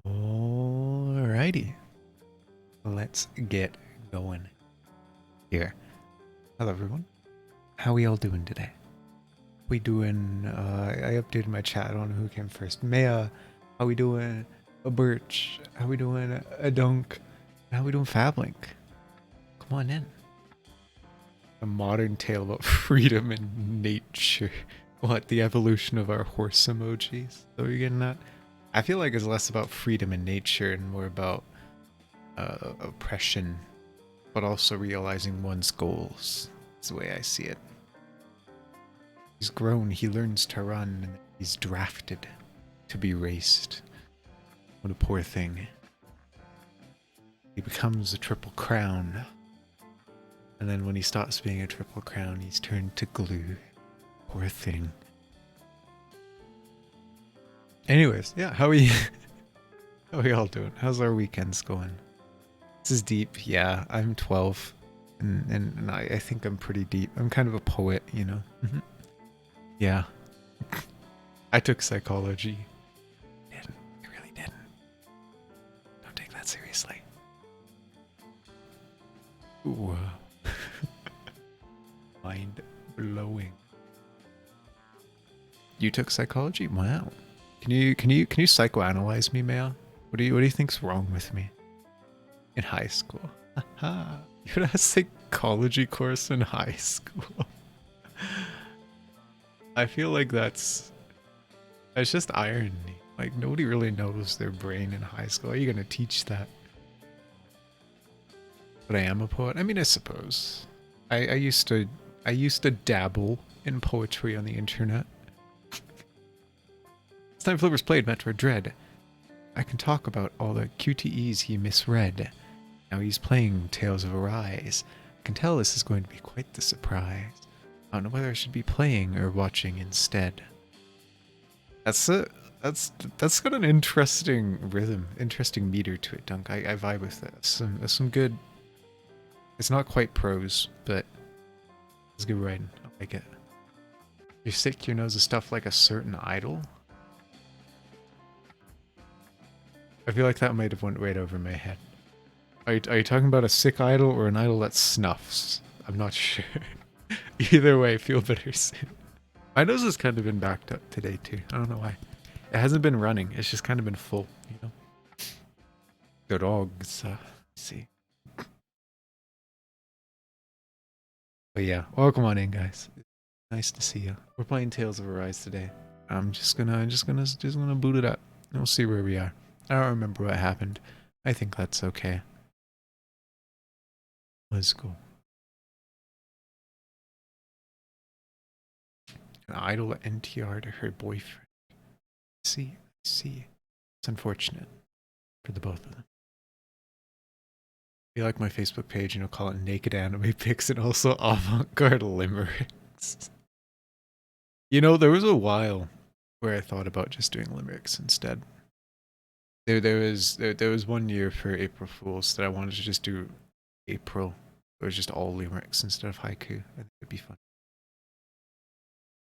Alrighty, let's get going here. Hello everyone, how we all doing today? We doing, I updated my chat on who came first. Maya, how we doing? A Birch, how we doing? A Dunk, how we doing? Fablink, come on in. A modern tale about freedom and nature. What, the evolution of our horse emojis? So you're getting that? I feel like it's less about freedom and nature and more about oppression, but also realizing one's goals. That's the way I see it. He's grown, he learns to run, and he's drafted to be raced. What a poor thing. He becomes a triple crown. And then when he stops being a triple crown, he's turned to glue. Poor thing. Anyways, yeah, how we how we all doing? How's our weekends going? This is deep. Yeah, I'm 12, and I think I'm pretty deep. I'm kind of a poet, you know. Yeah, I took psychology. I really didn't. Don't take that seriously. Ooh, mind blowing. You took psychology? Wow. Can you psychoanalyze me, Maya? What do you think's wrong with me? In high school. Haha. You had a psychology course in high school. I feel like that's just irony. Like nobody really knows their brain in high school. How are you gonna teach that? But I am a poet. I mean, I suppose. I used to dabble in poetry on the internet. It's time Flippers played Metroid Dread. I can talk about all the QTEs he misread. Now he's playing Tales of Arise. I can tell this is going to be quite the surprise. I don't know whether I should be playing or watching instead. That's got an interesting rhythm, interesting meter to it, Dunk. I vibe with it. Some good. It's not quite prose, but it's good writing. I like it. You stick your nose to stuff like a certain idol. I feel like that might have went right over my head. Are you talking about a sick idol or an idol that snuffs? I'm not sure. Either way, feel better soon. My nose has kind of been backed up today too. I don't know why. It hasn't been running. It's just kind of been full, you know. The dogs. Let's see. But yeah, welcome on in, guys. Nice to see you. We're playing Tales of Arise today. I'm just gonna boot it up. And we'll see where we are. I don't remember what happened. I think that's okay. Let's go. An idol NTR to her boyfriend. See. It's unfortunate for the both of them. If you like my Facebook page, and I'll call it Naked Anime Pics and also Avant-Garde Limericks. You know, there was a while where I thought about just doing limericks instead. There was 1 year for April Fools that I wanted to just do April. It was just all limericks instead of haiku. I think it'd be fun.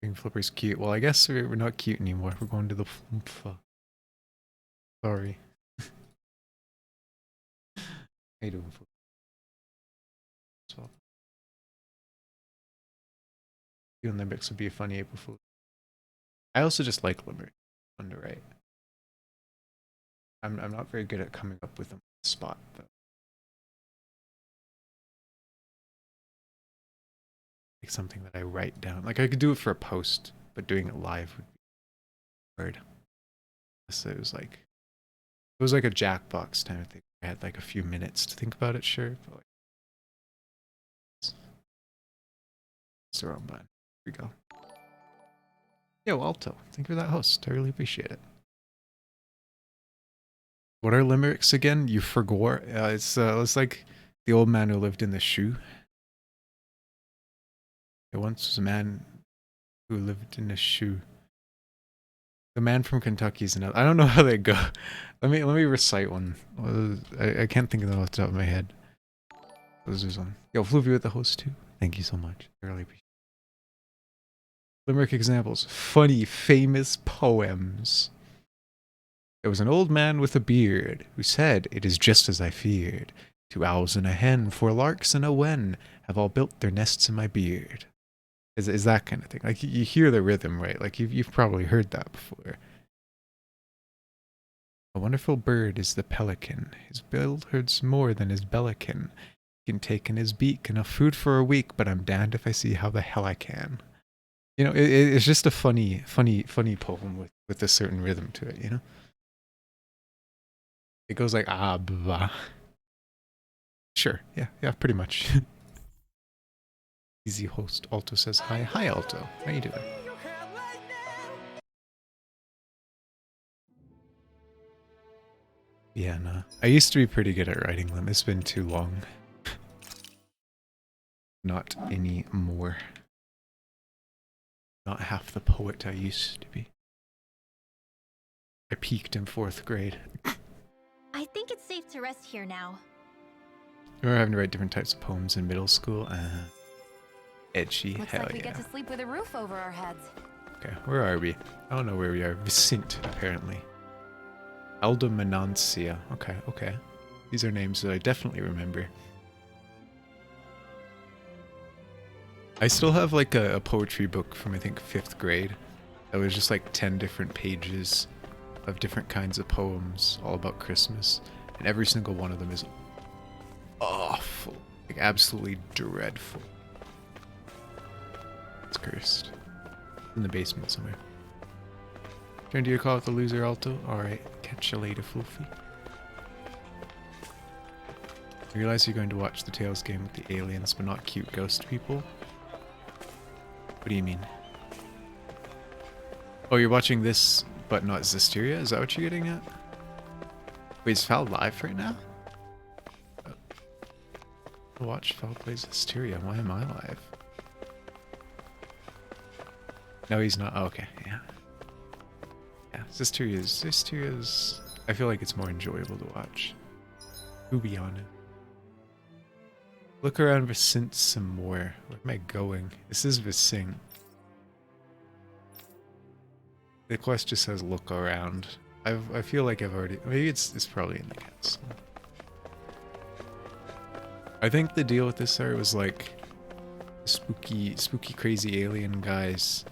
Being Flipper's cute. Well, I guess we're not cute anymore. We're going to the Flumpha. Sorry. How you doing, Flipper? So, doing limericks would be a funny April Fool. I also just like limericks. Fun to write. I'm not very good at coming up with them on the spot, though. Like something that I write down. Like I could do it for a post, but doing it live would be hard. So it was like a Jackbox kind of thing. I had like a few minutes to think about it, sure, but like it's the wrong button. Here we go. Yo, Alto, thank you for that host. I really appreciate it. What are limericks again? You forgot. It's like the old man who lived in the shoe. There once was a man who lived in a shoe. The man from Kentucky's another. I don't know how they go. Let me recite one. I can't think of them off the top of my head. This is one. Yo, Fluvio with the host too. Thank you so much. I really appreciate it. Limerick examples. Funny, famous poems. There was an old man with a beard who said, "It is just as I feared. 2 owls and a hen, 4 larks and a wen have all built their nests in my beard." Is that kind of thing. Like you hear the rhythm, right? Like you've probably heard that before. A wonderful bird is the pelican. His bill hurts more than his bellican. He can take in his beak enough food for a week, but I'm damned if I see how the hell I can. You know, it's just a funny poem with a certain rhythm to it, you know? It goes like, ah, blah. Sure, yeah, pretty much. Easy host. Alto says hi. Hi, Alto. How you doing? Yeah, no. I used to be pretty good at writing them. It's been too long. Not anymore. Not half the poet I used to be. I peaked in 4th grade. I think it's safe to rest here now. I remember having to write different types of poems in middle school. Edgy. Looks Hell like we yeah. get to sleep with a roof over our heads. Okay, where are we? I don't know where we are. Vicint, apparently. Aldomanancia. Okay. These are names that I definitely remember. I still have like a poetry book from I think 5th grade. That was just like 10 different pages of different kinds of poems all about Christmas. And every single one of them is awful. Like absolutely dreadful. It's cursed. In the basement somewhere. Trying to your call with the loser, Alto? Alright, catch you later, Floofy. I realize you're going to watch the Tales game with the aliens, but not cute ghost people. What do you mean? Oh, you're watching this, but not Zisteria? Is that what you're getting at? Wait, is Fal live right now? Watch Fal play Zisteria. Why am I live? No, he's not. Oh, okay, yeah. Yeah, Zisteria's... I feel like it's more enjoyable to watch. To be honest. Look around Vicint some more. Where am I going? This is Vicint. The quest just says look around. I feel like I've already... Maybe it's probably in the castle. I think the deal with this area was like... Spooky, crazy alien guys...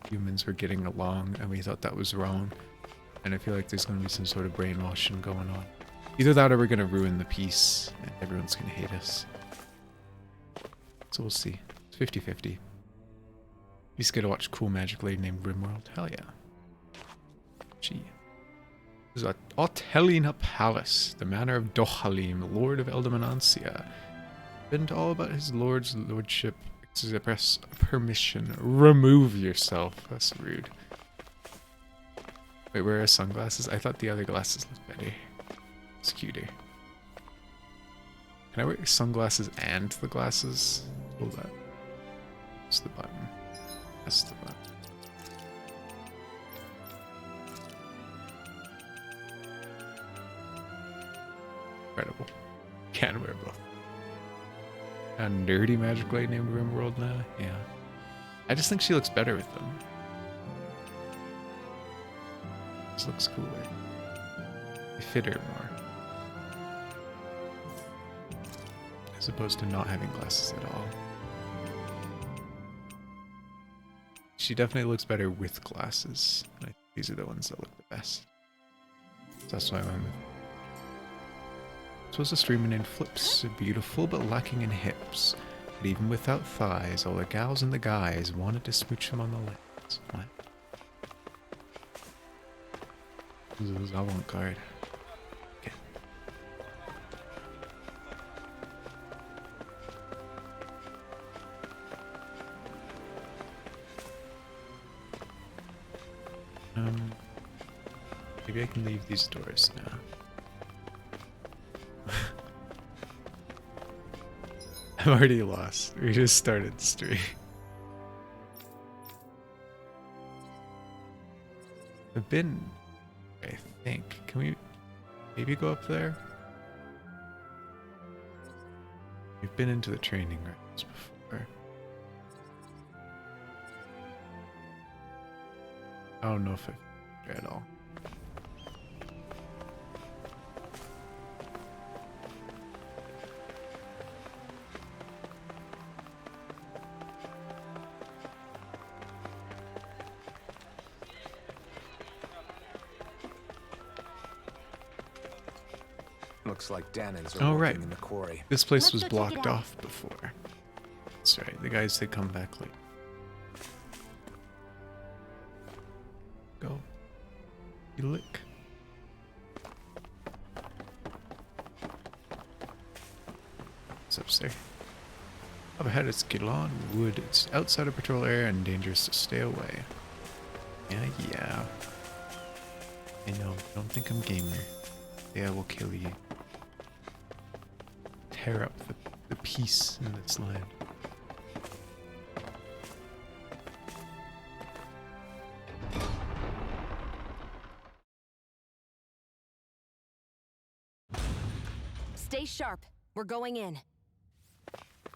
Humans were getting along, and we thought that was wrong. And I feel like there's going to be some sort of brainwashing going on. Either that or we're going to ruin the peace, and everyone's going to hate us. So we'll see. It's 50-50. You just get to watch cool magic lady named Rimworld. Hell yeah. Gee. This is Otelina Palace, the manor of Dohalim, Lord of Eldamanancia. Been to all about his lordship. Express permission. Remove yourself. That's rude. Wait, where are sunglasses? I thought the other glasses looked better. It's cuter. Can I wear sunglasses and the glasses? Hold that. That's the button. That's the button. Incredible. Can wear both. a nerdy magic blade named Rimworld now. Yeah. I just think she looks better with them. This looks cooler. They fit her more. As opposed to not having glasses at all. She definitely looks better with glasses. I think these are the ones that look the best. So that's why I went with. This was a streamer named Flips, beautiful but lacking in hips. But even without thighs, all the gals and the guys wanted to smooch him on the legs. What? This is avant-garde. Okay. Maybe I can leave these doors now. I'm already lost. We just started the stream. I've been, I think. Can we maybe go up there? We've been into the training grounds before. I don't know if I've at all. Looks like Danons Oh, are right. working in the quarry. This place Let's was go check blocked it out. off before. That's right. The guys said come back late. Go. You lick. What's upstairs? Up ahead it's Gilon Wood. It's outside of patrol area and dangerous to stay away. Yeah. I know. Don't think I'm gamer. Yeah, I will kill you. Tear up the peace in this land. Stay sharp. We're going in.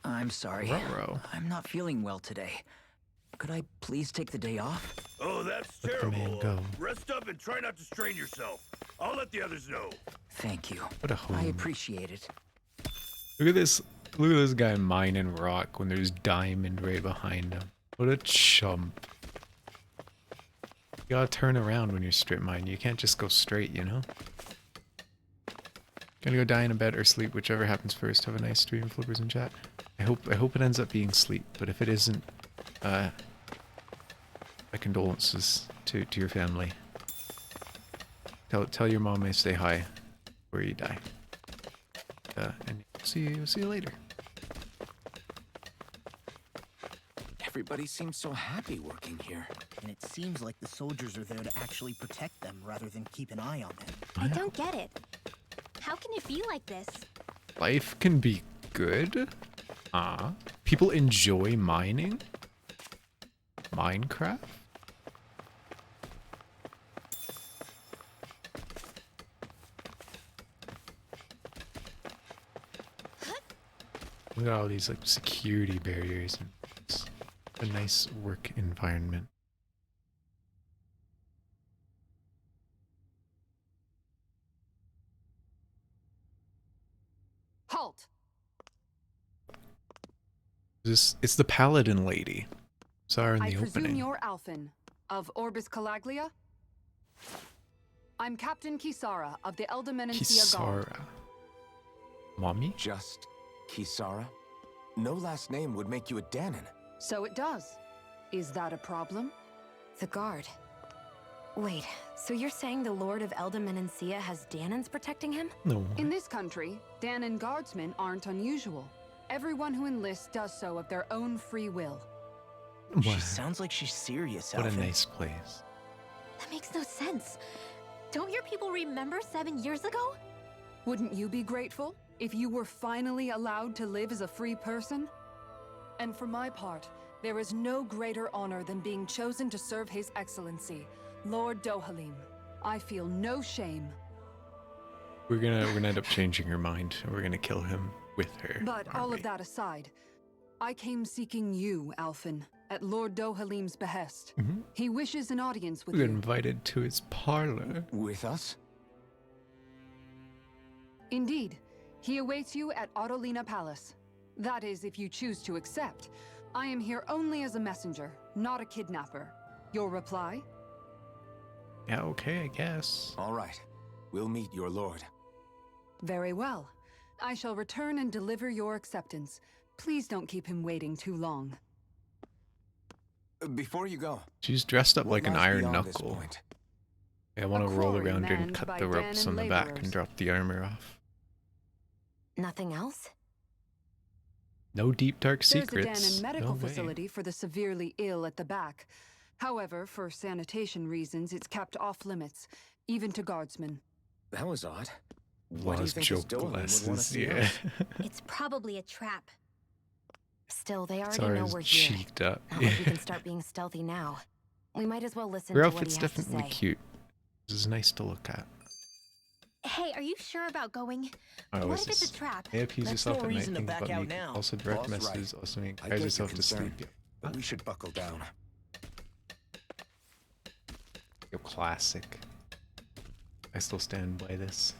I'm sorry. Ruh-roh. I'm not feeling well today. Could I please take the day off? Oh, that's Let the terrible. man go. Rest up and try not to strain yourself. I'll let the others know. Thank you. What a home. I appreciate it. Look at this. Look at this guy mining rock when there's diamond right behind him. What a chump. You gotta turn around when you're strip mining. You can't just go straight, you know? Gonna go die in a bed or sleep, whichever happens first. Have a nice stream, flippers in chat. I hope it ends up being sleep, but if it isn't, my condolences to your family. Tell your mom I say hi before you die. And see you later. Everybody seems so happy working here. And it seems like the soldiers are there to actually protect them rather than keep an eye on them. I don't get it. How can it be like this? Life can be good. People enjoy mining. Minecraft. Look at all these like security barriers and it's a nice work environment. Halt! It's the paladin lady. Saw her in I the presume opening. you're Alphen, of Orbis Calaglia? I'm Captain Kisara of the Eldermenencia Guard. Kisara. Mommy? Just Kisara? No last name would make you a Danon. So it does. Is that a problem? The guard. Wait, so you're saying the Lord of Eldermenencia has Danons protecting him? No. In this country, Danon guardsmen aren't unusual. Everyone who enlists does so of their own free will. She Wow. sounds like she's serious, What a Alphen. nice place. That makes no sense. Don't your people remember 7 years ago? Wouldn't you be grateful if you were finally allowed to live as a free person? And for my part, there is no greater honor than being chosen to serve His Excellency, Lord Dohalim. I feel no shame. We're gonna end up changing her mind and we're gonna kill him. with her. But aren't all we? of that aside, I came seeking you, Alphen, at Lord Dohalim's behest. Mhm. He wishes an audience with We got you. invited to his parlor. With us? Indeed. He awaits you at Autolina Palace. That is, if you choose to accept. I am here only as a messenger, not a kidnapper. Your reply? Yeah, okay, I guess. All right. We'll meet your lord. Very well. I shall return and deliver your acceptance. Please don't keep him waiting too long. Before you go, She's dressed up what like an lies iron beyond this knuckle. point? I want to A roll quarry around her and manned cut by the ropes on Danon the back laborers. and drop the armor off. Nothing else? No deep dark There's secrets. a Danon medical no way. facility for the severely ill at the back. However, for sanitation reasons, it's kept off limits, even to guardsmen. That was odd. Why do you Lost think this joke Dolan would want to glasses, see yeah. us? It's probably a trap. Still, they already know Zara's we're here. cheeked up. Not like we can start being stealthy now. We might as well listen Her to what outfit's he has to definitely say. cute. This is nice to look at. Hey, are you sure about going? Oh, What this if it's is a trap? That's AFP's yourself no at night. reason to Think back about out me. now. Also direct Boss, messages. right. Also I encourage get your yourself to concern, sleep. but we should buckle down. Yo, classic. I still stand by this.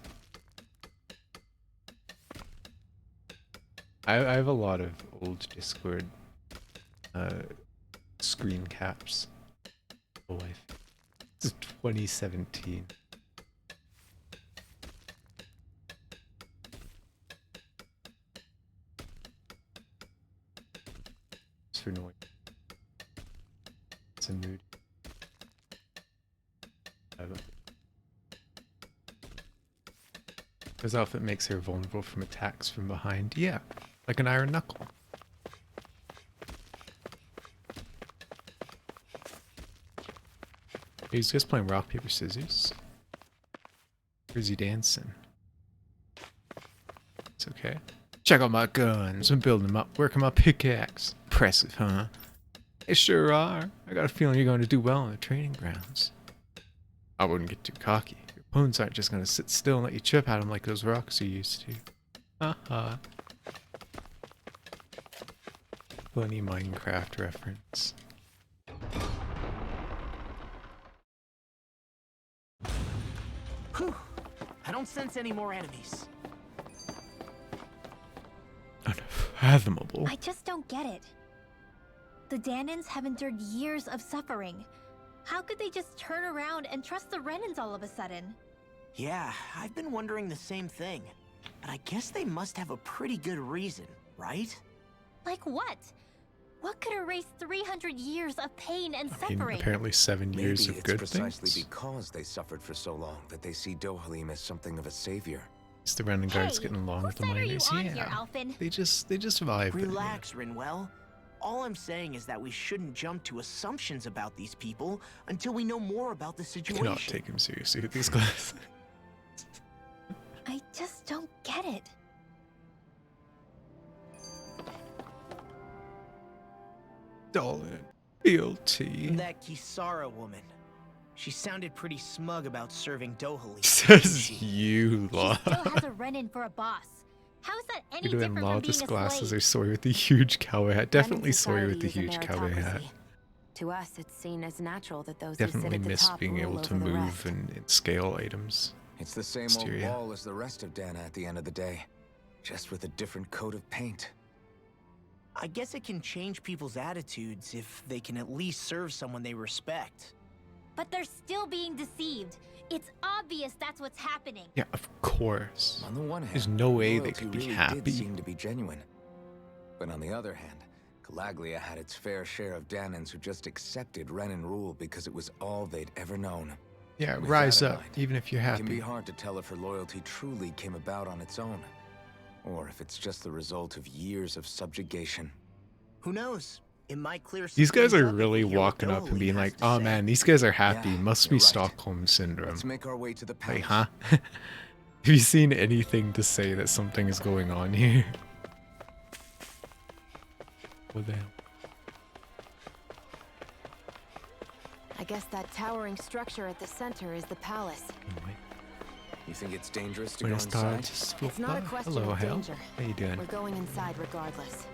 I have a lot of old Discord screen caps. Oh, this is 2017. It's for noise. It's a mood. His outfit makes her vulnerable from attacks from behind. Yeah, like an iron knuckle. He's just playing rock, paper, scissors. Or is he dancing? It's okay. Check out my guns. I'm building them up, working my pickaxe. Impressive, huh? They sure are. I got a feeling you're going to do well on the training grounds. I wouldn't get too cocky. Your opponents aren't just going to sit still and let you chip at them like those rocks you used to. Haha. Funny Minecraft reference. Whew. I don't sense any more enemies. Unfathomable. I just don't get it. The Danons have endured years of suffering. How could they just turn around and trust the Renans all of a sudden? Yeah, I've been wondering the same thing. But I guess they must have a pretty good reason, right? Like what? What could erase 300 years of pain and I mean, suffering? apparently 7 Maybe years of it's good precisely things. because they suffered for so long that they see Dohalim as something of a savior. Is the Renan guards Hey, getting along whose with the side are you miners? on here, Yeah. Alphen? They just vibe. but, yeah. Relax, Rinwell. All I'm saying is that we shouldn't jump to assumptions about these people until we know more about the I situation. cannot take him seriously with these glasses. I just don't get it. Darling, guilty. That Kisara woman. She sounded pretty smug about serving Dohalim. Says you, She Law. still has a Renan for a boss. How is that any You're doing different Law. from being This a glasses slave? are Sawyer with the huge cowboy hat. Definitely Renan Sawyer with the society is a huge cowboy hat. meritocracy. To us, it's seen as natural that those Definitely who sit at miss the top being rule able to over the move rest. and scale items. It's the same Mysteria. old wall as the rest of Dana at the end of the day, just with a different coat of paint. I guess it can change people's attitudes if they can at least serve someone they respect. But they're still being deceived. It's obvious that's what's happening. Yeah, of course. On the one hand, There's no way they loyalty could be really happy. did seem to be genuine. But on the other hand, Calaglia had its fair share of Danans who just accepted Renan rule because it was all they'd ever known. Yeah, With rise that in up, mind, even if you're It can be happy. hard to tell if her loyalty truly came about on its own, or if it's just the result of years of subjugation. Who knows? It might clear These guys things are up if really we hear what walking up and Dohalim being has like, to oh say. man, these guys are happy. Yeah, Must be you're right. Stockholm Syndrome. Let's make our way to the palace. Like, huh? Have you seen anything to say that something is going on here? What the hell? I guess that towering structure at the center is the palace. Oh, wait. You think it's dangerous to Buenas go inside? tardes, It's not a Flupa. question Hello, of Hal. danger. How you doing? We're going inside regardless.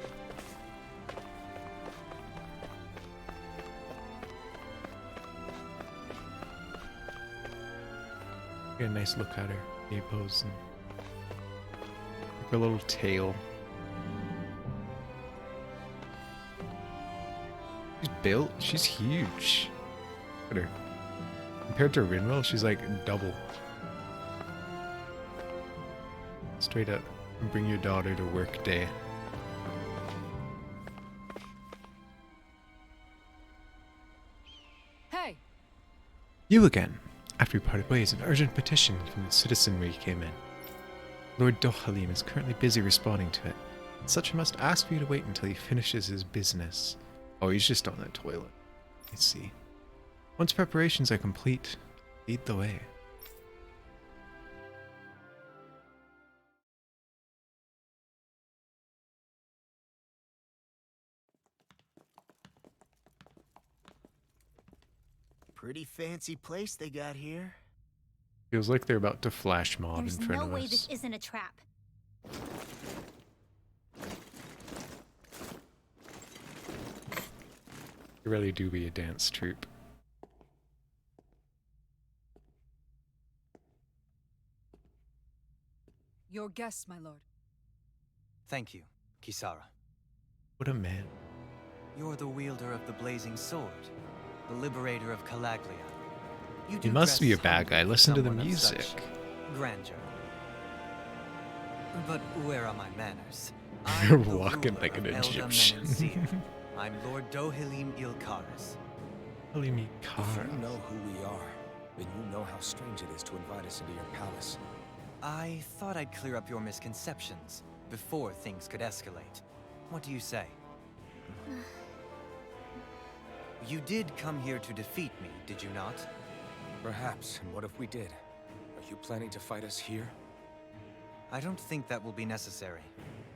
Get a nice look at her. A pose and her little tail. She's built. She's huge. Look at her. Compared to Rinwell, she's like double. Straight up. Bring your daughter to work day. Hey! You again. After we parted ways, an urgent petition from the citizenry came in. Lord Dohalim is currently busy responding to it. Such must ask for you to wait until he finishes his business. Oh, he's just on the toilet. Let's see. Once preparations are complete, lead the way. Pretty fancy place they got here. Feels like they're about to flash mob There's in front no of way us. this isn't a trap. They really do be a dance troupe. Your guests, my lord. Thank you, Kisara. What a man. You're the wielder of the blazing sword, the liberator of Calaglia. You He do must be a dress bad guy. humbly for Listen to the someone of such music. grandeur. But where are my manners? You're I'm the walking ruler like an of Elda Egyptian. Menancia. I'm Lord Dohalim Ilkaris. Holy me If car. you know who we are, then you know how strange it is to invite us into your palace. I thought I'd clear up your misconceptions before things could escalate. What do you say? You did come here to defeat me, did you not? Perhaps, and what if we did? Are you planning to fight us here? I don't think that will be necessary.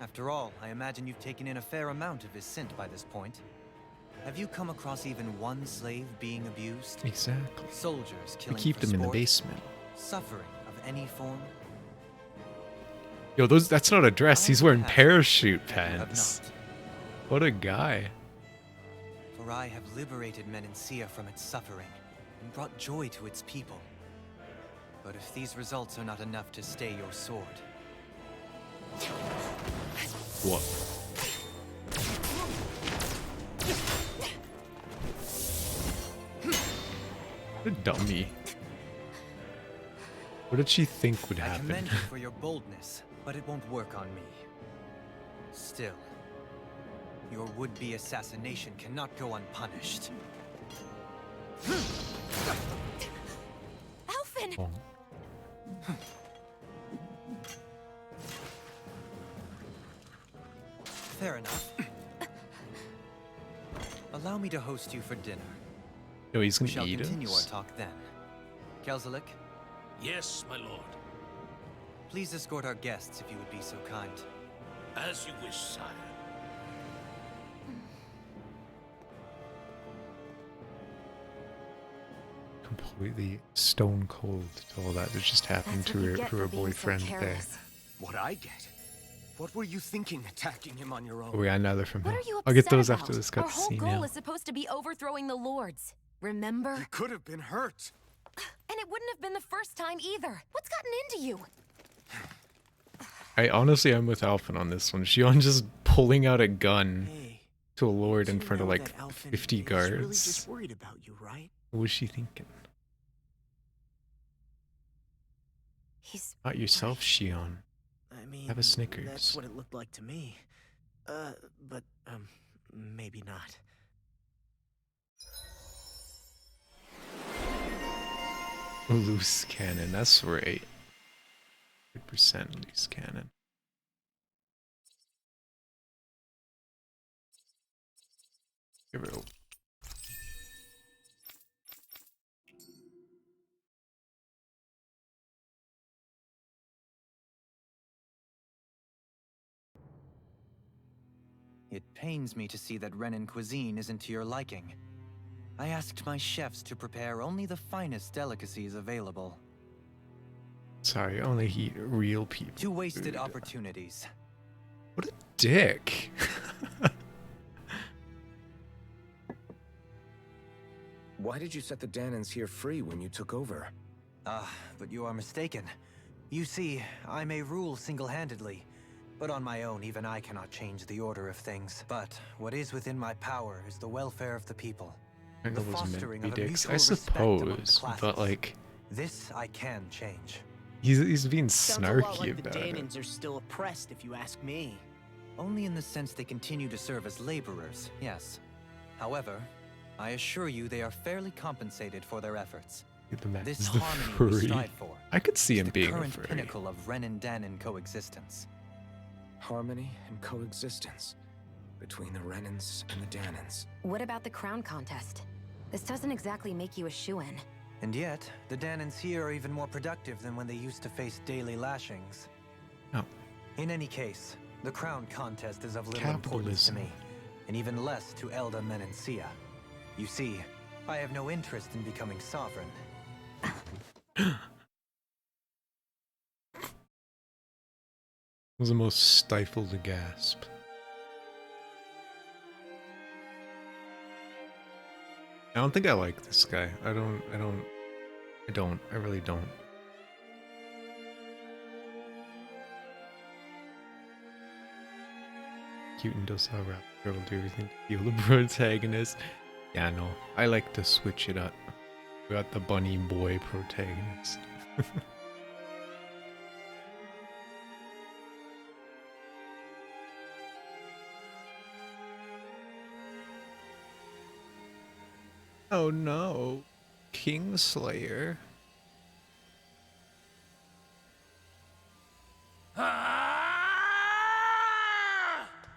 After all, I imagine you've taken in a fair amount of his scent by this point. Have you come across even one slave being abused? Exactly. Soldiers We killing keep for them in the sport? basement. Suffering of any form? Yo, that's not a dress. He's I wearing have parachute and you have pants. not. What a guy. For I have liberated Menancia from its suffering and brought joy to its people. But if these results are not enough to stay your sword, What? What a dummy. What did she think would I happen? commend you for your boldness, but it won't work on me. Still, your would-be assassination cannot go unpunished. Alphen! Oh. Fair enough. Allow me to host you for dinner. No, he's We gonna shall eat continue our us. talk then. Kelzelik, Yes, my lord. please escort our guests if you would be so kind. As you wish, sire. Completely stone cold to all that just happened That's to what you her, get to her for being so boyfriend there. careless. What I get? What were you thinking attacking him on your own? Oh yeah, another from What him. are you I'll get upset those about? after this Our whole cutscene goal now. is supposed to be overthrowing the lords. Remember? He could have been hurt. And it wouldn't have been the first time either. What's gotten into you? I honestly am with Alphen on this one. Shion just pulling out a gun Hey, to a lord in you front of know like that Alphen 50 is guards. really just worried about you, right? What was she thinking? He's Not yourself, Shion. I mean, Have a Snickers. That's what it looked like to me. But maybe not. Loose cannon, that's right. 100% loose cannon. Give it a It pains me to see that Renan cuisine isn't to your liking. I asked my chefs to prepare only the finest delicacies available. Sorry, only eat real people. Two wasted food. opportunities. What a dick. Why did you set the Danans here free when you took over? But you are mistaken. You see, I may rule single-handedly, but on my own, even I cannot change the order of things. But what is within my power is the welfare of the people. I know The it was meant to fostering be of a dicks. I mutual respect among the suppose, but classes. like, This I can change. he's being Sounds a lot snarky like the about it. Danans are still oppressed, if you ask me. Only in the sense they continue to serve as laborers, yes. However, I assure you they are fairly compensated for their efforts. The man This is the harmony we furry. strive for I could see is him the being a current furry. pinnacle of Ren and Danon coexistence. Harmony and coexistence between the Renans and the Danans. What about the crown contest? This doesn't exactly make you a shoo-in. And yet, the Danons here are even more productive than when they used to face daily lashings. Oh. In any case, the crown contest is of little importance to Capitalism. me, and even less to Elda Menencia. You see, I have no interest in becoming sovereign. Was the most stifled gasp. I don't think I like this guy. I really don't. Cute and docile rap girl will do everything to heal the protagonist. Yeah, no. I like to switch it up. We got the bunny boy protagonist. Oh no. Kingslayer.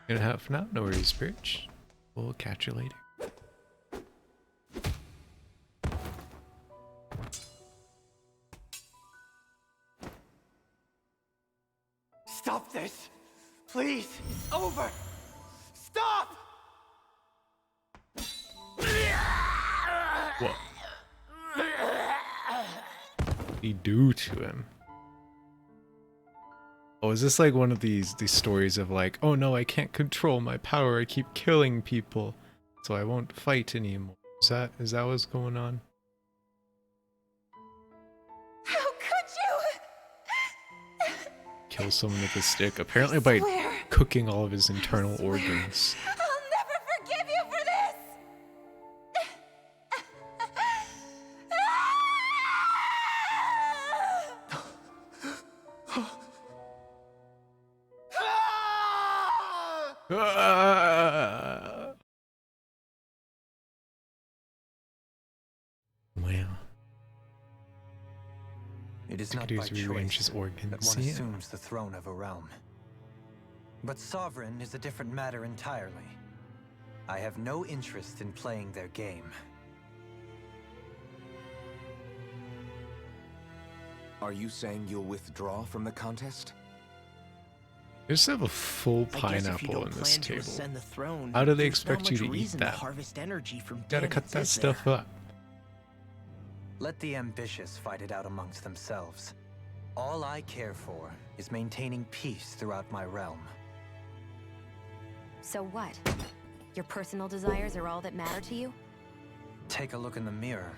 Gonna have now? No worries, bitch. We'll catch you later. Stop this! Please! It's over! Stop! What? What did he do to him? Oh, is this like one of these stories of like, oh no, I can't control my power, I keep killing people, so I won't fight anymore. Is that what's going on? How could you? Kill someone with a stick, apparently by swear. cooking all of his internal organs. I'll never forgive you for this! Ah! Wow. It is Could not by use rearrange his choice that organs. one Yeah. assumes the throne of a realm. But sovereign is a different matter entirely. I have no interest in playing their game. Are you saying you'll withdraw from the contest? They just have a full I guess if you pineapple don't on this plan to table. ascend the throne, How do they there's not expect you much to eat reason that? harvest energy from Gotta cut Danans, that is stuff there? up. Let the ambitious fight it out amongst themselves. All I care for is maintaining peace throughout my realm. So what? Your personal desires are all that matter to you? Take a look in the mirror.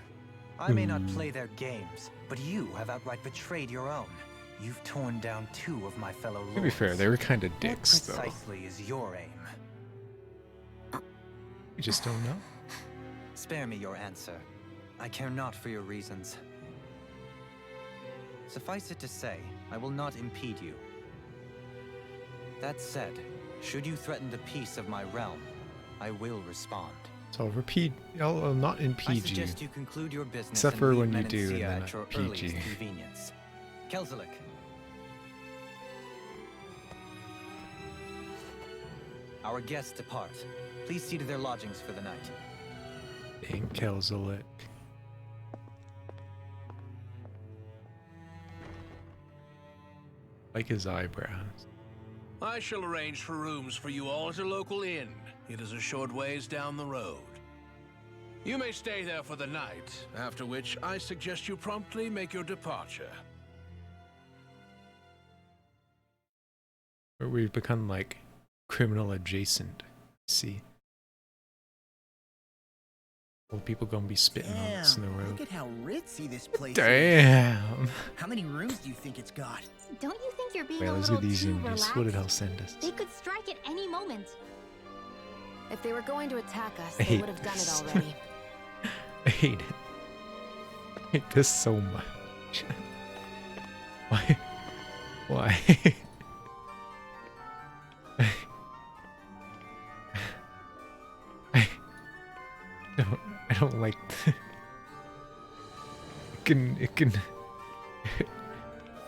I may not play their games, but you have outright betrayed your own. You've torn down two of my fellow lords. To be fair, they were kind of dicks, What though. precisely is your aim? We just don't know. Spare me your answer. I care not for your reasons. Suffice it to say, I will not impede you. That said, should you threaten the peace of my realm, I will respond. So I'll not I impede you. suggest you conclude your business Except and for leave when you do, Menencia and then at I your PG. earliest convenience. Kelzelik. Our guests depart. Please see to their lodgings for the night. Dang Kelzelik. Like his eyebrows. I shall arrange for rooms for you all at a local inn. It is a short ways down the road. You may stay there for the night, after which I suggest you promptly make your departure. Or we've become like criminal adjacent. See. Well, people gonna be spitting on us in the road. Look at how ritzy this place is. Damn. How many rooms do you think it's got? Don't you think you're being Well, a let's little get these too indies. relaxed? What did hell send us? They could strike at any moment. If they were going to attack us, I they hate would have done it this. already. I hate it. I hate this so much. Why? Why? I don't like it can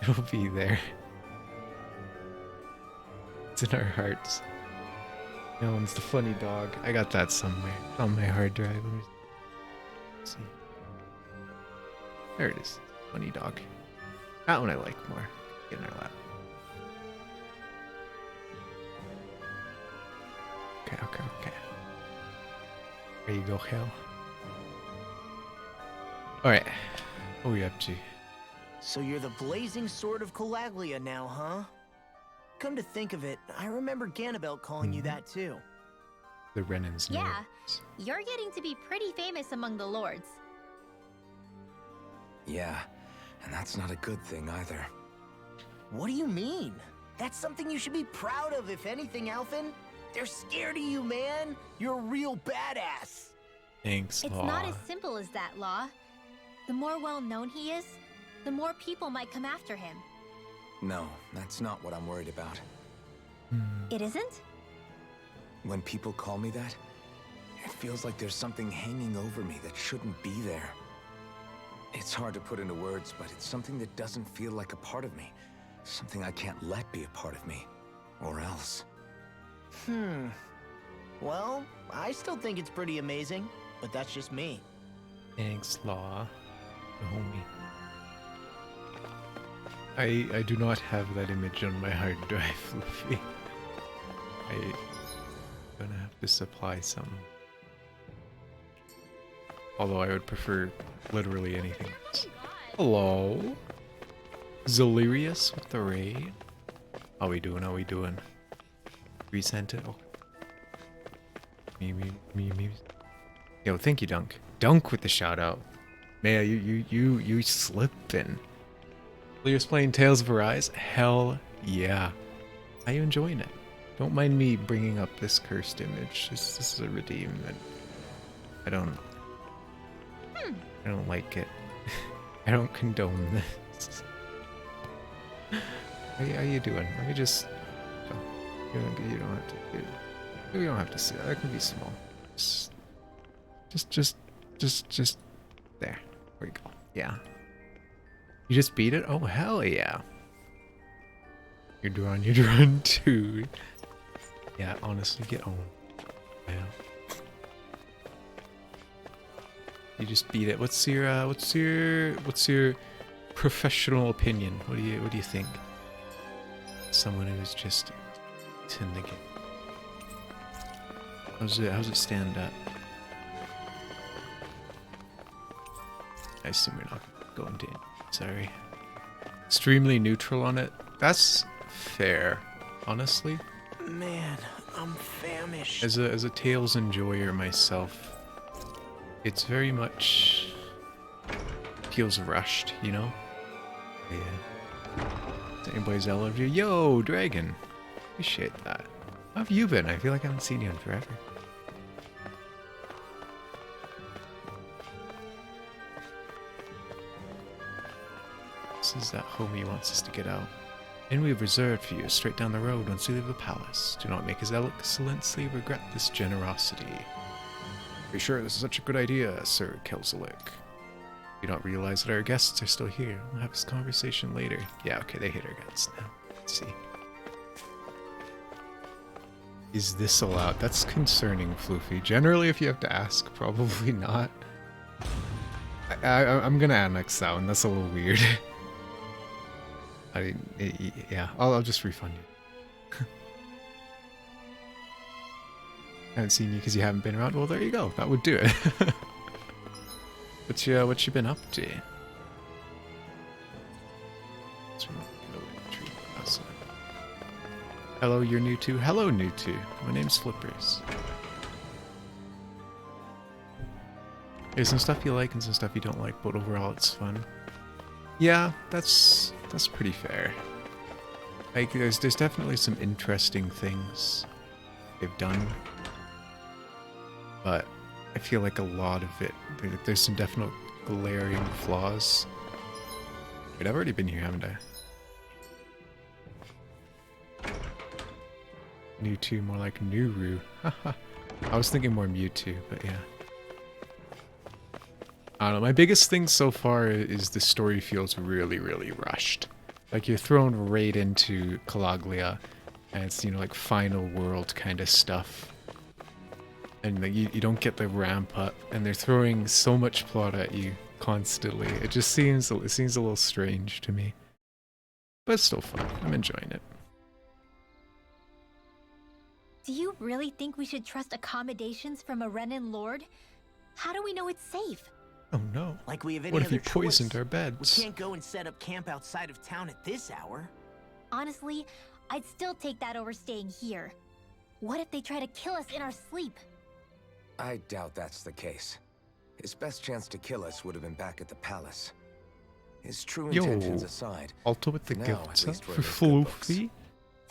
it'll be there. It's in our hearts. That one's the funny dog. I got that somewhere on my hard drive. Let me see. There it is. Funny dog. That one I like more. Get in our lap. Okay. There you go, Hell. Alright. What are we up to? So you're the blazing sword of Calaglia now, huh? Come to think of it, I remember Ganabelt calling you that too. The Renans. Yeah, Lords. you're getting to be pretty famous among the lords. Yeah, and that's not a good thing either. What do you mean? That's something you should be proud of, if anything, Alphen. They're scared of you, man. You're a real badass. Thanks, It's Law. not as simple as that, Law. The more well-known he is, the more people might come after him. No, that's not what I'm worried about. It isn't? When people call me that, it feels like there's something hanging over me that shouldn't be there. It's hard to put into words, but it's something that doesn't feel like a part of me. Something I can't let be a part of me. Or else. Well, I still think it's pretty amazing, but that's just me. Thanks, Law. The homie. I do not have that image on my hard drive, Luffy. I'm gonna have to supply some. Although I would prefer literally anything else. Hello? Zelirius with the raid? How we doing? Resent it? Oh. Me. Yo, thank you, Dunk. Dunk with the shout out. Man, you slipping. You're playing Tales of Arise? Hell yeah. How you enjoying it? Don't mind me bringing up this cursed image. This is a redeem, and I don't like it. I don't condone this. How you doing? Let me just. Oh, you don't have to. You don't have to see that. That can be small. Just there. There we go. Yeah. You just beat it? Oh hell yeah. You're drawn too. Yeah, honestly, get on. Yeah. You just beat it. What's your professional opinion? What do you think? Someone who's just in the game. How's it stand up? I assume we're not going to. Sorry. Extremely neutral on it. That's fair, honestly. Man, I'm famished. As a Tales enjoyer myself, it's very much feels rushed, you know? Yeah. Anybody's elevator? Yo, Dragon. Appreciate that. How have you been? I feel like I haven't seen you in forever. This is that homie wants us to get out. And we have reserved for you straight down the road once you leave the palace. Do not make his excellency regret this generosity. Be sure this is such a good idea, Sir Kelzalik. You don't realize that our guests are still here. We'll have this conversation later. Yeah, okay, they hit our guts now. Let's see. Is this allowed? That's concerning, Floofy. Generally, if you have to ask, probably not. I'm gonna annex that one. That's a little weird. Yeah, I'll just refund you. I haven't seen you because you haven't been around. Well, there you go. That would do it. What you been up to? Hello, you're new too. Hello, new too. My name's Flippers. There's some stuff you like and some stuff you don't like, but overall it's fun. Yeah, that's pretty fair. Like, there's definitely some interesting things they've done, but I feel like a lot of it, there's some definite glaring flaws. Wait, I've already been here, haven't I? Mewtwo, more like Nuru. Haha. I was thinking more Mewtwo, but yeah. I don't know, my biggest thing so far is the story feels really, really rushed. Like, you're thrown right into Calaglia, and it's, you know, like final world kind of stuff. And like, you don't get the ramp up, and they're throwing so much plot at you constantly. It just seems a little strange to me. But it's still fun. I'm enjoying it. Do you really think we should trust accommodations from a Renin Lord? How do we know it's safe? Oh no. Like we have any What if other he poisoned choice? our beds? We can't go and set up camp outside of town at this hour. Honestly, I'd still take that over staying here. What if they try to kill us in our sleep? I doubt that's the case. His best chance to kill us would have been back at the palace. His true intentions aside, Alto with the for now, gift at set least for we're in good books. Floofy.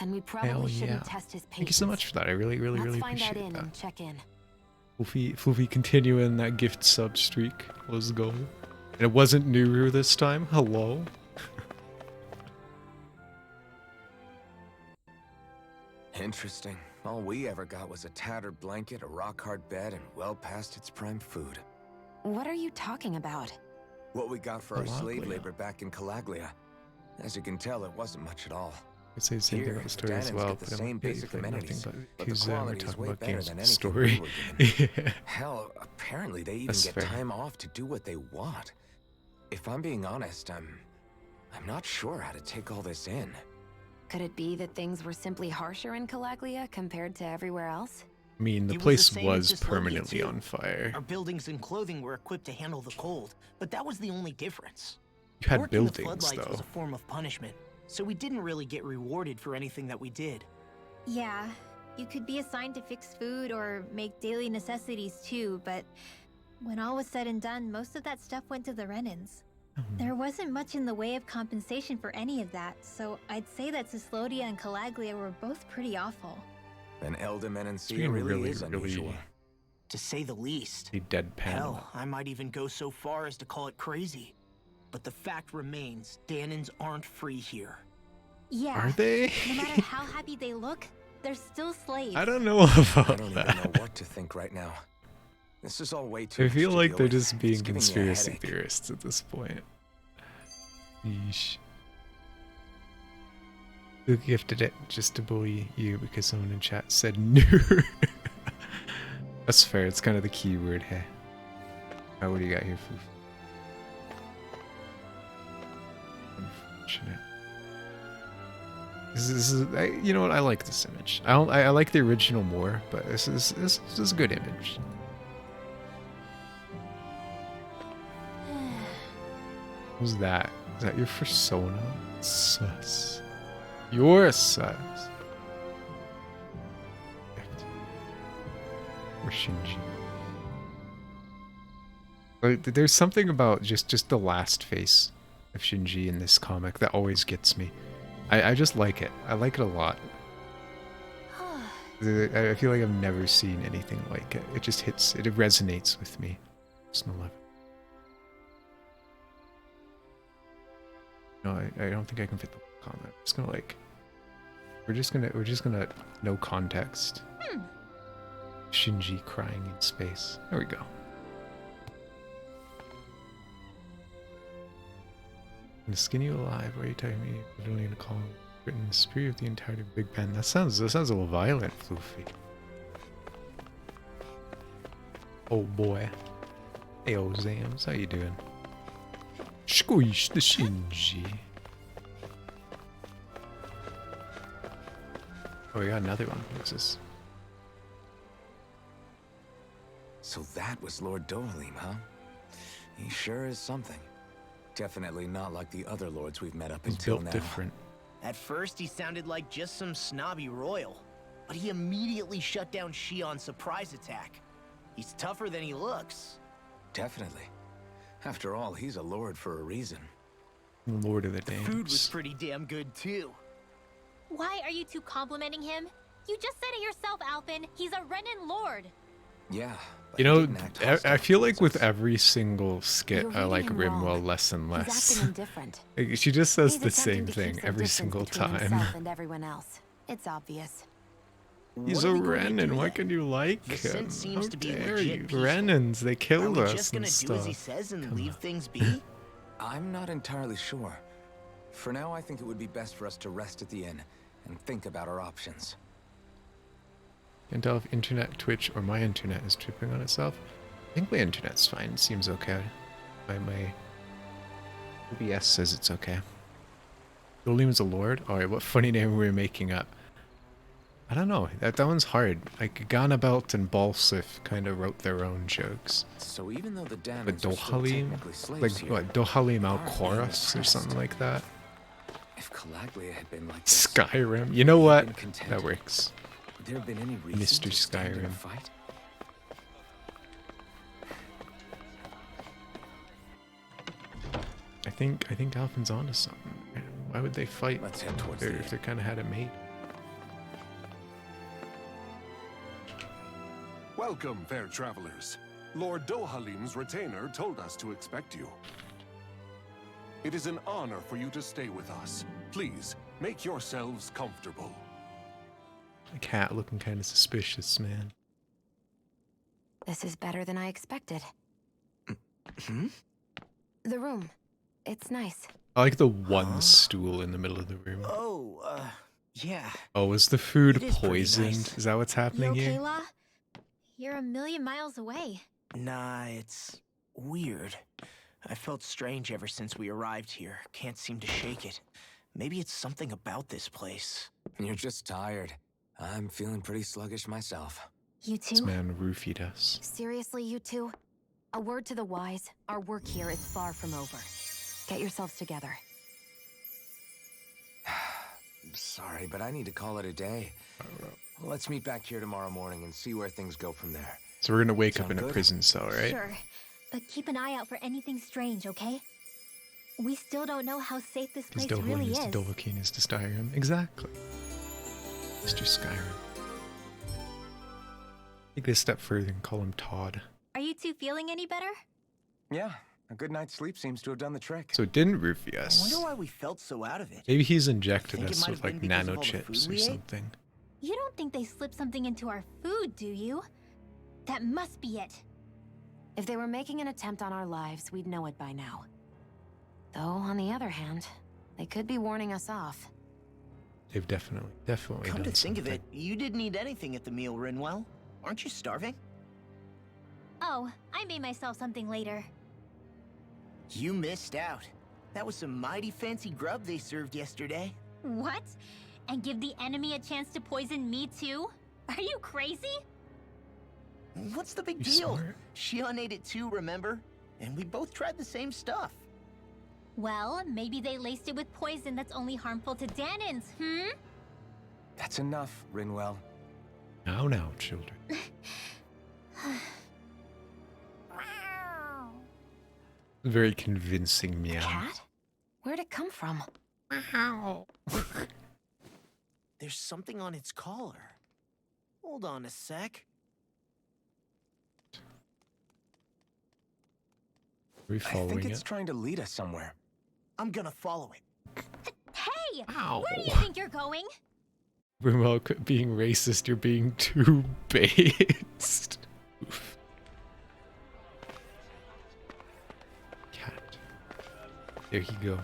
Then we probably Hell shouldn't yeah. test his patience. Thank you so much for that. I really Let's find appreciate that in that. and check in. Floofy continuing that gift sub streak. Let's go. And it wasn't Nuru this time. Hello. Interesting. All we ever got was a tattered blanket, a rock-hard bed, and well past its prime food. What are you talking about? What we got for our slave Calaglia. labor back in Calaglia. As you can tell, it wasn't much at all. I'd say the same thing Here, about the story as Danon's well, got the but same I'm basic playing nothing amenities, but but the because we're quality is talking way about better games than with anything story. we were given. Yeah. Hell, apparently they even That's get fair. time off to do what they want. If I'm being honest, I'm not sure how to take all this in. Could it be that things were simply harsher in Calaglia compared to everywhere else? I mean, the It was the place same was in Thessalonia, permanently too. on fire. Our buildings and clothing were equipped to handle the cold, but that was the only difference. You had Working the buildings, floodlights was though. a form of punishment, so we didn't really get rewarded for anything that we did. Yeah, you could be assigned to fix food or make daily necessities too, but when all was said and done, most of that stuff went to the Renins. There wasn't much in the way of compensation for any of that, so I'd say that Cislodia and Calaglia were both pretty awful. An Elderman and Sea Being really is unusual. To say the least. A deadpan. Hell, I might even go so far as to call it crazy. But the fact remains, Danons aren't free here. Yeah. Are they? No matter how happy they look, they're still slaves. I don't know about I don't even that. know what to think right now. This is all way too I much feel to like deal they're with. just It's being giving me a conspiracy headache. theorists at this point. Yeesh. Who gifted it just to bully you because someone in chat said no? That's fair, it's kind of the key word, hey. Oh, what do you got here, Foof? Unfortunate. This is you know what? I like this image. I like the original more, but this is a good image. Who's that? Is that your persona? Sus. You're sus. Or Shinji. Like, there's something about just the last face of Shinji in this comic that always gets me. I just like it. I like it a lot. I feel like I've never seen anything like it. It just hits, it resonates with me. Smell of it. No, I don't think I can fit the comment. I'm just gonna like, we're just gonna no context. Shinji crying in space. There we go. I'm gonna skin you alive. Why are you telling me? Literally gonna call written the spirit of the entirety of Big Ben. That sounds a little violent, Floofy. Oh boy. Hey, old Zams, how you doing? Squish the Shinji. Oh, we got another one. What's this? So that was Lord Dohalim, huh? He sure is something. Definitely not like the other lords we've met up He's until built now. different. At first, he sounded like just some snobby royal, but he immediately shut down Shion's surprise attack. He's tougher than he looks. Definitely. After all, he's a lord for a reason. Lord of the The food was Dams. pretty damn good, too. Why are you two complimenting him? You just said it yourself, Alphen. He's a Renin lord. Yeah. but You he know, didn't act I hostile feel like towards with us. every single skit, You're I like reading him wrong. Rimwell less and He's less. acting indifferent. Like, she just says He's the attempting same to keep thing some every distance single between time. himself and everyone else. It's obvious. He's What a are we going to Renin. do Why then? can you like The him? scent seems How to be dare legit you? peaceful. Renins, they Are killed we us just and gonna do as he stuff. says and Come leave on. things be? I'm not entirely sure. For now, I think it would be best for us to rest at the inn and think about our options. Can't tell if internet, Twitch, or my internet is tripping on itself. I think my internet's fine. It seems okay. My OBS says it's okay. William's a lord? Alright, what funny name were we making up? I don't know. That one's hard. Like, Ganabelt and Balsif kind of wrote their own jokes. So even though the But Daemons are still Dohalim? technically slaves Like, here, what? Dohalim our Alcoros name or is something pressed. like that? If Calaglia had been like this, Skyrim. You know we'd what? been content. That works. would there have been any reason Mr. to stand in a Skyrim. fight? I think Alphen's onto something. Why would they fight Let's head towards if the they kind of had it made? Welcome, fair travelers. Lord Dohalim's retainer told us to expect you. It is an honor for you to stay with us. Please, make yourselves comfortable. A cat looking kind of suspicious, man. This is better than I expected. Hmm? The room. It's nice. I like the one stool in the middle of the room. Oh, yeah. Oh, is the food It is pretty poisoned? nice. Is that what's You happening okay, here? La? You're a million miles away. Nah, it's weird. I felt strange ever since we arrived here. Can't seem to shake it. Maybe it's something about this place. You're just tired. I'm feeling pretty sluggish myself. You This too? man roofied us. Seriously, you two? A word to the wise. Our work here is far from over. Get yourselves together. Sorry, but I need to call it a day. Let's meet back here tomorrow morning and see where things go from there. So we're gonna wake up Sound in a good? prison cell, right? Sure. But keep an eye out for anything strange, okay? We still don't know how safe this Because place really is is. to Dovahkiin is to Skyrim. Exactly. Mr. Skyrim. Take this a step further and call him Todd. Are you two feeling any better? Yeah, a good night's sleep seems to have done the trick. So it didn't roofie I us. wonder why we felt so out of it. Maybe he's injected Think it us might with have like been because of all the nanochips food or we ate? something. You don't think they slipped something into our food, do you? That must be it. If they were making an attempt on our lives, we'd know it by now. Though, on the other hand, they could be warning us off. They've definitely Come done to think of something. it, you didn't eat anything at the meal, Rinwell. Aren't you starving? Oh, I made myself something later. You missed out. That was some mighty fancy grub they served yesterday. What? And give the enemy a chance to poison me too? Are you crazy? What's the big You deal? smart. Shion ate it too, remember? And we both tried the same stuff. Well, maybe they laced it with poison that's only harmful to Danins, That's enough, Rinwell. Now, children. Very convincing meow. Cat? Where'd it come from? There's something on its collar. Hold on a sec. Are we I following think it's it? trying to lead us somewhere. I'm gonna follow it. Hey! Ow. Where do you think you're going? Rimwell, quit being racist. You're being too based. Oof. Cat. There he go.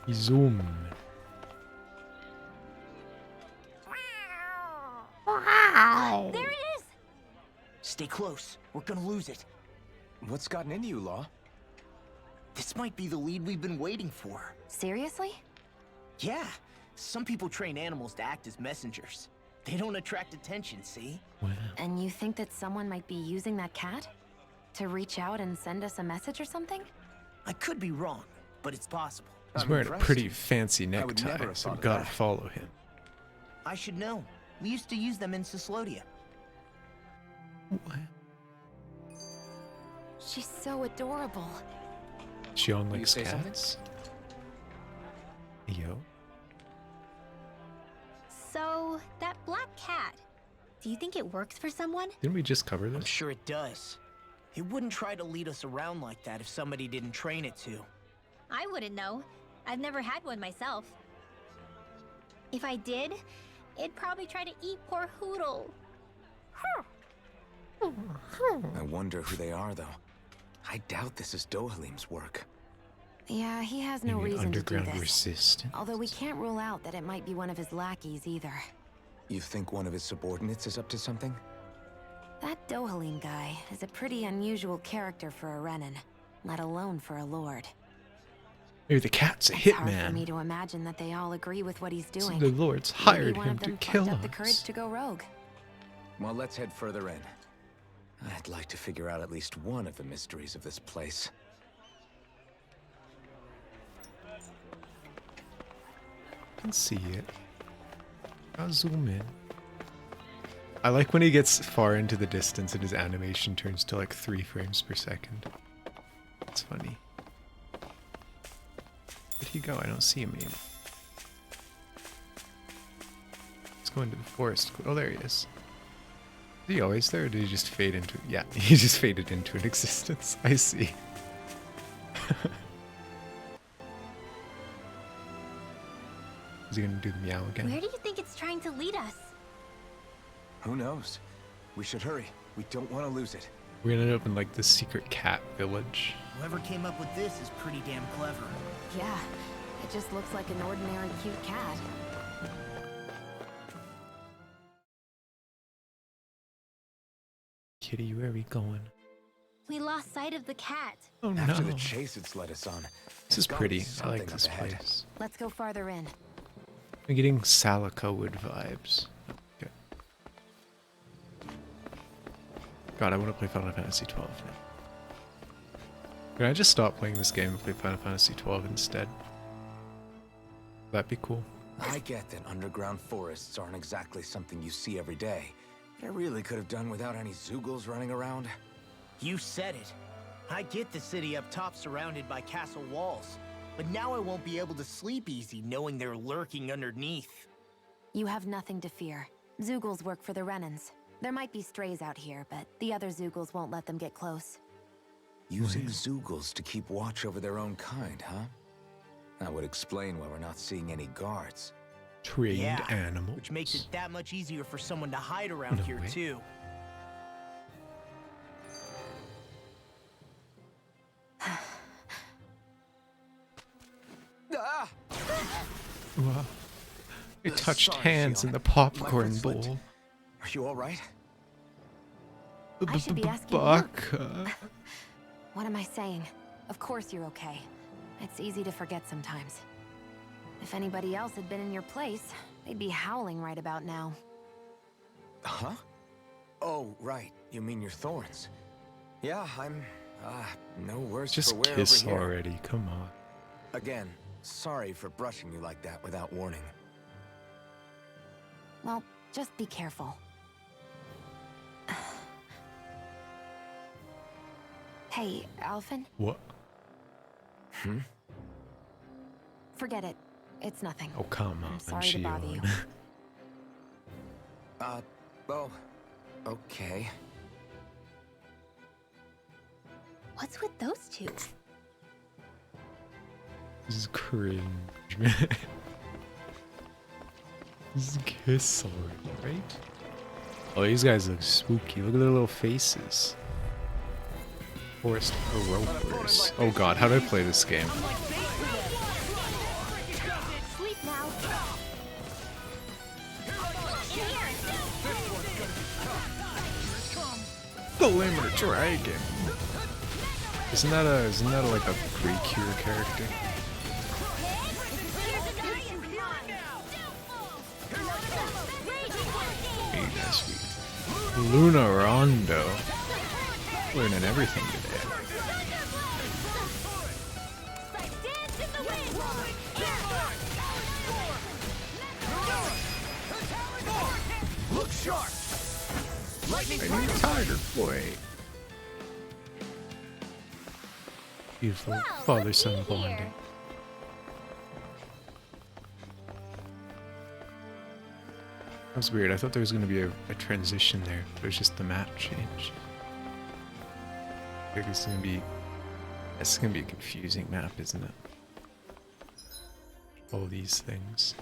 He zoom. There it is! Stay close. We're gonna lose it. What's gotten into you, Law? This might be the lead we've been waiting for. Seriously? Yeah, some people train animals to act as messengers. They don't attract attention, see? Wow. And you think that someone might be using that cat? To reach out and send us a message or something? I could be wrong, but it's possible. He's I'm wearing impressed. a pretty fancy I would never necktie, have so thought we of gotta that. follow him. I should know. We used to use them in Cyslodia. What? She's so adorable. She on You likes say something? cats? Yo. So, that black cat, do you think it works for someone? Didn't we just cover I'm this? sure it does. It wouldn't try to lead us around like that if somebody didn't train it to. I wouldn't know. I've never had one myself. If I did, it'd probably try to eat poor Hoodle. I wonder who they are, though. I doubt this is Dohalim's work. Yeah, he has no Maybe reason to do underground this. resistance. Although we can't rule out that it might be one of his lackeys either. You think one of his subordinates is up to something? That Dohalim guy is a pretty unusual character for a Renin, let alone for a lord. Maybe the cat's a It's hard for me hitman. to imagine that they all agree with what he's So doing. the Lord's Maybe hired one him of to them kill plucked up the courage us. to go rogue. Well, let's head further in. I'd like to figure out at least one of the mysteries of this place. I can see it. I'll zoom in. I like when he gets far into the distance and his animation turns to like 3 frames per second. It's funny. Where'd he go? I don't see him anymore. He's going to the forest. Oh, there he is. Is he always there, or did he just fade into... Yeah, he just faded into an existence. I see. Is he gonna do the meow again? Where do you think it's trying to lead us? Who knows? We should hurry. We don't want to lose it. We're gonna end up in like the secret cat village. Whoever came up with this is pretty damn clever. Yeah, it just looks like an ordinary cute cat. Kitty, where are we going? We lost sight of the cat. Oh no. After the chase it's led us on. This is there's gotta pretty. be I something like up this ahead. place. Let's go farther in. I'm getting Salakawood vibes. Okay. God, I want to play Final Fantasy 12 now. Can I just stop playing this game and play Final Fantasy 12 instead? That'd be cool. I get that underground forests aren't exactly something you see every day. But I really could have done without any Zoogles running around. You said it. I get the city up top surrounded by castle walls, but now I won't be able to sleep easy knowing they're lurking underneath. You have nothing to fear. Zoogles work for the Renins. There might be strays out here, but the other Zoogles won't let them get close. Using Zoogles to keep watch over their own kind, huh? That would explain why we're not seeing any guards. Trained Yeah, animals. which makes it that much easier for someone to hide around No here way. too. Ah! Wow. It touched Sorry, hands Fiona. in the popcorn My foot slipped. bowl. Are you all right? I should be asking you. Baka. What am I saying? Of course you're okay. It's easy to forget sometimes. If anybody else had been in your place, they'd be howling right about now. Huh? Oh, right. You mean your thorns. Yeah, I'm, no worse Just for wear kiss over here. already. Come on. Again, sorry for brushing you like that without warning. Well, just be careful. Hey, Alphen? What? Hmm? Forget it. It's nothing. Oh, come on. I'm sorry to bother you. Oh, okay. What's with those two? This is cringe, man. This is kiss already, right? Oh, these guys look spooky. Look at their little faces. Forest ropers. Oh god, how do I play this game? Sleep now. The Limber Dragon. Isn't that like a Precure character? Hey, that's sweet. Luna Rondo. Learning everything today. sharp. Lightning I need tiger boy. Beautiful father-son bonding. That was weird. I thought there was going to be a transition there, but it was just the map change. I think it's going to be... It's going to be a confusing map, isn't it? All these things.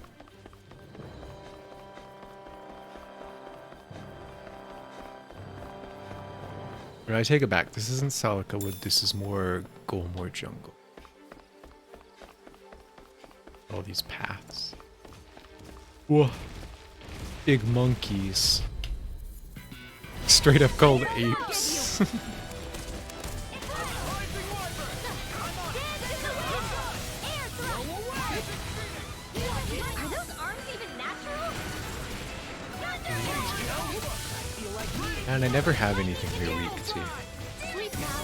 But I take it back. This isn't Salika Wood. This is more Golmore Jungle. All these paths. Whoa. Big monkeys. Straight up called apes. And I never have anything they're weak to.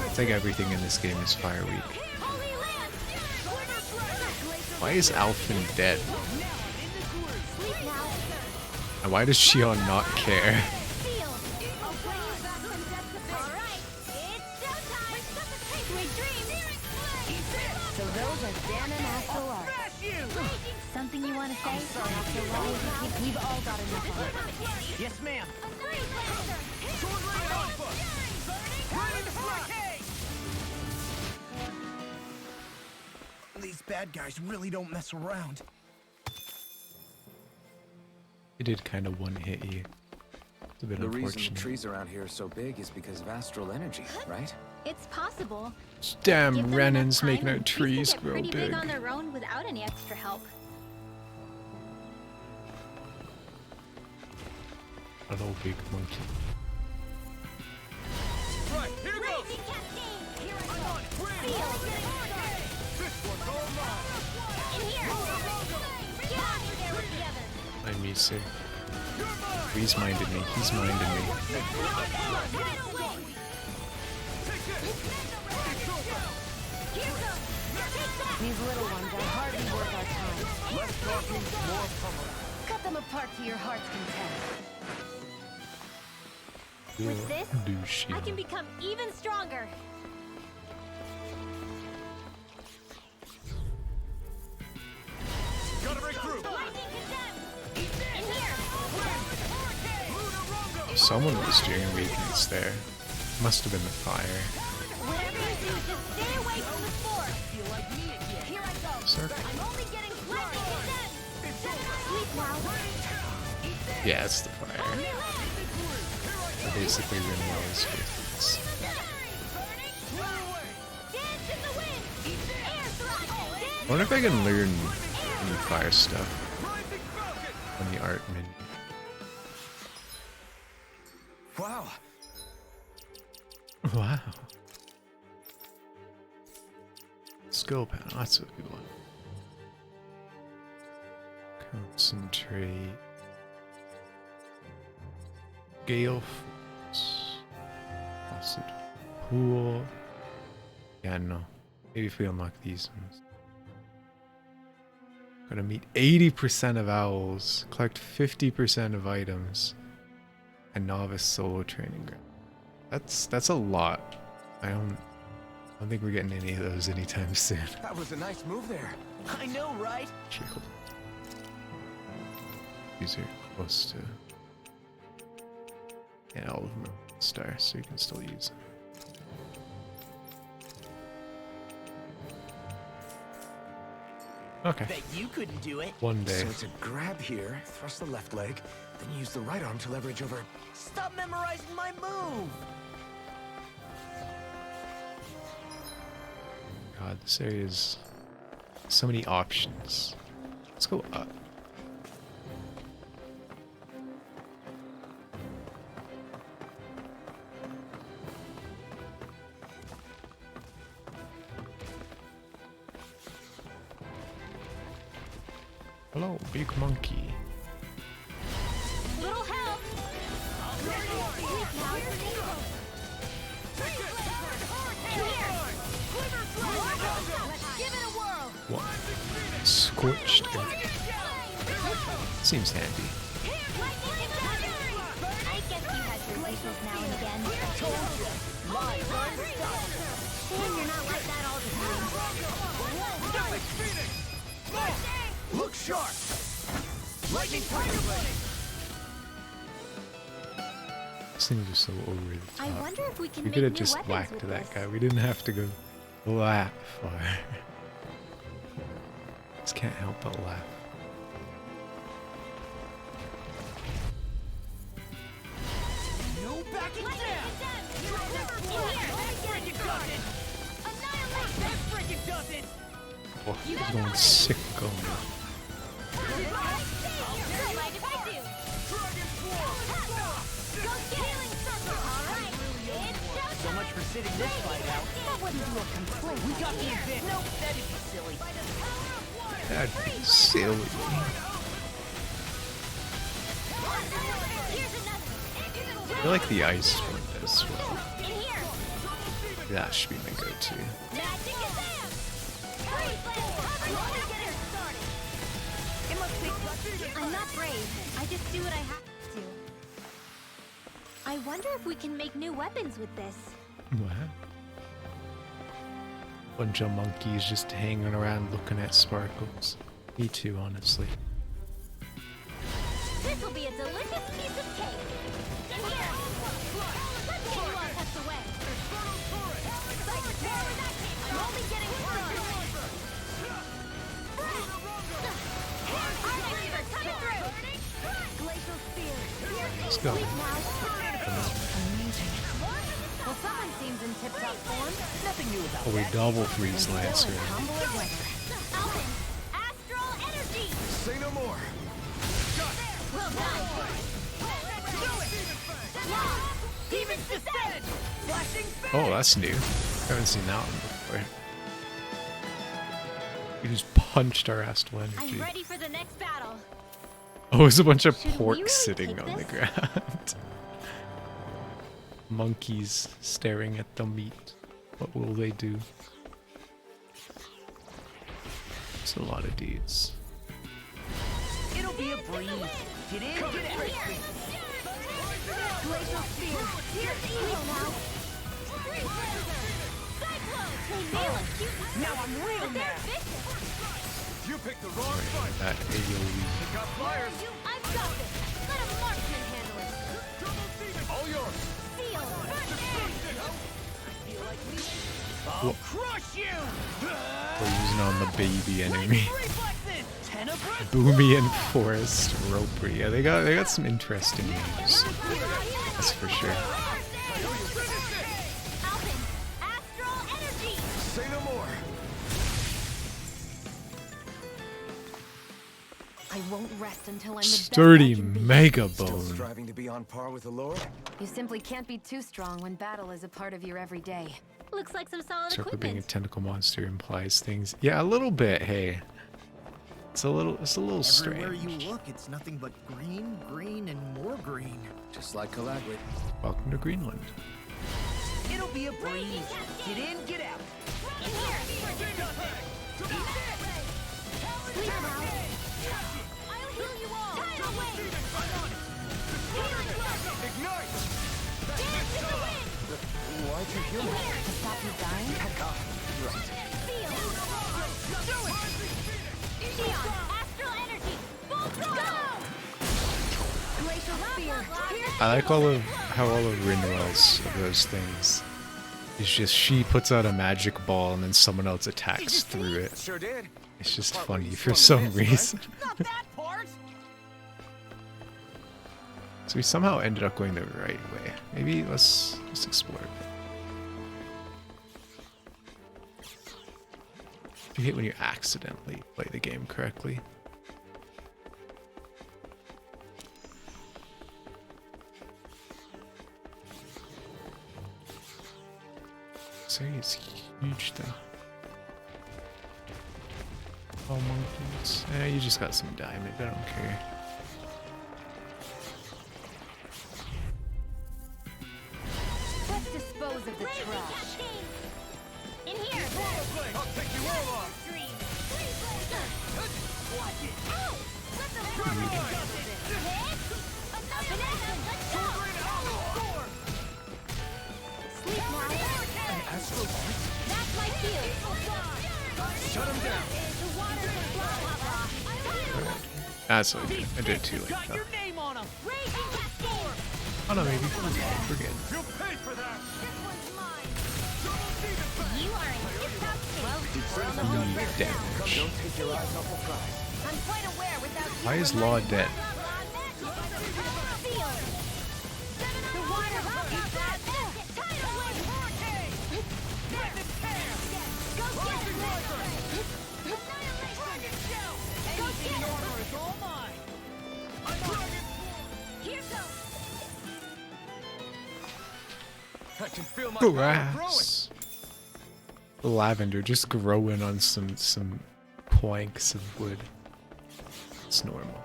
It's like everything in this game is fire weak. Why is Alphen dead? And why does Shion not care? So those are Dan and Astral are. Something you want to say? We've all got enough of it. Yes, ma'am. These bad guys really don't mess around. It did kind of one-hit you. It's a bit The reason unfortunate. the trees around here are so big is because of astral energy, right? It's possible. Damn Give them enough Renan's time making our and trees can get grow pretty big. on their own without any extra help. Hello, big monkey. Right, here goes! Let me see. He's minded me. He's minded me. These little ones are hardly worth our time. Less talking, more pummeling. Cut them apart to your heart's content. With this, Douchey. I can become even stronger. Gotta break through! Someone was doing weakness there. Must have been the fire. Whatever you do, just stay away from the spore. Here I go. Circle. I'm only getting lightning condensed. Sleep now. Yeah, it's the fire. I basically win those with this. Dance in the wind. Air thrust. I wonder if I can learn any fire stuff on the art menu. Wow. Wow. Skill panel, that's what we want. Concentrate. Gale force. Faucet pool. Yeah, no. Maybe if we unlock these ones. Gotta meet 80% of owls. Collect 50% of items. And novice solo training ground. That's a lot. I don't think we're getting any of those anytime soon. That was a nice move there. I know, right? Shield. These are close to... Yeah, all of them are stars, so you can still use them. Okay. Bet you couldn't do it. One day. So it's a grab here, thrust the left leg, then use the right arm to leverage over. Stop memorizing my move. God, this area is so many options. Let's go up. Hello, big monkey. Little help. Let's give it a whirl. What? Scorched earth. Seems handy. glacials now and again. Damn, you're not like that all the time. Look sharp! Lightning tiger blade! These things are so over the I top. wonder if we can We make could have new just weapons whacked with that this. guy. We didn't have to go that far. Just can't help but laugh. No backing down! Oh, he's going sicko. So much for sitting this fight out. That wouldn't do a complaint. We got the advantage. No, that'd be silly. That'd be silly. I feel like the ice one does well. That should be my go-to. I'm not brave. I just do what I have to. I wonder if we can make new weapons with this. What? Bunch of monkeys just hanging around looking at sparkles. Me too, honestly. This will be a delicious piece of cake. In here. Let's get you all tucked away. I'm only getting started. Glacial spear. Let's go. Well, someone seems in tip-top form. Nothing new about Oh, we double freeze Lancer. Humble as ever. Alvin, Astral energy. Say no more. Well done. Demons descend! Flashing Oh, that's new. Haven't seen that one before. We just punched our Astral I'm energy. ready for the next battle. Oh, there's a bunch of Should we pork really sitting take on the this? ground. Monkeys staring at the meat. What will they do? It's a lot of dudes. It'll be a breeze. Get in, get out. Glacial spear. Here's evil now. Cyclone. They nail us cute. Now I'm real They're mad. vicious. You picked the wrong fight. That AoE. Got flyers. I've got this. Let a marksman handle it. All yours. Seal. I'll crush you! We're using on the baby enemy. Reflexes! 10 abreast! Boomy and Forest Roper. Yeah, they got some interesting names. That's for sure. Alvin, Astral energy. Say no more. I won't rest until I'm the Sturdy best I can be. Mega Still Bone. striving to be on par with the Lord? You simply can't be too strong when battle is a part of your everyday. Looks like some solid Except for being a equipment. tentacle monster implies things. Yeah, a little bit. Hey, it's a little Everywhere strange. you look, it's nothing but green, green, and more green. Just like Calagrid. Welcome to Greenland. It'll be a breeze. Get in, get out. In here. Sleep now. I'll heal you all. Time away. Healing blood. Ignite! Dance in the wind. Why'd you heal In me? here. To stop you dying? Right. Feel. Neon. Astral energy. Full throttle. Glacial spear. I like how all of Rinwell's of those things is just she puts out a magic ball and then someone else attacks through it. Sure did. It's just Part where funny you for swung some and missed, reason. Not that part! So we somehow ended up going the right way. Maybe let's explore a bit. You hate when you accidentally play the game correctly. This area is huge though. All monkeys. You just got some diamond, I don't care. Let's dispose of the trash. In here. I'll take you all on. Let the That's what I did. I did too late. Though. Oh no, maybe we're good. Lead damage. Why is Law dead? Grass. Lavender just growing on some planks of wood. It's normal.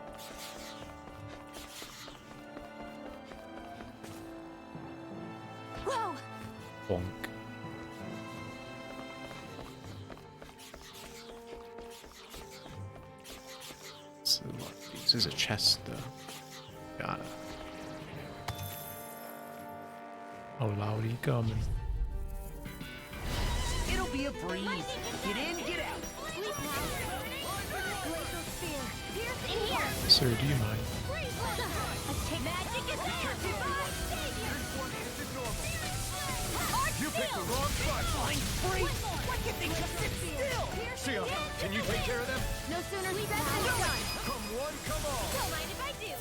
Whoa! Bonk. So this is a chest though. Got it. Oh, Lowdy coming. It'll be a breeze. Get in, get out. Sir, do you mind? You picked the wrong spot. Fine free. Why can't they just sit still? Sia, can you take care of them? No sooner said than done. Come one, come all. Don't mind if I do.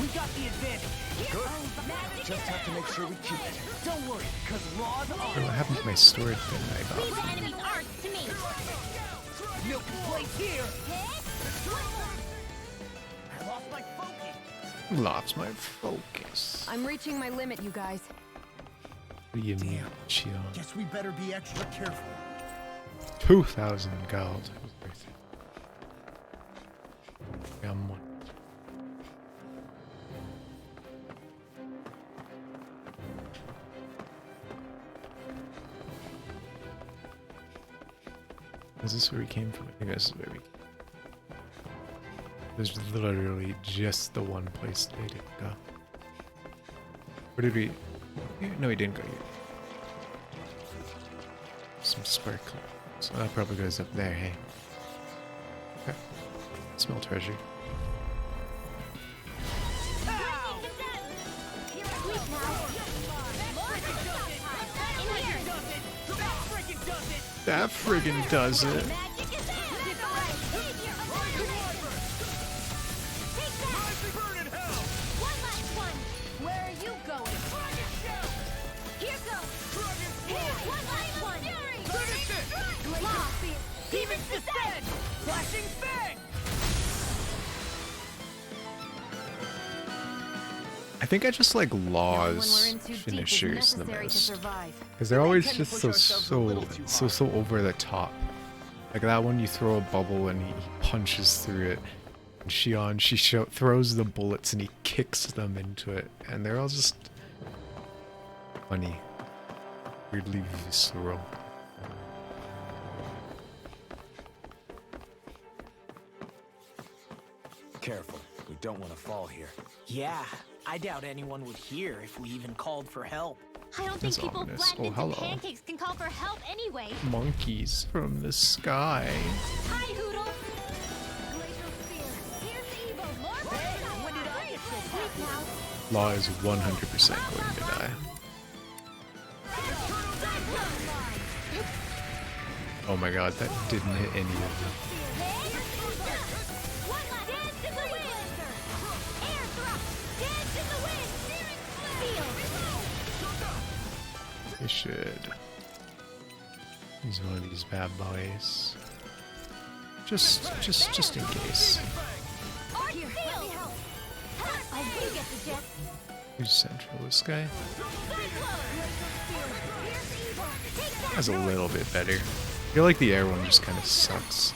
We got the advantage. Good. Just have to make sure we keep it. Don't worry, because Raw's Oh, on. what happened to my sword thing I Leave got? the enemy's arts to me. Milk place here. I lost my focus. Lost my focus. I'm reaching my limit, you guys. What do you mean, Chion? Guess we better be extra careful. 2,000 gold. One. Is this where we came from? I think this is where we came. There's literally just the one place they didn't go. Where did we? No, we didn't go here. Some sparkling. So that probably goes up there, hey? Okay. Smell treasure. That friggin' does it. Where are you going? Here goes. One last one. Demons descend! Flashing fang! I think I just like When Law's we're in too deep is finishers the necessary to most. survive. Because they're always tend to just push so ourselves a little too so over the top. Like that one, you throw a bubble and he punches through it. And Shion, throws the bullets and he kicks them into it, and they're all just funny, weirdly visceral. Careful. We don't want to fall here. Yeah, I doubt anyone would hear if we even called for help. I don't think That's people ominous. flattened Oh, into hello. pancakes can call for help anyway. Monkeys from the sky. Hi, Hoodle. Glacial Spear. Here's evil. More When did I get so Sleep now. Law is 100% going to die. Oh my god, that didn't hit any of them. I should use one of these bad boys. Just in case. Who's central? This guy? That's a little bit better. I feel like the air one just kind of sucks.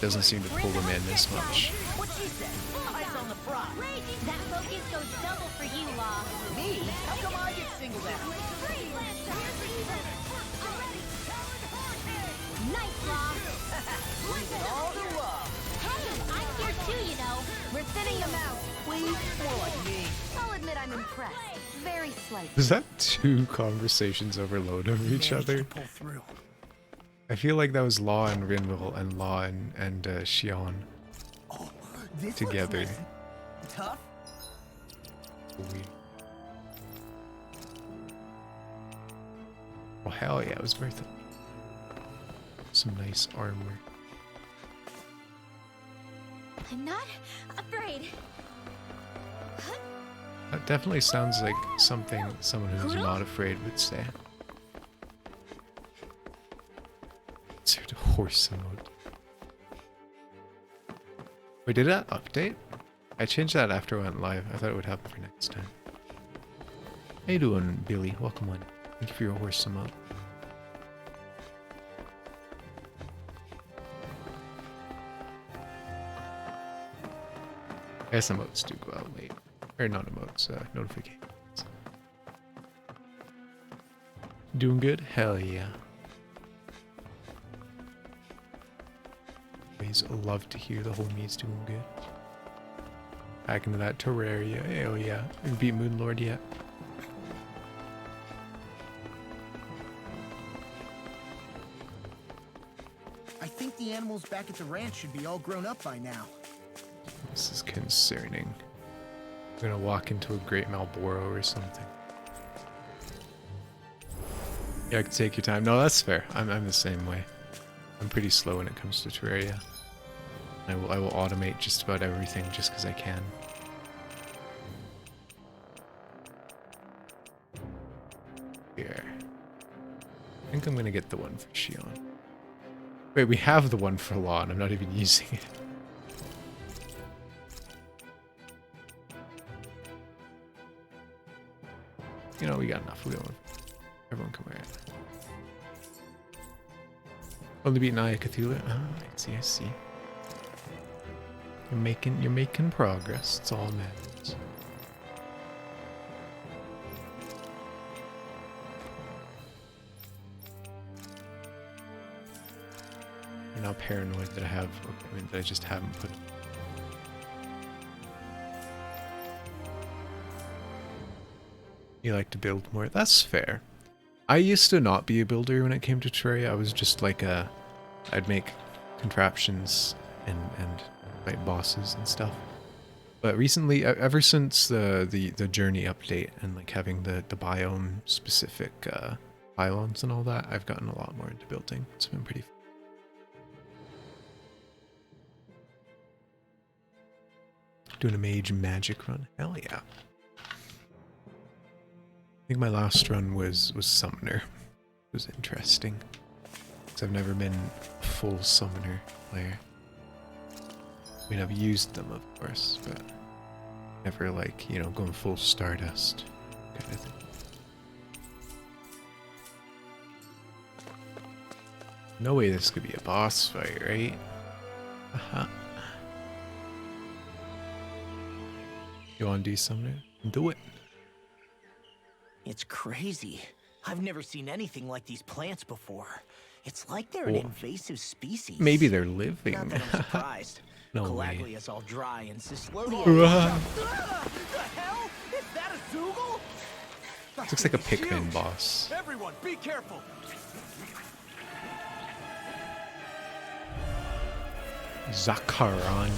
Doesn't seem to pull them in as much. What she said? Eyes on the prize. That focus goes double for you, Law. Me? How come I get singled out? Nice, Law. All the love. Hey, I'm here too, you know. We're thinning them out. Please, more like me. I'll admit I'm impressed. Very slightly. Was that two conversations overload over each Managed other? to pull through. I feel like that was Law and Rinville and Law and Xion Oh, this together. looks nice. Tough? Weird. Oh hell yeah, it was worth it. Some nice armor. I'm not afraid. That definitely sounds like something someone who's Poodle? not afraid would say. Insert a horse emote. Wait, did that update? I changed that after I went live. I thought it would happen for next time. How you doing, Billy? Welcome on. Thank you for your horse emote. I guess emotes do go out late. Or not emotes, notifications. Doing good? Hell yeah. Always love to hear the homies doing good. Back into that Terraria. Hell yeah. We beat Moonlord yet. I think the animals back at the ranch should be all grown up by now. This is concerning. I'm gonna walk into a Great Malboro or something. Yeah, I can take your time. No, that's fair. I'm the same way. I'm pretty slow when it comes to Terraria. I will automate just about everything just because I can. Here. I think I'm gonna get the one for Xion. Wait, we have the one for Law and I'm not even using it. You know, we got enough. We got one. Everyone come here. Only beat Naya Cthulhu. Oh, I see. You're making progress. It's all that matters. I'm now paranoid that I just haven't put it. You like to build more. That's fair. I used to not be a builder when it came to Terraria. I was just like I'd make contraptions and fight bosses and stuff. But recently, ever since the journey update and like having the biome specific pylons and all that, I've gotten a lot more into building. It's been pretty fun. Doing a mage magic run. Hell yeah. I think my last run was Summoner. It was interesting. Because I've never been a full Summoner player. I mean, I've used them, of course, but never like, you know, going full Stardust kind of thing. No way this could be a boss fight, right? Uh-huh. You want to do Summoner? Do it. It's crazy. I've never seen anything like these plants before. It's like they're an invasive species. Maybe they're living. Not that I'm surprised. No way. Calaglia's all dry and Cislodia. The hell? Is that a Zoogle? Looks like a Pikmin boss. Everyone, be careful. Zakarania.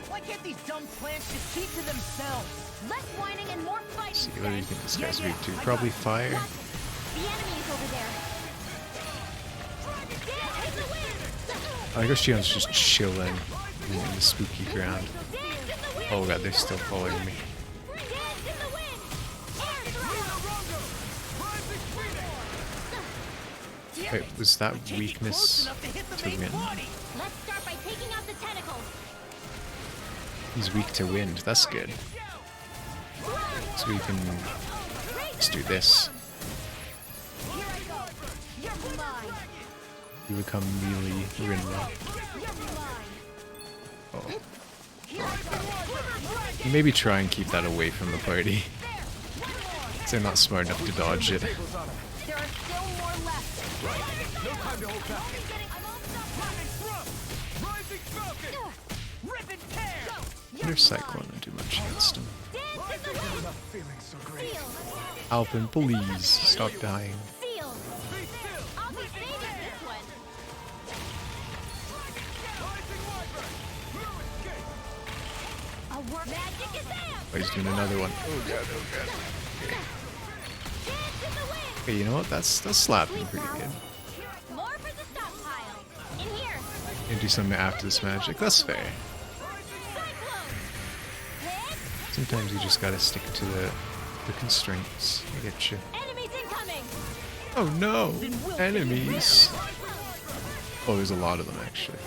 Why can't these dumb plants just keep to themselves? Less whining and more fighting. See, what do you think this guy's weak to? Probably fire. The enemy is over there. I guess Shion's just chilling in the spooky ground. Oh god, they're still following me. Wait, was that weakness to wind? Let's start by taking out the tentacles. He's weak to wind, that's good. So we can let's do this. You become really Rinla. Oh. Maybe try and keep that away from the party. They're not smart enough to dodge it. There are still more left. No time to hold back. Under Cyclone and do much against him. Alpin, please stop dying. Oh, he's doing another one. Oh god, oh god. Okay. Okay, you know what? That's slapping pretty good. More for the stockpile. In here. Gonna do something after this magic. That's fair. Sometimes you just gotta stick to the constraints. I get you. Enemies incoming. Oh no! Enemies! Oh, there's a lot of them actually.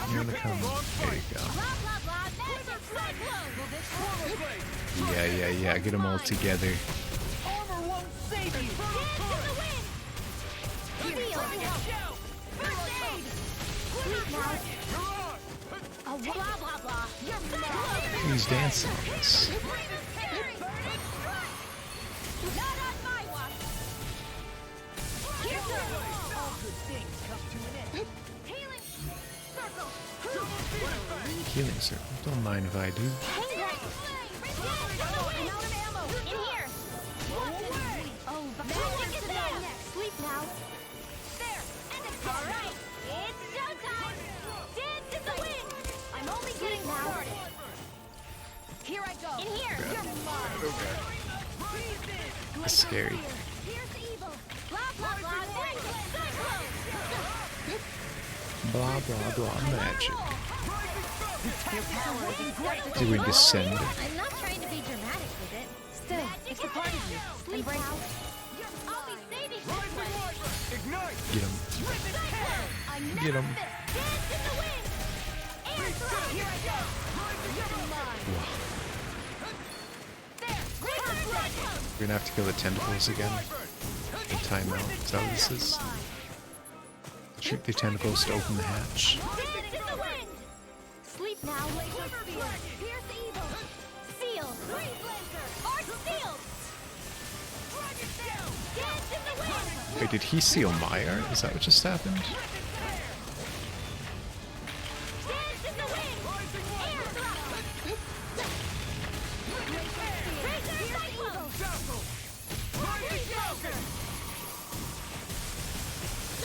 You're gonna come. There you go. Yeah. Get them all together. He's dancing on this. Healing circle. Don't mind if I do. Sleep now. There. All right. It's showtime. Dance in the wind. I'm only getting started. Here I go. In here. You're mine. That's scary. Here's evil. Blah blah blah. Blah blah blah magic. Do we descend? I'm not trying to be dramatic with it. Still, it's a part of you. Embrace it. I'll be saving this one. Get him. Get him. Dance in the wind. And here I go. Wow. We're gonna have to kill the tentacles again. In timeout. Is that what this is? Shoot the tentacles to open the hatch. Sleep now. Here's evil. Seal. Art sealed. Dance in the wind. Wait, did he seal my art? Is that what just happened? Dance in the wind. Air thrust. Razor cyclone.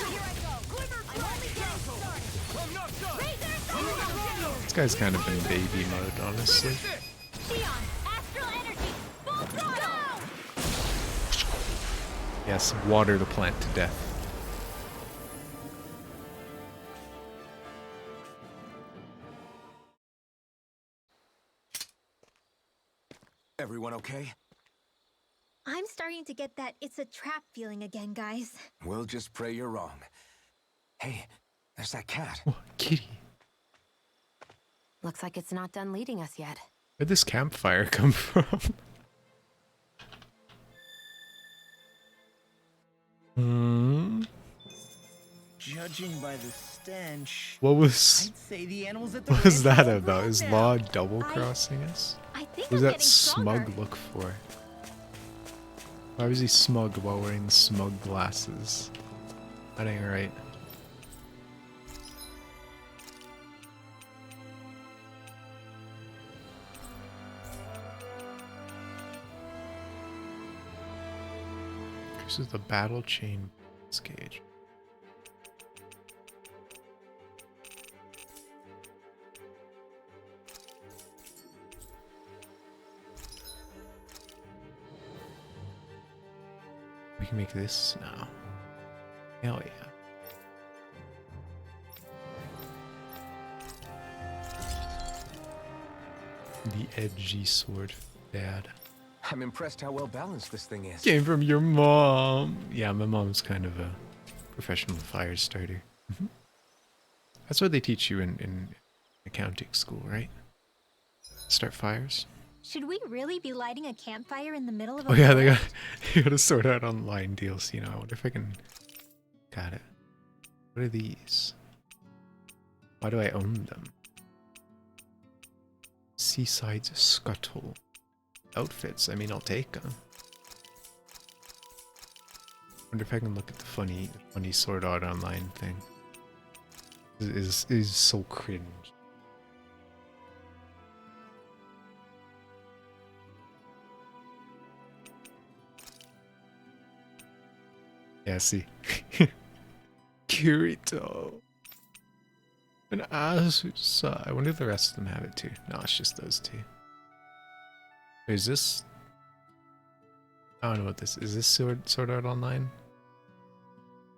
Here I go. Glimmer. I'm only getting started. Razor cyclone. This guy's kind of in baby mode, honestly. Xion, astral energy. Full throttle. Yes, water the plant to death. Everyone okay? I'm starting to get that it's a trap feeling again, guys. We'll just pray you're wrong. Hey, there's that cat. Oh, kitty. Looks like it's not done leading us yet. Where'd this campfire come from? Judging by the stench, What was I'd say the animals at the what was ranch that are all about? grown Is now. Law double crossing us? I think What was I'm that getting stronger. smug look for? Why was he smug while wearing the smug glasses? That ain't right. This is the battle chain gauge. We can make this now. Hell yeah. The edgy sword, Dad. I'm impressed how well balanced this thing is. Came from your mom. Yeah, my mom's kind of a professional fire starter. That's what they teach you in accounting school, right? Start fires. Should we really be lighting a campfire in the middle of a Oh yeah, they forest? got you gotta sort out online deals. You know, I wonder if I can. Got it. What are these? Why do I own them? Seaside scuttle. Outfits. I mean, I'll take them. Wonder if I can look at the funny sword art online thing. Is so cringe. Yeah, see. Kirito. An Azusa. I wonder if the rest of them have it too. No, it's just those two. Is this... I don't know what this is. Is this Sword Art Online?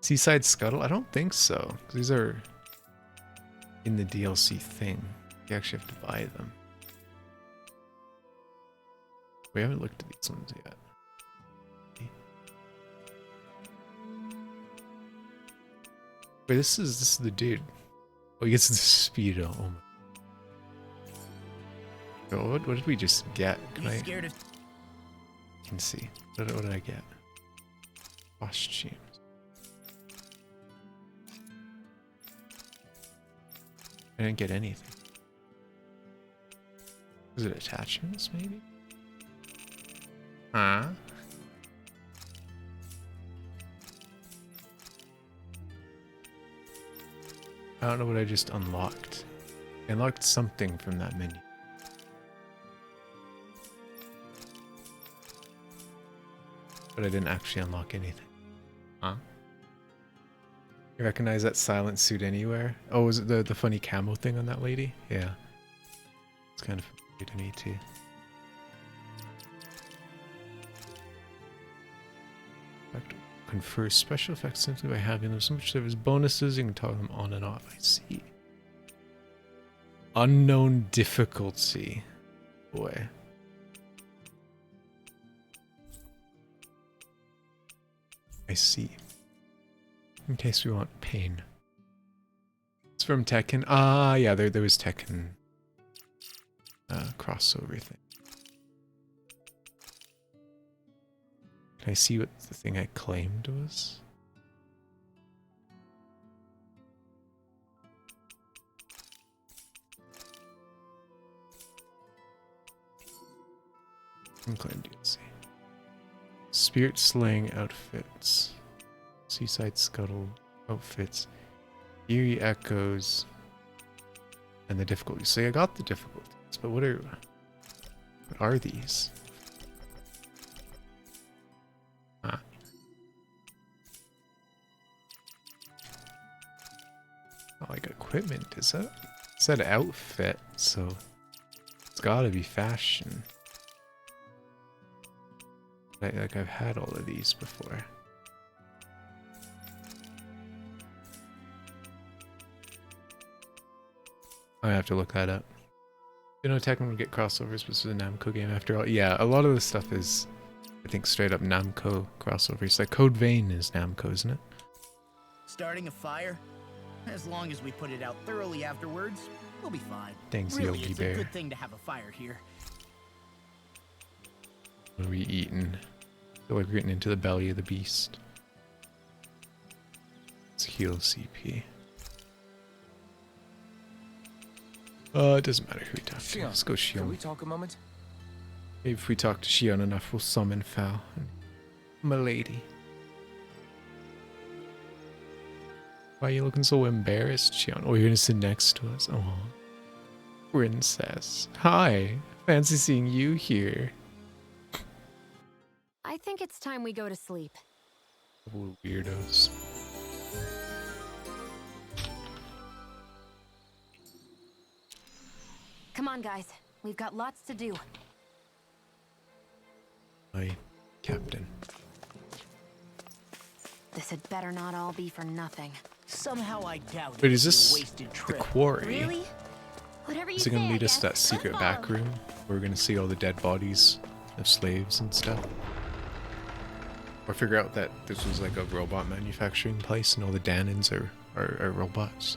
Seaside Scuttle? I don't think so. These are in the DLC thing. You actually have to buy them. We haven't looked at these ones yet. Wait, this is the dude. Oh, he gets the speedo. Oh my. Oh, what did we just get? Can I can see. What did I get? Costumes. I didn't get anything. Is it attachments, maybe? Huh? I don't know what I just unlocked. I unlocked something from that menu. But I didn't actually unlock anything. Huh? You recognize that silent suit anywhere? Oh, was it the funny camo thing on that lady? Yeah. It's kind of familiar to me too. Confer special effects simply by having them. So much service bonuses, you can toggle them on and off. I see. Unknown difficulty. Boy. I see. In case we want pain. It's from Tekken. Ah, yeah, there was Tekken crossover thing. Can I see what the thing I claimed was? Unclaimed DLC. Spirit Slaying outfits. Seaside Scuttle outfits. Eerie Echoes. And the difficulties. So I got the difficulties, but what are these? Ah. Not like equipment, is that? It said outfit, so it's gotta be fashion. Like I've had all of these before. I have to look that up. You know, Tekken would get crossovers, but this is a Namco game after all. Yeah, a lot of this stuff is, I think, straight up Namco crossovers. Like Code Vein is Namco, isn't it? Starting a fire? As long as we put it out thoroughly afterwards, we'll be fine. Thanks, really, Yogi it's Bear. a good thing to have a fire here. What are we eating? I feel like we're getting into the belly of the beast. Let's heal CP. It doesn't matter who we talk to. Let's go Shion. Can we talk a moment? Maybe if we talk to Shion enough, we'll summon Fal. Milady. Why are you looking so embarrassed, Shion? Oh, you're gonna sit next to us. Oh, princess. Hi. Fancy seeing you here. I think it's time we go to sleep. Oh, weirdos. Come on, guys. We've got lots to do. Hi, Captain. This had better not all be for nothing. Somehow I doubt Wait, it's is this a wasted the trip. quarry? Really? Whatever you Is it say, gonna I lead us guess. to that secret Let's back follow. room where we're gonna see all the dead bodies of slaves and stuff? Or figure out that this was like a robot manufacturing place and all the Danins are robots?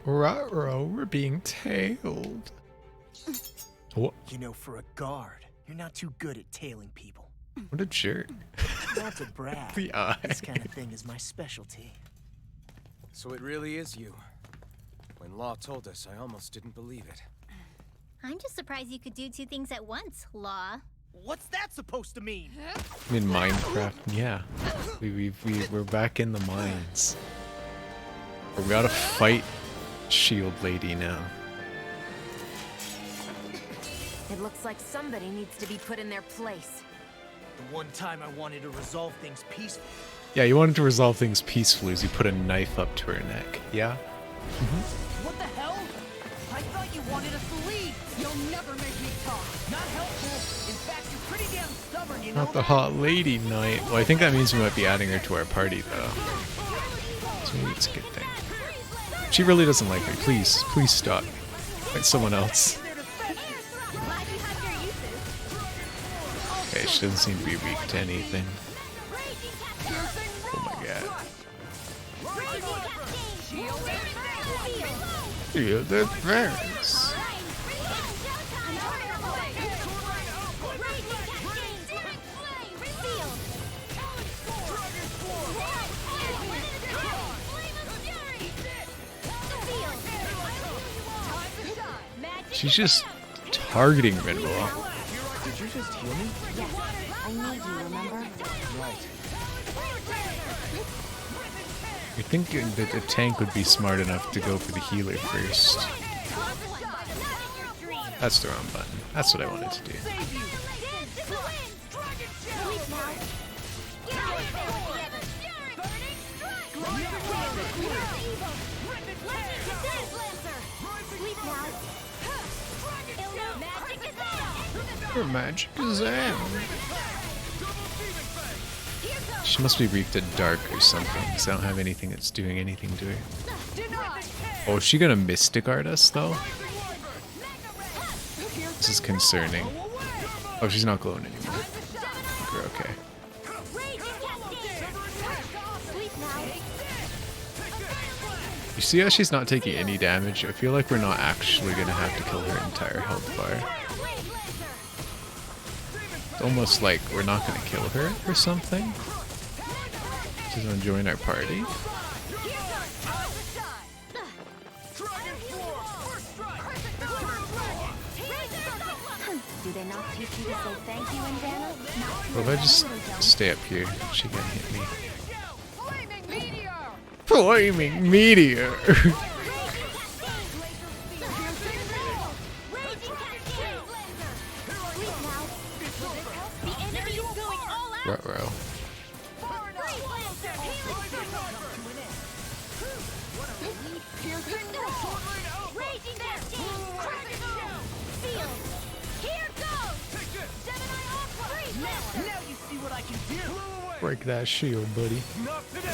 Ruh-roh, we're being tailed. What? You know, for a guard, you're not too good at tailing people. What a jerk. Not to brag, The eye. this kind of thing is my specialty. So it really is you. When Law told us, I almost didn't believe it. I'm just surprised you could do two things at once, Law. What's that supposed to mean? In Minecraft, yeah. We're back in the mines. We gotta fight Shield Lady now. It looks like somebody needs to be put in their place. The one time I wanted to resolve things peacefully. Yeah, you wanted to resolve things peacefully as you put a knife up to her neck. Yeah? What the hell? I thought you wanted us to leave. You'll never make me talk. Not helpful. In fact, you're pretty damn stubborn, you know Not the that? hot lady knight. Well, I think that means we might be adding her to our party, though. So maybe it's a good thing. She really doesn't like me. Please, please stop. Find someone else. Okay, she doesn't seem to be weak to anything. Oh my god. Feel the furnace. She's just targeting Rinwell. Did you just heal me? Yes, I need you, remember? Right. You're thinking that the tank would be smart enough to go for the healer first. That's the wrong button. That's what I wanted to do. Her magic is out. She must be weak to dark or something, because I don't have anything that's doing anything to her. Oh, is she gonna Mystic Guard us, though? This is concerning. Oh, she's not glowing anymore. We're okay. You see how she's not taking any damage? I feel like we're not actually gonna have to kill her entire health bar. It's almost like we're not gonna kill her or something. She's gonna join our party. Do they not teach you to say thank you, Indiana? What if I just stay up here? She can't hit me. Flaming meteor! Ruh-roh. Now you see what I can do. Break that shield, buddy. Not today!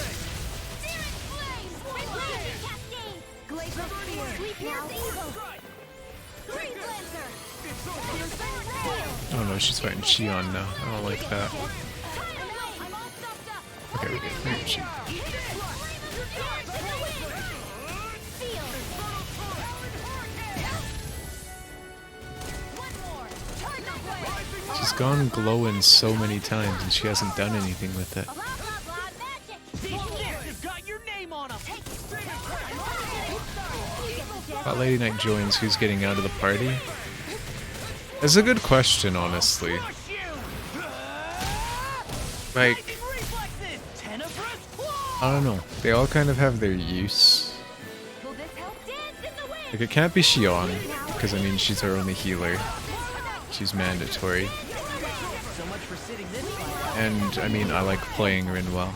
Oh no, she's fighting Shion now. I don't like that. Okay, we're good. Where is she? She's gone glowing so many times and she hasn't done anything with it. That Lady Knight joins, who's getting out of the party? It's a good question, honestly. Like, I don't know. They all kind of have their use. Like, it can't be Shion, because I mean, she's our only healer. She's mandatory. And, I mean, I like playing Rinwell.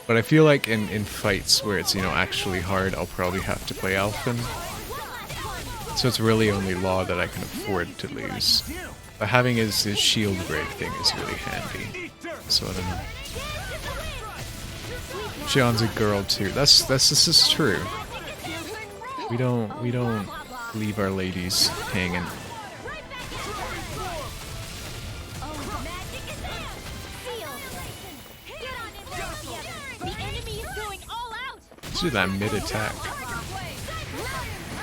But I feel like in fights where it's, you know, actually hard, I'll probably have to play Alphen. So it's really only Law that I can afford to lose. But having his shield break thing is really handy. So I don't know. Shion's a girl too. This is true. We don't leave our ladies hanging. Let's do that mid attack.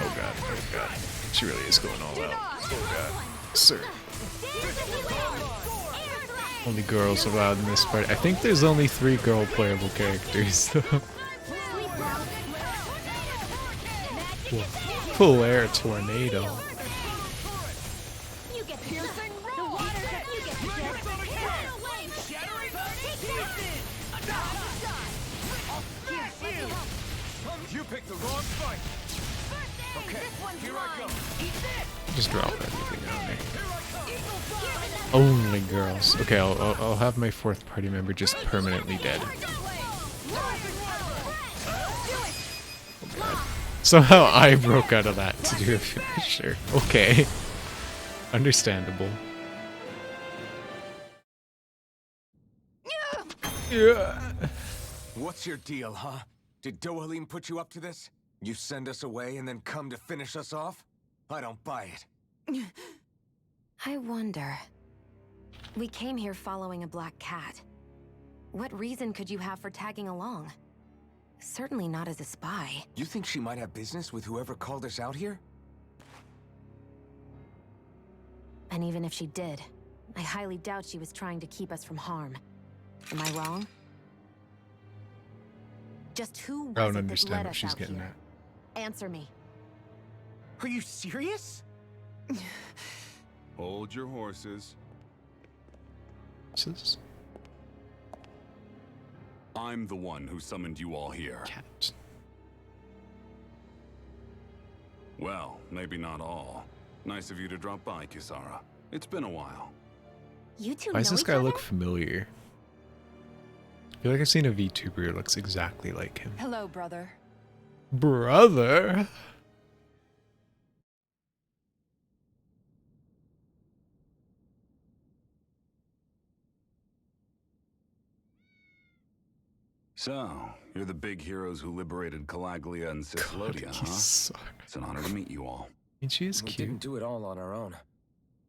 Oh god, oh god. She really is going all out. Oh god. Sir. Only girls allowed in this part. I think there's only 3 girl playable characters. Full air tornado. You picked the wrong fight! Okay, here I go! Just drop everything on me. Only girls. Okay, I'll have my fourth party member just permanently dead. Oh god. Somehow I broke out of that to do a finisher. Okay. Understandable. Yeah. What's your deal, huh? Did Dohalim put you up to this? You send us away and then come to finish us off? I don't buy it. I wonder. We came here following a black cat. What reason could you have for tagging along? Certainly not as a spy. You think she might have business with whoever called us out here? And even if she did, I highly doubt she was trying to keep us from harm. Am I wrong? Just who was I don't it that understand led what us she's out getting here? Answer me. Are you serious? Hold your horses. at. I'm the one who summoned you all here. Cat. Well, maybe not all. Nice of you to drop by, Kisara. It's been a while. You two Why does know this each guy other? look familiar? I feel like I've seen a VTuber who looks exactly like him. Hello, brother. Brother? So, you're the big heroes who liberated Calaglia and Cyclodia, huh? Kisara. It's an honor to meet you all. And she is We cute. didn't do it all on our own.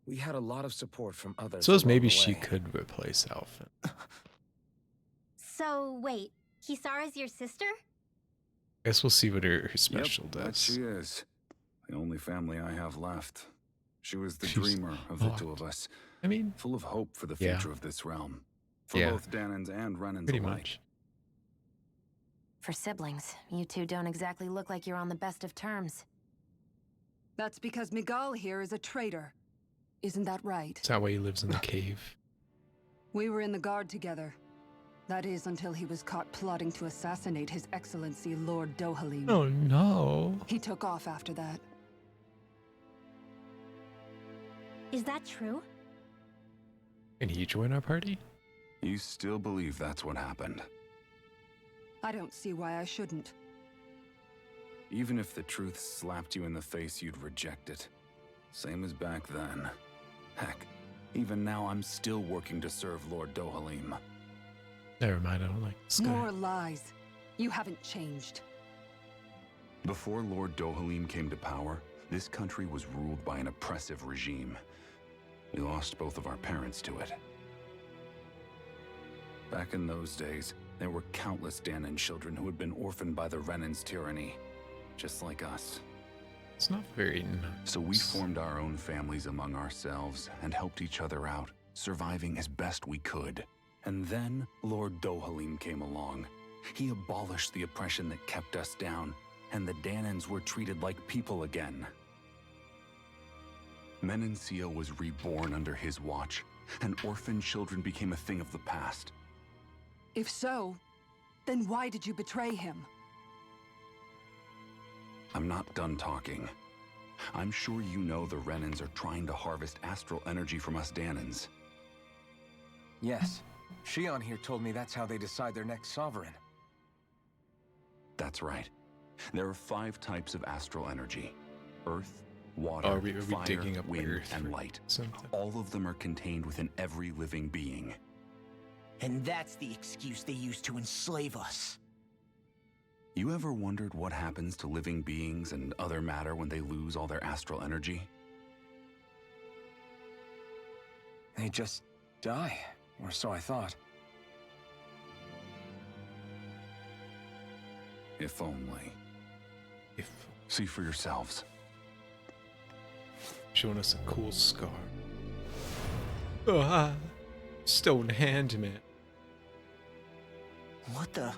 We had a lot of support from others. Suppose along maybe the she way. could replace Alpha. So, wait, Kisara's your sister? Guess we'll see what her special That does. she is. The only family I have left. She was the She's dreamer of the hot. two of us. I mean, Full of hope for the Yeah. future of this realm. For Yeah. both Danans and Renans pretty alike. much. For siblings, you two don't exactly look like you're on the best of terms. That's because Miguel here is a traitor. Isn't that right? Is that why he lives in the cave? We were in the guard together. That is until he was caught plotting to assassinate His Excellency Lord Dohalim. Oh no. He took off after that. Is that true? Can he join our party? You still believe that's what happened? I don't see why I shouldn't. Even if the truth slapped you in the face, you'd reject it. Same as back then. Heck, even now I'm still working to serve Lord Dohalim. Never mind, I don't like this guy. More lies. You haven't changed. Before Lord Dohalim came to power, this country was ruled by an oppressive regime. We lost both of our parents to it. Back in those days, there were countless Danan children who had been orphaned by the Renan's tyranny, just like us. It's not very nice. So we formed our own families among ourselves and helped each other out, surviving as best we could. And then Lord Dohalim came along. He abolished the oppression that kept us down, and the Danans were treated like people again. Menancia was reborn under his watch, and orphan children became a thing of the past. If so, then why did you betray him? I'm not done talking. I'm sure you know the Renans are trying to harvest astral energy from us Danans. Yes. Shion here told me that's how they decide their next sovereign. That's right. There are 5 types of astral energy. Earth, water, Are we fire, digging up wind, Earth and or light. something? All of them are contained within every living being. And that's the excuse they use to enslave us. You ever wondered what happens to living beings and other matter when they lose all their astral energy? They just die, or so I thought. If only. If See for yourselves. showing us a cool scar. Ah, stone hand man. What the?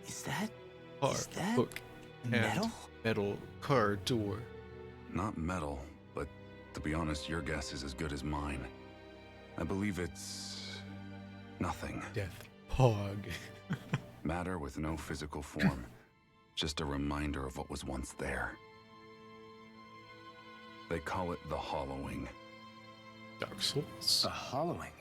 Is that? Car, Is that hook, and metal? metal car door. Not metal, but to be honest, your guess is as good as mine. I believe it's nothing. Death pog. Matter with no physical form. Just a reminder of what was once there. They call it the hollowing. Dark Souls. A hollowing.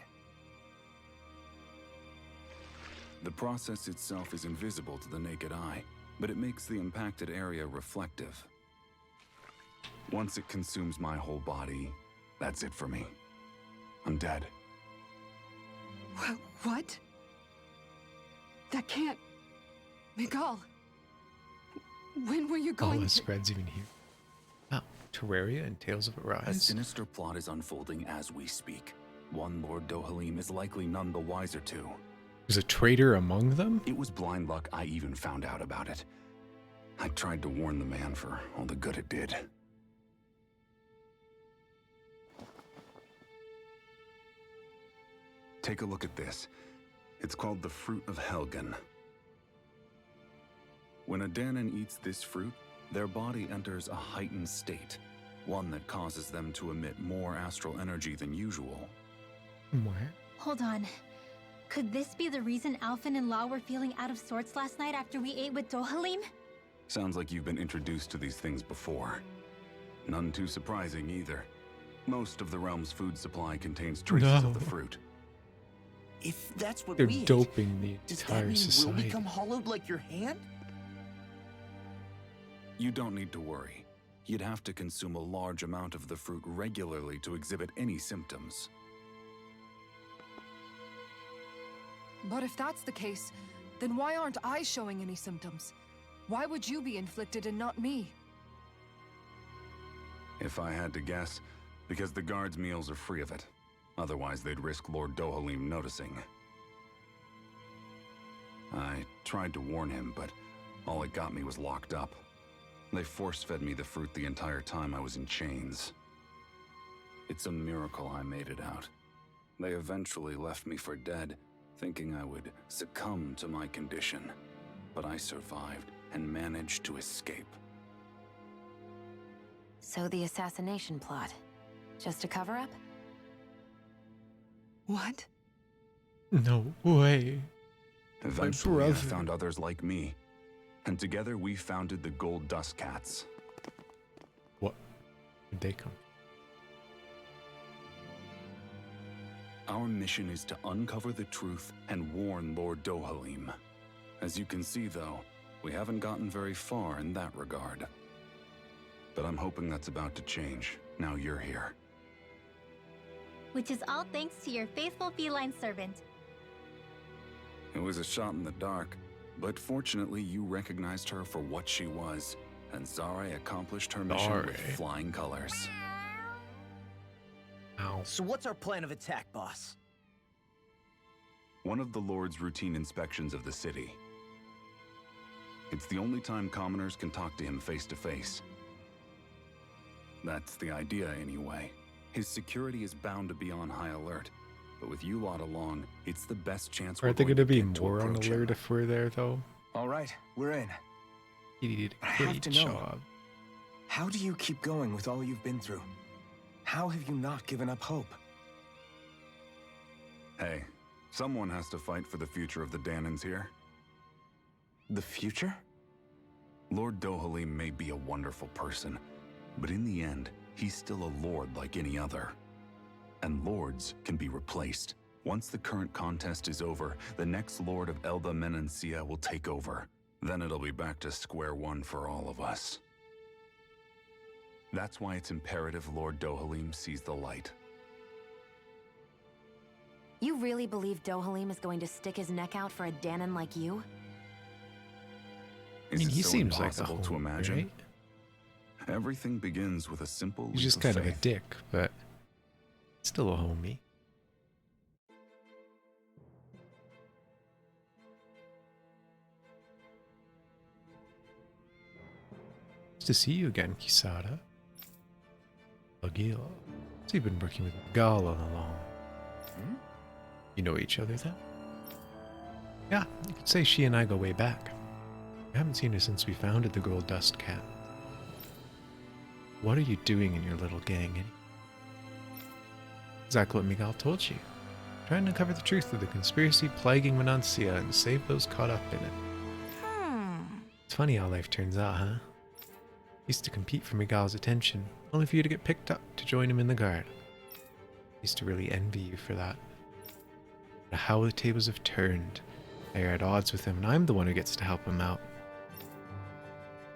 The process itself is invisible to the naked eye, but it makes the impacted area reflective. Once it consumes my whole body, that's it for me. I'm dead. What? That can't... Miguel! When were you All going the to... spreads even here. Oh, Terraria and Tales of A Arise. sinister plot is unfolding as we speak. One Lord Dohalim is likely none the wiser to. There's a traitor among them? It was blind luck I even found out about it. I tried to warn the man for all the good it did. Take a look at this. It's called the Fruit of Helgen. When a Danon eats this fruit, their body enters a heightened state, one that causes them to emit more astral energy than usual. What? Hold on. Could this be the reason Alphen and Law were feeling out of sorts last night after we ate with Dohalim? Sounds like you've been introduced to these things before. None too surprising either. Most of the realm's food supply contains traces of the fruit. If that's what They're we ate, doping the does that entire mean society. we'll become hollowed like your hand? You don't need to worry. You'd have to consume a large amount of the fruit regularly to exhibit any symptoms. But if that's the case, then why aren't I showing any symptoms? Why would you be inflicted and not me? If I had to guess, because the guards' meals are free of it. Otherwise, they'd risk Lord Dohalim noticing. I tried to warn him, but all it got me was locked up. They force-fed me the fruit the entire time I was in chains. It's a miracle I made it out. They eventually left me for dead, thinking I would succumb to my condition. But I survived and managed to escape. So the assassination plot, just a cover-up? What? No way. Eventually, I brother. found others like me. And together we founded the Gold Dust Cats. What? Where'd they come? Our mission is to uncover the truth and warn Lord Dohalim. As you can see, though, we haven't gotten very far in that regard. But I'm hoping that's about to change, now you're here. Which is all thanks to your faithful feline servant. It was a shot in the dark, but fortunately you recognized her for what she was, and Zare accomplished her mission with Zare. flying colors. Ow. So what's our plan of attack, boss? One of the Lord's routine inspections of the city. It's the only time commoners can talk to him face to face. That's the idea, anyway. His security is bound to be on high alert, but with you lot along, it's the best chance we're Aren't they going going to be get to more on approach alert him. if we're there, though? All right, we're in. He did I a have great to know. job. How do you keep going with all you've been through? How have you not given up hope? Hey, someone has to fight for the future of the Danons here. The future? Lord Dohalim may be a wonderful person, but in the end, he's still a lord like any other. And lords can be replaced. Once the current contest is over, the next lord of Elba Menancia will take over. Then it'll be back to square one for all of us. That's why it's imperative Lord Dohalim sees the light. You really believe Dohalim is going to stick his neck out for a Danon like you? I mean, Is it he so seems like the impossible to homie, imagine? right? Everything begins with a simple He's leap just of kind of a faith. dick, but still a homie. Nice to see you again, Kisada. Agila. So you've been working with Gal all along. You know each other then? Yeah, you could say she and I go way back. I haven't seen her since we founded the Gold Dust Cat. What are you doing in your little gang, Eddie? Exactly what Miguel told you. Trying to uncover the truth of the conspiracy plaguing Menancia and save those caught up in it. It's funny how life turns out, huh? Used to compete for Miguel's attention, only for you to get picked up to join him in the guard. Used to really envy you for that. But how the tables have turned. They're at odds with him, and I'm the one who gets to help him out.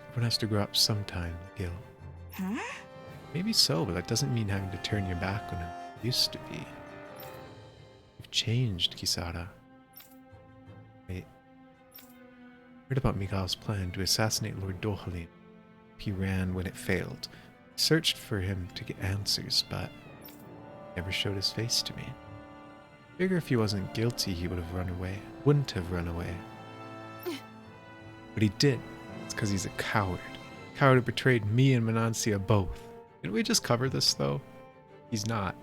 Everyone has to grow up sometime, Gil. Huh? Maybe so, but that doesn't mean having to turn your back on him. Used to be. You've changed, Kisara. Wait. Heard about Miguel's plan to assassinate Lord Dohalim. He ran when it failed. Searched for him to get answers, but never showed his face to me. Figure if he wasn't guilty, he would have run away. Wouldn't have run away. But he did. It's because he's a coward. Coward who betrayed me and Menancia both. Didn't we just cover this, though? He's not.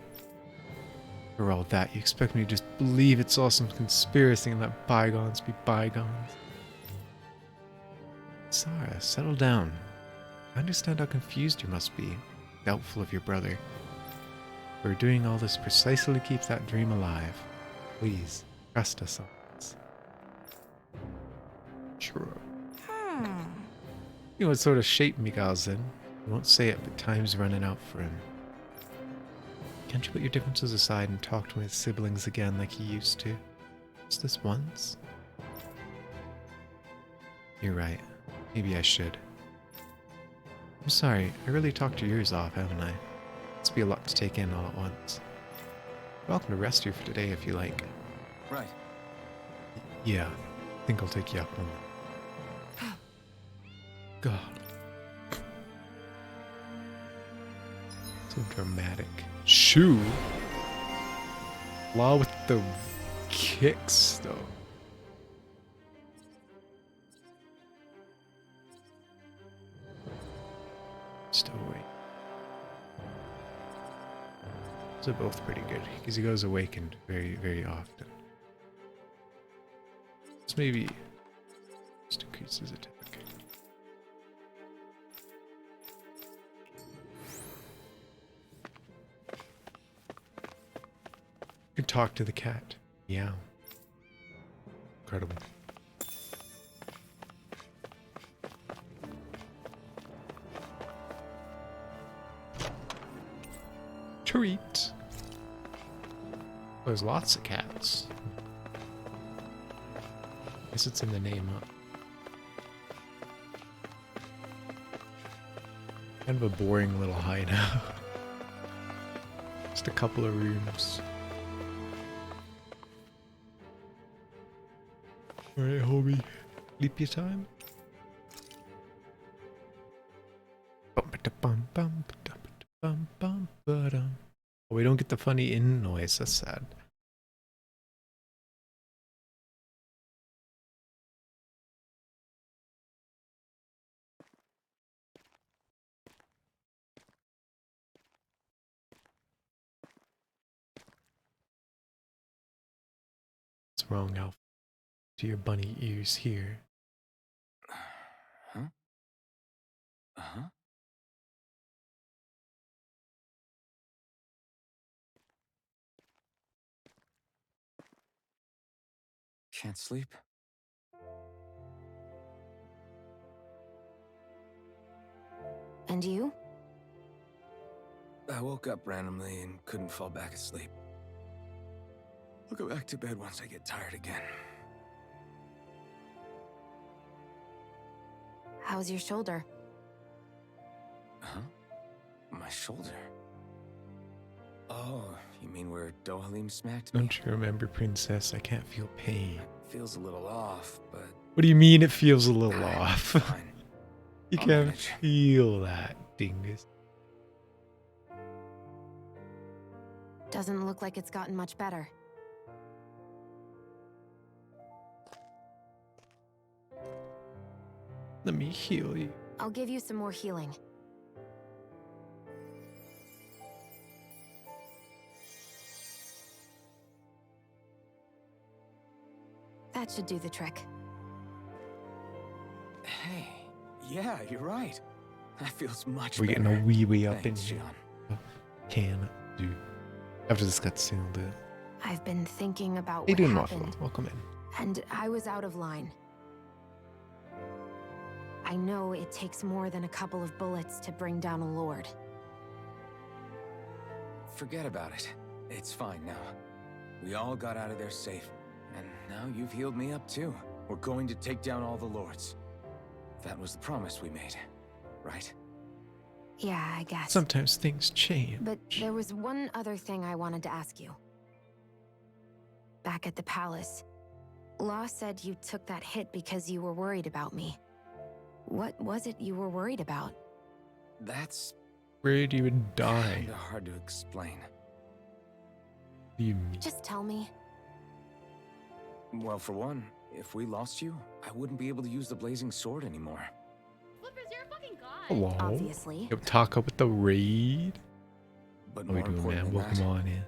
For all that, you expect me to just believe it's all some conspiracy and let bygones be bygones? Sarah, settle down. I understand how confused you must be, doubtful of your brother. We're doing all this precisely to keep that dream alive. Please, trust us on this. Sure. You know what sort of shape Miguel's in. I won't say it, but time's running out for him. Can't you put your differences aside and talk to his siblings again like he used to? Just this once? You're right. Maybe I should. I'm sorry, I really talked your ears off, haven't I? Must be a lot to take in all at once. You're welcome to rest here for today if you like. Right. Yeah, I think I'll take you up on that. God. So dramatic. Shoo! Law with the kicks, though. Still awake. Those are both pretty good, because he goes awakened very, very often. This maybe just increases attack. You can talk to the cat. Meow. Incredible. Treat. There's lots of cats. Guess it's in the name, huh? Kind of a boring little hideout. Just a couple of rooms. Alright, homie. Sleepy time? Oh, we don't get the funny in noise. That's sad. What's wrong, Alf? Do your bunny ears here? Huh? Uh-huh. Can't sleep. And you? I woke up randomly and couldn't fall back asleep. I'll go back to bed once I get tired again. How's your shoulder? Huh? My shoulder? Oh, you mean where Dohalim smacked me? Don't you remember, Princess? I can't feel pain. It feels a little off, but... What do you mean it feels a little off? Fine. You I'll can't manage. feel that, dingus. Doesn't look like it's gotten much better. Let me heal you. I'll give you some more healing. That should do the trick. Hey, yeah, you're right. That feels much We're better. getting a wee up Thanks, in here. Sean. Can do. After this cutscene, we'll do it. I've been thinking about Hey, what doing happened, Waffle. Welcome in. and I was out of line. I know it takes more than a couple of bullets to bring down a lord. Forget about it. It's fine now. We all got out of there safe, and now you've healed me up too. We're going to take down all the lords. That was the promise we made, right? Yeah, I guess. Sometimes things change. But there was one other thing I wanted to ask you. Back at the palace, Law said you took that hit because you were worried about me. What was it you were worried about? That's Worried you would die. kinda hard to explain. What do you mean? Just tell me. Well, for one, if we lost you, I wouldn't be able to use the blazing sword anymore. Flippers, you're a fucking god. Hello. Obviously. Yo, talk up with the raid. But How we more doing, man? important than Welcome that, on in.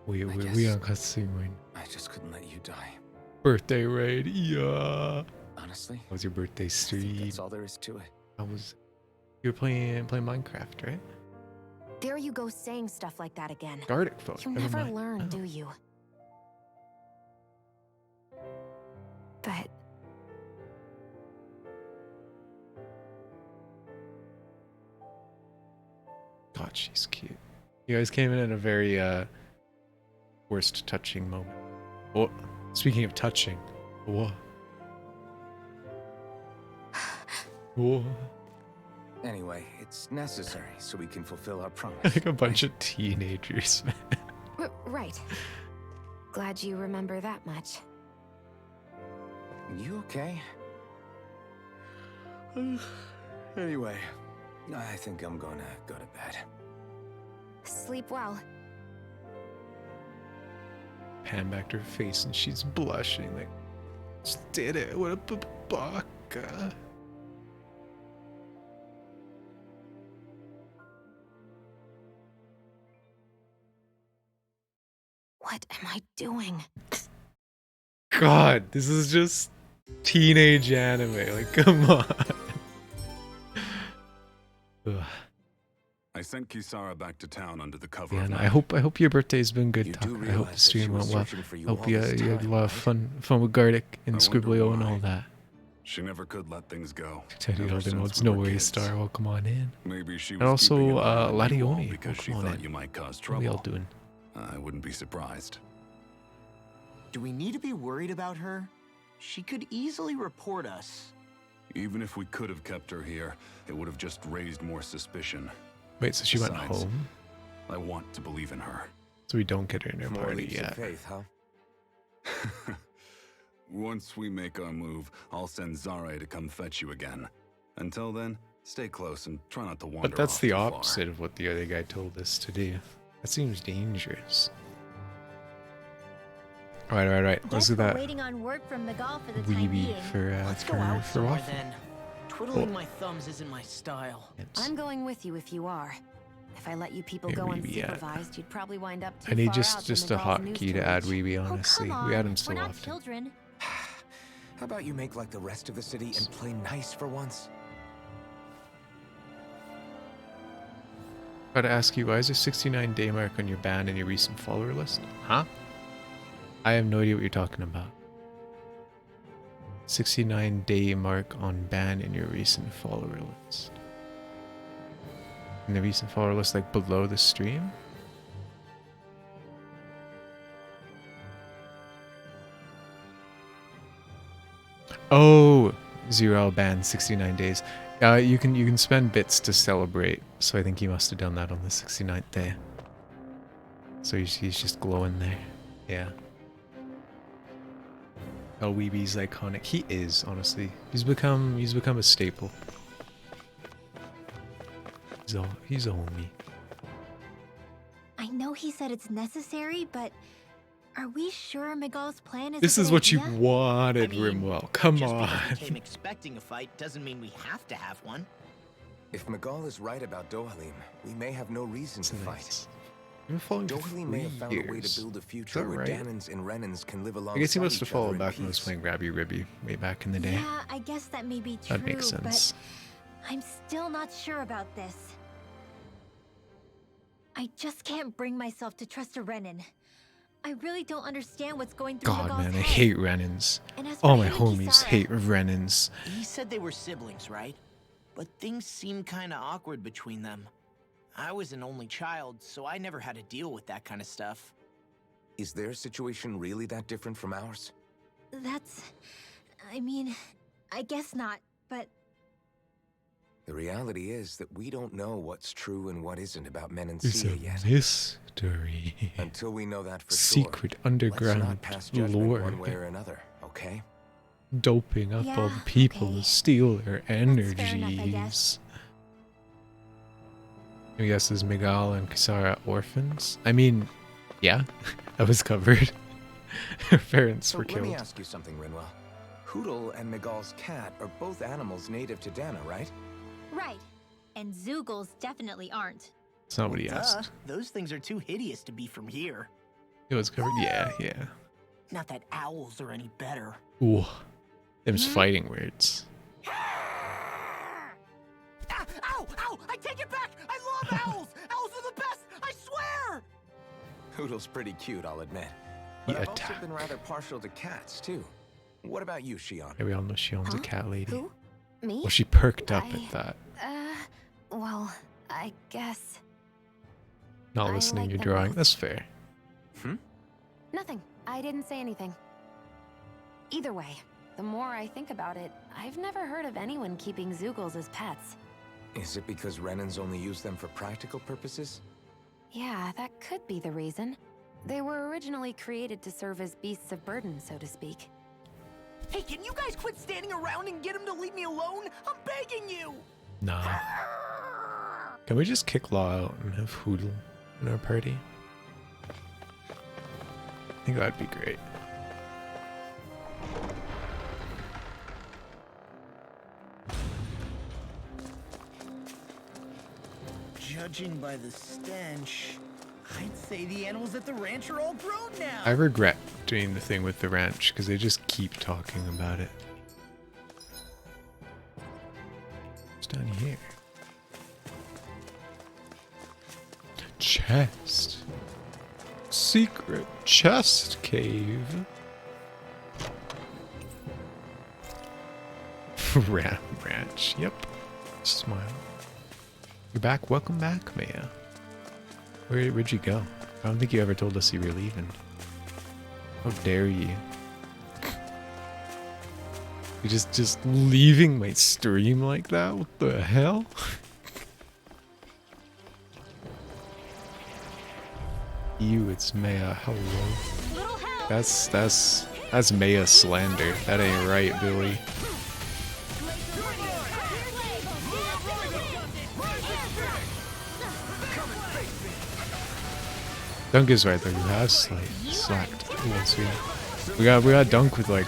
We guess on cutscene right now. I just couldn't let you die. Birthday raid, yeah. Honestly, How was your birthday I think stream? that's all there is to it. How was? You were playing Minecraft, right? There you go saying stuff like that again. Gardic folk. You never never mind. learn, Oh. do you? But God, she's cute. You guys came in at a very worst touching moment. Oh, speaking of touching, whoa, whoa, Anyway, it's necessary so we can fulfill our promise. like a bunch of teenagers. right. Glad you remember that much. You okay? Anyway, I think I'm gonna go to bed. Sleep well. Pan back to her face and she's blushing like, just did it. What a babaka. What am I doing? God, this is just teenage anime. Like, come on. Ugh. I sent Kisara back to town under the cover Yeah, of no, night. I hope your birthday's been good, You do Tucker. I hope the realize that stream she was went well. searching for you Hope all you, this you had a time, lot of right? fun with Gardic and I wonder Scribblio and why. all that. She never could let things go. Teddy Ever Elden since Mods, we no were worries, kids. Star. Welcome on in. Maybe she was And also, keeping an eye on you all Ladione, because she welcome on thought in. you might cause How we all trouble. doing? I wouldn't be surprised. Do we need to be worried about her? She could easily report us. Even if we could have kept her here, it would have just raised more suspicion. Wait, so she went Besides, home? I want to believe in her. So we don't get her in her More party leaps of yet. faith, huh? Once we make our move, I'll send Zare to come fetch you again. Until then, stay close and try not to wander But that's off the too far. opposite of what the other guy told us to do. That seems dangerous. Alright. Let's Guess do we're that waiting on word from Miguel for the time weeby being. Let's go out for somewhere Waffle. then. Twiddling my thumbs isn't my style. I'm going with you if you are. If I let you people Where go Weeby at? unsupervised, you'd probably wind up too I need far out just to a Miguel's news hotkey to add page. Weeby, Oh, honestly. come on. We add him We're so not often. children. How about you make like the rest of the city and play nice for once? Gotta ask you, why is there 69-day mark on your ban and your recent follower list? Huh? I have no idea what you're talking about. 69-day mark on ban in your recent follower list. In the recent follower list, like below the stream? Oh, Zero ban 69 days. You can spend bits to celebrate. So I think he must have done that on the 69th day. So he's just glowing there. Yeah. El Weeby's iconic. He is, honestly. He's become a staple. He's a homie. I know he said it's necessary, but are we sure Miguel's plan is This a is good what you idea? wanted, I mean, Rimwell. Come Just on. because we came expecting a fight doesn't mean we have to have one. If Miguel is right about Dohalim, we may have no reason to fight. I've been following for Dohalim may have 3 found a way years. to build a Is future that where right? Danans and Renans can live alongside I guess he must have each other followed in back when I was peace. playing Grabby Ribby way back in the day. Yeah, I guess that may be true, That makes sense. but I'm still not sure about this. I just can't bring myself to trust a Renan. I really don't understand what's going through God, Miguel's man, I head. hate Renans. And as for All my him and homies Kisara, hate Renans. He said they were siblings, right? But things seemed kind of awkward between them. I was an only child, so I never had to deal with that kind of stuff. Is their situation really that different from ours? That's... I mean, I guess not, but... The reality is that we don't know what's true and what isn't about It's Menancia a yet. mystery. Until we know that for Secret sure, underground let's not pass judgment lore. one way or another, okay? Doping up all the Yeah, people okay. to steal their fair enough, I energies. guess. I guess is Miguel and Kisara orphans? I mean, yeah, that was covered. Her parents So were let me killed. ask you something, Rinwell. Hoodle and Miguel's cat are both animals native to Dana, right? Right. And Zoogles definitely aren't. That's not what he Duh, asked. those things are too hideous to be from here. It was covered? Yeah, yeah. Not that owls are any better. Ooh. Them's fighting words. Ah, ow! Ow! I take it back! I love owls! Owls are the best! I swear! Hoodle's pretty cute, I'll admit. But He I've also attacked. been rather partial to cats, too. What about you, Shion? Yeah, we all know she owns a cat lady. Who? Me? Well, she perked up I- at that. Well, I guess... Not I listening like to your them drawing. both. That's fair. Nothing. I didn't say anything. Either way, the more I think about it, I've never heard of anyone keeping Zoogles as pets. Is it because Renans only use them for practical purposes? Yeah, that could be the reason. They were originally created to serve as beasts of burden, so to speak. Hey, can you guys quit standing around and get him to leave me alone? I'm begging you! Nah. Can we just kick Law out and have Hoodle in our party? I think that'd be great. Judging by the stench, I'd say the animals at the ranch are all grown now. I regret doing the thing with the ranch because they just keep talking about it. What's down here? Chest. Secret chest cave. Ranch. Yep. Smile. You're back. Welcome back, Maya. Where'd you go? I don't think you ever told us you were leaving. How dare you? You're just leaving my stream like that? What the hell? You, it's Maya. Hello. That's Maya slander. That ain't right, Billy. Dunk is right though. You have slacked once we got Dunk with like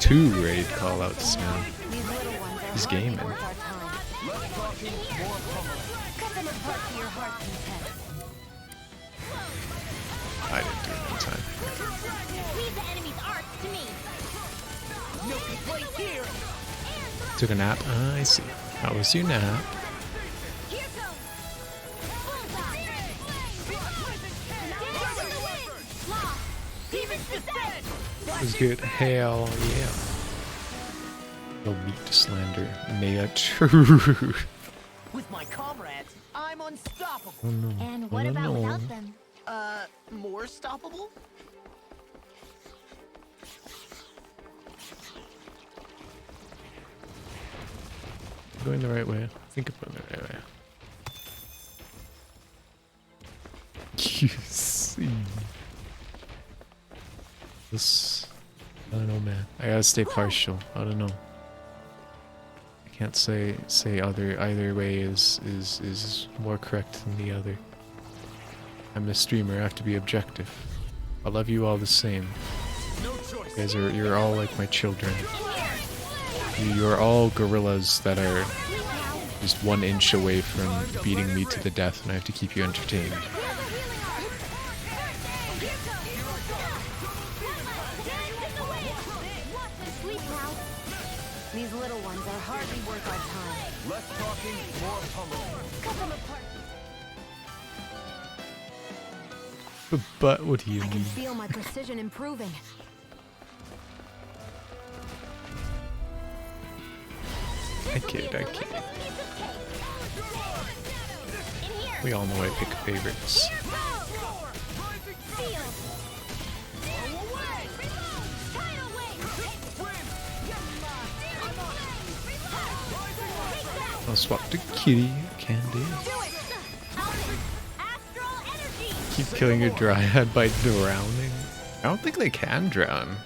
2 raid callouts, man. He's gaming. I didn't do it in time. Leave the enemy's arts to me. No complaint here. Took a nap. I see. That was your nap. Here goes. Bullseye. Dash in the wind. Law. Demons descend. It was good. Hell yeah. No meat to slander. Maya truth. With my comrades, I'm unstoppable. Oh no. And Oh, what no, about no. without them? More stoppable? Going the right way. I think I'm going the right way. You see. This, I don't know, man. I gotta stay partial. I don't know. I can't say either way is more correct than the other. I'm a streamer. I have to be objective. I love you all the same. You guys you're all like my children. You're all gorillas that are just 1 inch away from beating me to the death, and I have to keep you entertained. These little ones are hardly worth our time. Less talking, more pummeling. Cut them apart. But what do you I can mean? feel my precision improving. I kid. We all know I pick favorites. I'll swap to Kitty. Candy. Keep killing your dryad by drowning. I don't think they can drown.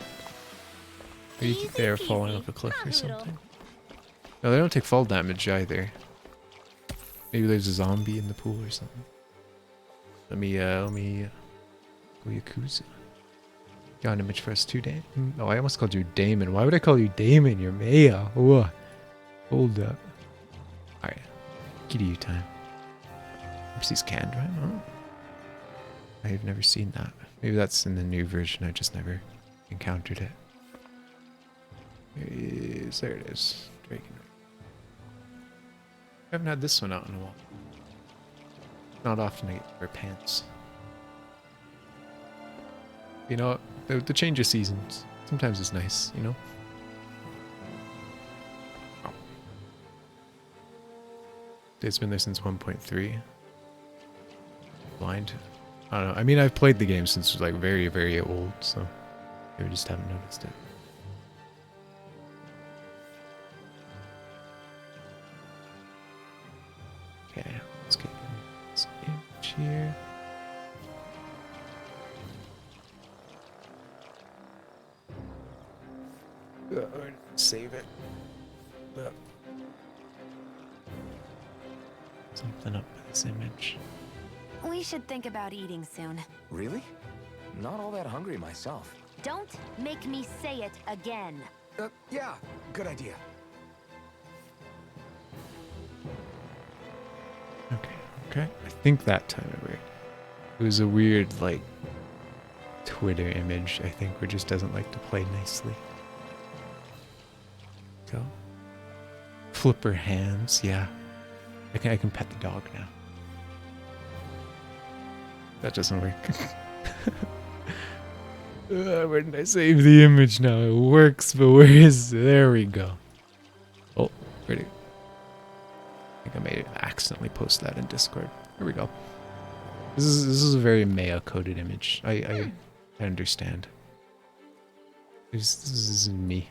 Maybe they're falling off a cliff or something. No, they don't take fall damage either. Maybe there's a zombie in the pool or something. Let me go Yakuza. Got an image for us too, Damon. Oh, I almost called you Damon. Why would I call you Damon? You're Maya. Whoa. Hold up. Alright. Give you time. Oopsies can drive? Oh. I've never seen that. Maybe that's in the new version. I just never encountered it. There it is. Dragon. I haven't had this one out in a while. Not often I get to wear pants. You know, the change of seasons. Sometimes it's nice, you know? Oh. It's been there since 1.3. Blind. I don't know. I mean, I've played the game since it was like very, very old, so maybe just haven't noticed it. Okay, let's get this image here. Save it. Something up with this image. We should think about eating soon. Really? Not all that hungry myself. Don't make me say it again. Yeah, good idea. Okay. I think that time it was a weird, like, Twitter image, I think, where it just doesn't like to play nicely. Go. Flipper hands, yeah. I can pet the dog now. That doesn't work. Where did I save the image now? It works, but where is it? There we go. Oh, where'd it? I think I may accidentally post that in Discord. Here we go. This is a very Maya coded image. I understand. This isn't me.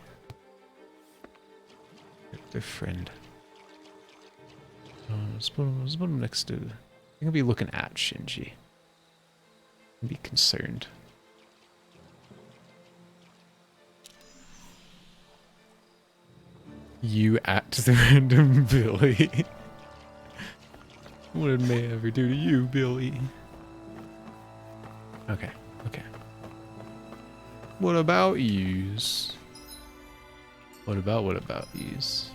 Their friend. Let's put him next to. I'm gonna be looking at Shinji. And be concerned. You at the random Billy. What did May ever do to you, Billy? Okay. What about yous? What about yous?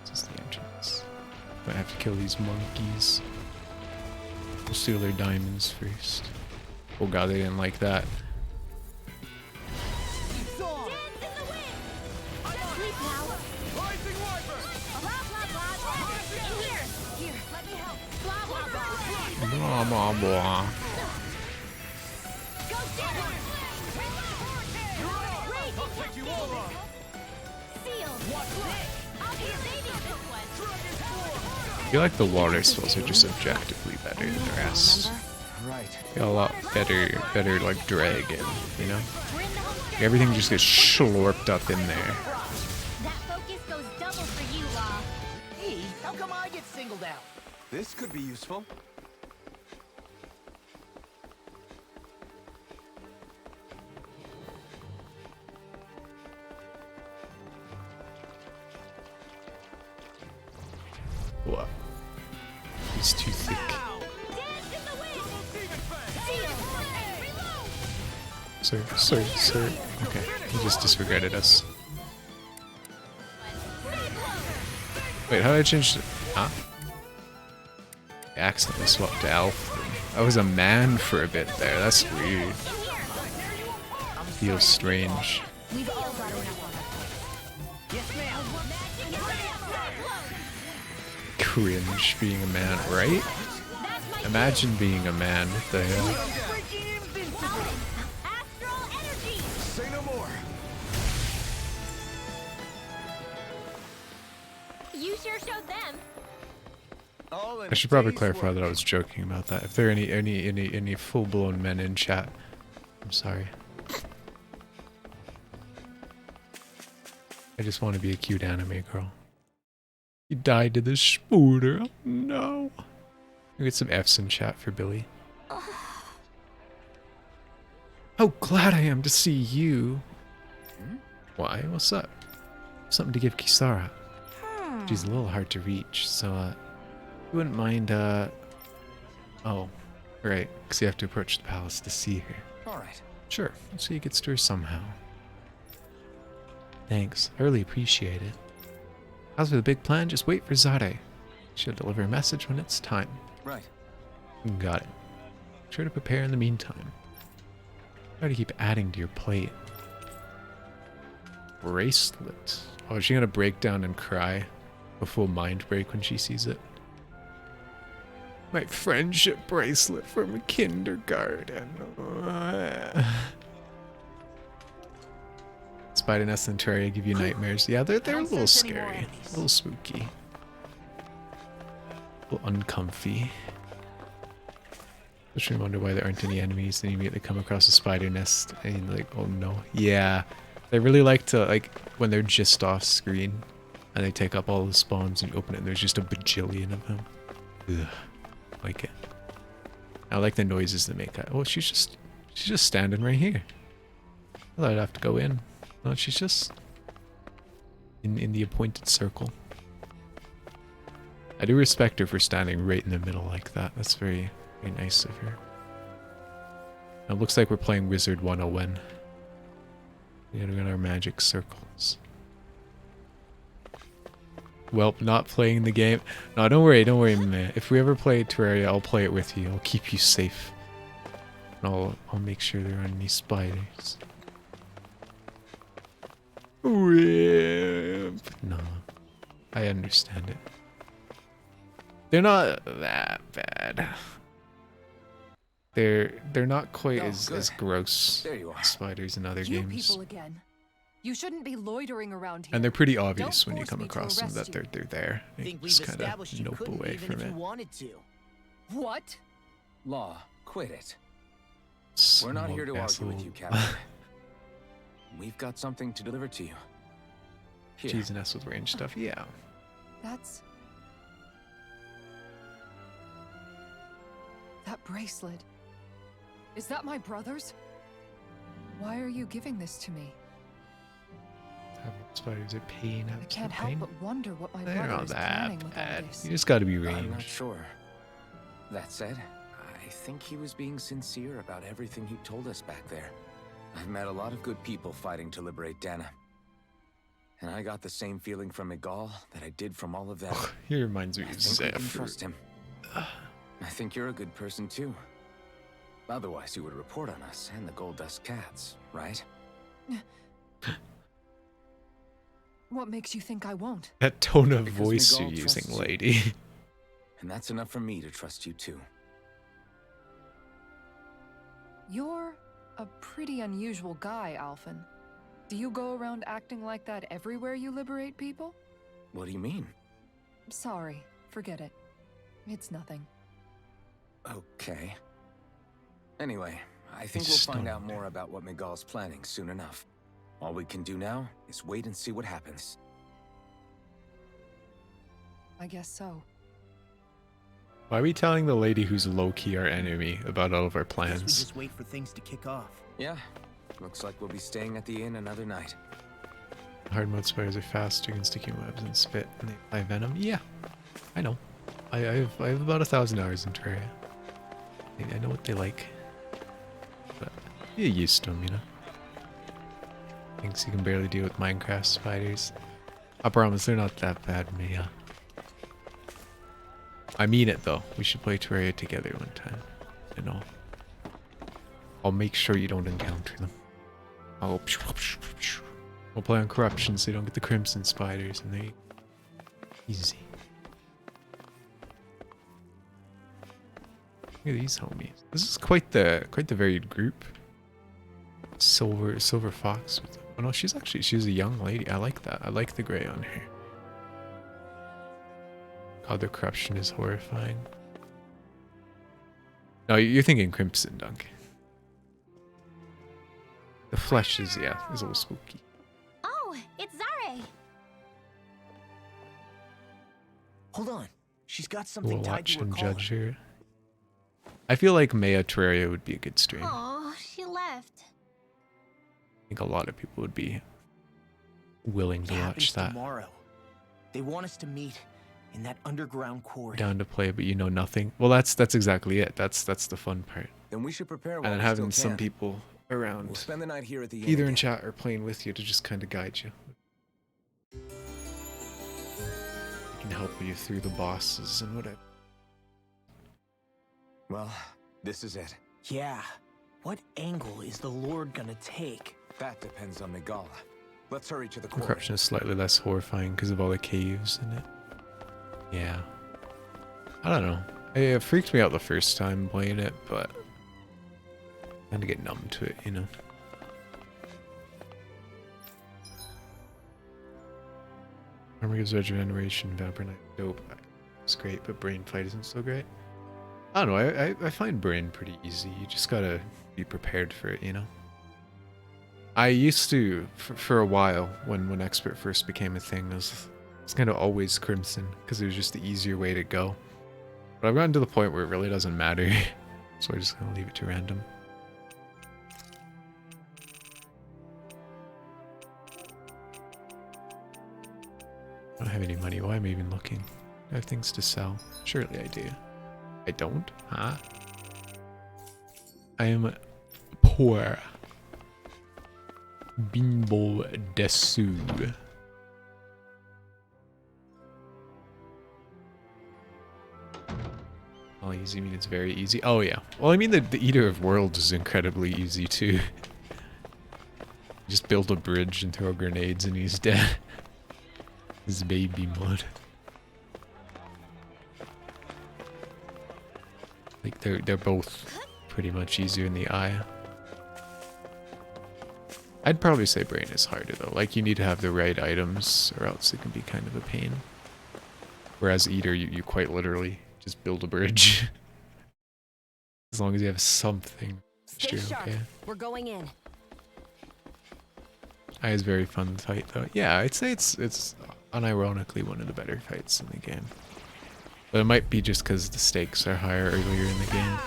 This is the entrance. I have to kill these monkeys. We'll steal their diamonds first. Oh god, they didn't like that. Blah blah blah. I feel like the water spells are just objectively better than the rest. Got a lot better like dragon, you know? Everything just gets slurped up in there. That focus goes double for you, Law. Hey, how come I get singled out? This could be useful. What? He's too thick. Sir. Okay, he just disregarded us. Wait, how did I change it? Huh? I accidentally swapped to Alf. I was a man for a bit there. That's weird. Feels strange. Cringe being a man, right? Imagine being a man. What the hell? Astral energy. Say no more. You sure showed them. I should probably clarify that I was joking about that. If there are any full-blown men in chat, I'm sorry. I just want to be a cute anime girl. He died to the spooder. Oh, no. We get some F's in chat for Billy. How glad I am to see you. Why? What's up? Something to give Kisara. She's a little hard to reach, so you wouldn't mind oh, right, because you have to approach the palace to see her. Alright. Sure, so you gets to her somehow. Thanks, I really appreciate it. As for the big plan, just wait for Zare. She'll deliver a message when it's time. Right. Got it. Sure to prepare in the meantime. Try to keep adding to your plate. Bracelet. Oh, is she gonna break down and cry? A full mind break when she sees it? My friendship bracelet from kindergarten. Spider Nest and Terraria give you nightmares. Yeah, they're a little scary. A little spooky. A little uncomfy. Especially wonder why there aren't any enemies and you immediately come across a spider nest and you're like, oh no. Yeah. They really like to, like, when they're just off screen and they take up all the spawns and you open it and there's just a bajillion of them. Ugh. Like it. I like the noises they make. Oh, she's just standing right here. I thought I'd have to go in. No, she's just in the appointed circle. I do respect her for standing right in the middle like that. That's very, very nice of her. It looks like we're playing Wizard 101. We gotta go in our magic circles. Well, not playing the game. No, don't worry, man. If we ever play Terraria, I'll play it with you. I'll keep you safe. And I'll make sure there aren't any spiders. Rip. No, I understand it. They're not that bad. They're not quite as gross as spiders in other games. People again. You shouldn't be loitering around here. And they're pretty obvious when you come across them that they're there. You just kind of nope away from it. What? Law, quit it. We're not here to argue with you, Captain. We've got something to deliver to you. Here. Cheese and S with range stuff, yeah. That's... that bracelet. Is that my brother's? Why are you giving this to me? Spiders are pain. I can't help but wonder what my brother is planning with all this. You just gotta be ranged. I'm not sure. That said, I think he was being sincere about everything he told us back there. I've met a lot of good people fighting to liberate Dana. And I got the same feeling from Miguel that I did from all of them. He reminds me of Zephyr. I can trust him. I think you're a good person too. Otherwise, you would report on us and the Gold Dust Cats, right? What makes you think I won't? That tone of voice you're using, lady. And that's enough for me to trust you too. You're a pretty unusual guy, Alphen. Do you go around acting like that everywhere you liberate people? What do you mean? Sorry, forget it. It's nothing. Okay. Anyway, I think we'll find out more about what Miguel's planning soon enough. All we can do now is wait and see what happens. I guess so. Why are we telling the lady who's low-key our enemy about all of our plans? Guess we just wait for things to kick off. Yeah. Looks like we'll be staying at the inn another night. Hard mode spiders are faster and sticky webs and spit and they apply venom. Yeah, I know. I have about 1,000 hours in Terraria. I know what they like. But you're used to them, you know. Thinks you can barely deal with Minecraft spiders. I promise they're not that bad, Mia. I mean it though. We should play Terraria together one time. You know. I'll make sure you don't encounter them. We'll play on corruption so you don't get the crimson spiders and they easy. Look at these homies. This is quite the varied group. Silver fox. Oh no, she's a young lady. I like that. I like the gray on her. God, the corruption is horrifying. No, you're thinking Crimson Dunk. The flesh is a little spooky. Oh, it's Zare. Hold on. She's got something We'll tied watch to her and collar. judge her. I feel like Maya Terraria would be a good stream. I Oh, she left. think a lot of people would be willing to It watch happens that. tomorrow. They want us to meet in that underground quarry. Down to play, but you know nothing. Well, that's exactly it. That's the fun part. Then we should prepare And while then we having still some can. people around, We'll spend the night here at the inn either in again. chat or playing with you, to just kind of guide you. Can help you through the bosses and whatever. Well, this is it. Yeah. What angle is the Lord gonna take? That depends on Migala. Let's hurry to the The quarry. corruption is slightly less horrifying because of all the caves in it. Yeah. I don't know. It freaked me out the first time playing it, but I had to get numb to it, you know. Armor gives regeneration, Vampire Knight, dope. It's great, but Brain Fight isn't so great. I don't know, I find Brain pretty easy. You just gotta be prepared for it, you know? I used to, for a while, when Expert first became a thing, I was kind of always Crimson, because it was just the easier way to go. But I've gotten to the point where it really doesn't matter, so I'm just gonna leave it to random. I don't have any money. Why am I even looking? I have things to sell. Surely I do. I don't? Huh? I am poor. Bimbo desu. Oh, easy, I mean it's very easy. Oh yeah. Well, I mean the Eater of Worlds is incredibly easy too. Just build a bridge and throw grenades and he's dead. His baby mod. Like they're both pretty much easier in the eye. I'd probably say Brain is harder though. Like you need to have the right items or else it can be kind of a pain. Whereas Eater, you quite literally just build a bridge. As long as you have something. Stay sharp. Okay. We're going in. Eye is very fun to fight though. Yeah, I'd say it's unironically one of the better fights in the game. But it might be just because the stakes are higher earlier in the game.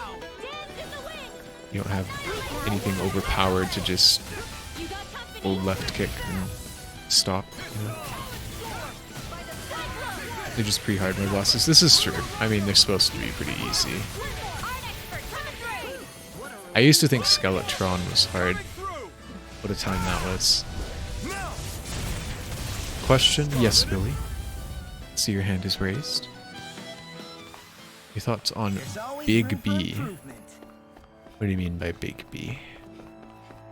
You don't have anything overpowered to just hold left kick and stop, you know? They're just pre-hard mode bosses. This is true. I mean, they're supposed to be pretty easy. I used to think Skeletron was hard. What a time that was. Question? Yes, Billy. See, your hand is raised. Your thoughts on Big B? What do you mean by Big B?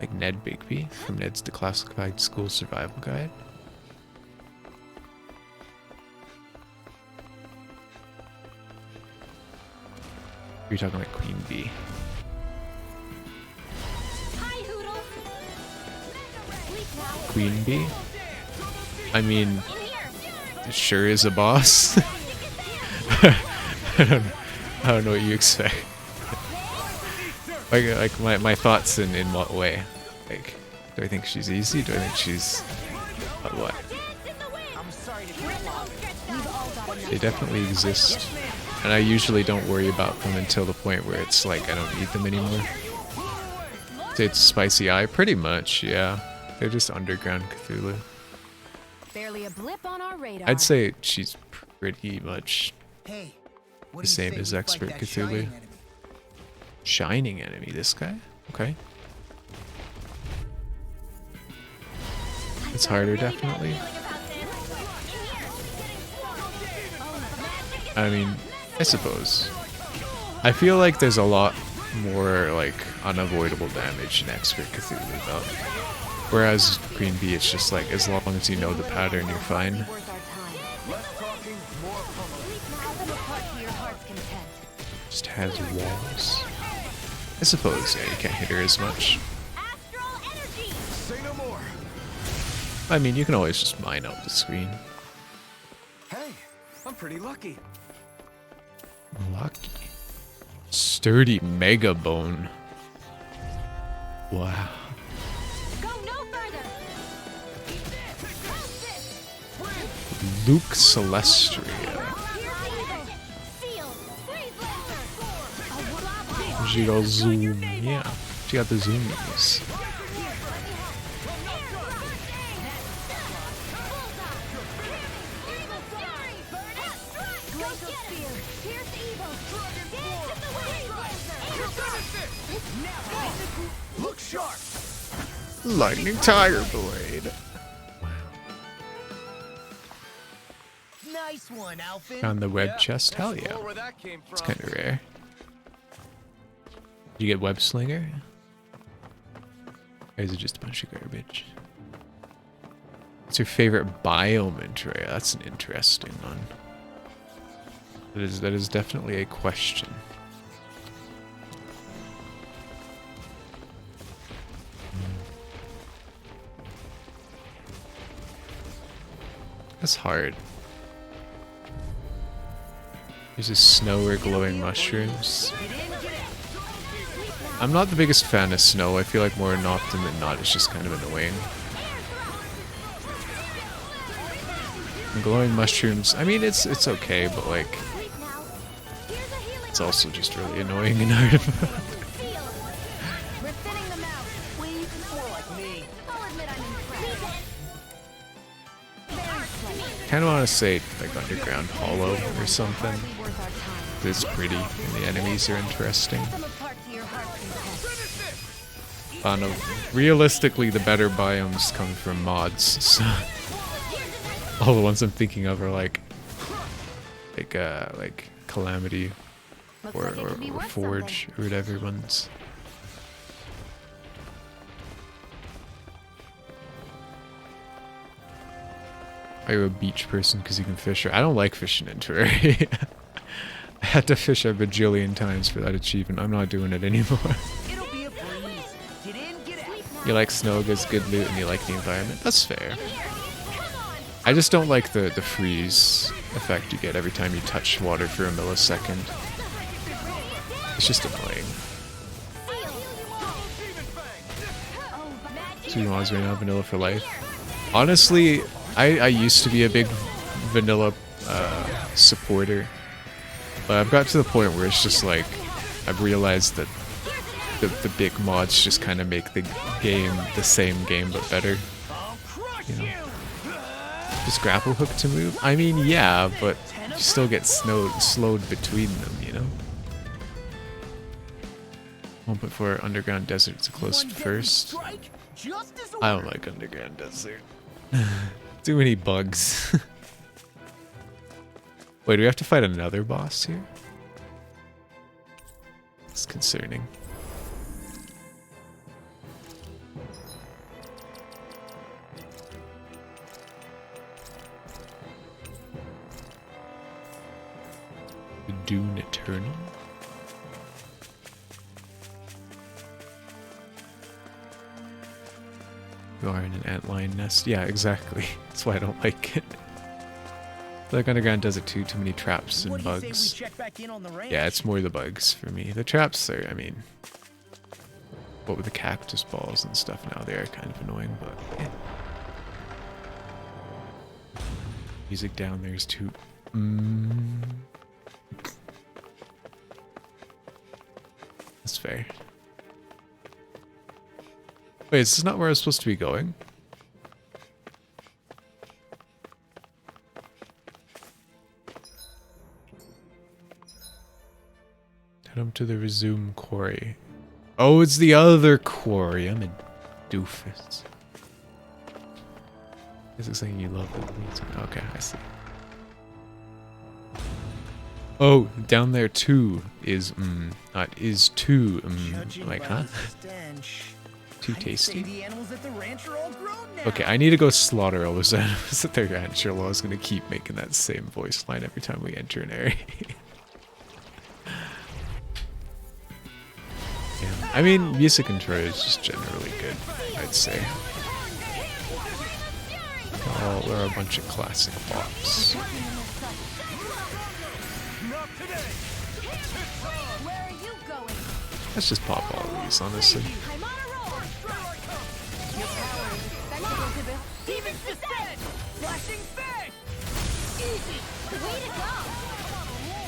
Like Ned Bigby from Ned's Declassified School Survival Guide? You're talking like Queen Bee. Queen Bee? I mean, it sure is a boss. I don't know what you expect. like my thoughts in what way? Like, do I think she's easy? Do I think she's what? They definitely exist, and I usually don't worry about them until the point where it's like I don't need them anymore. It's Spicy Eye, pretty much, yeah. They're just underground Cthulhu. Barely a blip on our radar. I'd say she's pretty much Hey, the same as Expert Cthulhu. Shining enemy, this guy? Okay. It's harder, definitely. I mean, I suppose. I feel like there's a lot more, like, unavoidable damage in Expert Cthulhu, though. Whereas Queen Bee, it's just like, as long as you know the pattern, you're fine. Just has walls. I suppose, yeah, you can't hit her as much. Say no more. I mean, you can always just mine out the screen. Hey, I'm pretty lucky. Lucky. Sturdy mega bone. Wow. Go no further. Luke Celestria. She got zoom. Yeah, she got the zoomies. Look sharp. Lightning Tiger Blade. Nice one, Alphen. Found the web chest? Hell yeah. It's kind of rare. Did you get Web Slinger? Or is it just a bunch of garbage? What's your favorite Biometrial? That's an interesting one. That is definitely a question. That's hard. There's a snow or glowing mushrooms. I'm not the biggest fan of snow. I feel like more often than not it's just kind of annoying. And glowing mushrooms, I mean it's okay, but like it's also just really annoying and hard. Kind of want to say like Underground Hollow or something. It's pretty and the enemies are interesting. I don't know. Realistically, the better biomes come from mods. So all the ones I'm thinking of are like Calamity or Forge or whatever ones. Are you a beach person because you can fish? I don't like fishing in Terraria. I had to fish a bajillion times for that achievement. I'm not doing it anymore. You like snow, gets good loot, and you like the environment. That's fair. I just don't like the freeze effect you get every time you touch water for a millisecond. It's just annoying. So you want right now, vanilla for life? Honestly, I used to be a big vanilla supporter, but I've got to the point where it's just like I've realized that the big mods just kind of make the game the same game but better. You know, just grapple hook to move. I mean, yeah, but you still get slowed between them. You know. 1.4 Underground Desert's close first. I don't like Underground Desert. Too many bugs. Wait, do we have to fight another boss here? It's concerning. The Dune Eternal? You are in an antlion nest. Yeah, exactly. That's why I don't like it. I feel like Underground does it too. Too many traps and bugs. Yeah, it's more the bugs for me. The traps are, I mean, what with the cactus balls and stuff now, they are kind of annoying, but yeah. Music down there is too. That's fair. Wait, is this not where I was supposed to be going? Head up to the resume quarry. Oh, it's the other quarry. I'm a doofus. This looks like you love it. Okay, I see. Oh, down there too is not is too like huh? Too tasty. Okay, I need to go slaughter all those animals at the ranch, or Laura's gonna keep making that same voice line every time we enter an area. I mean, music in Troy is just generally good, I'd say. Oh, there are a bunch of classic bops. Let's just pop all of these, honestly.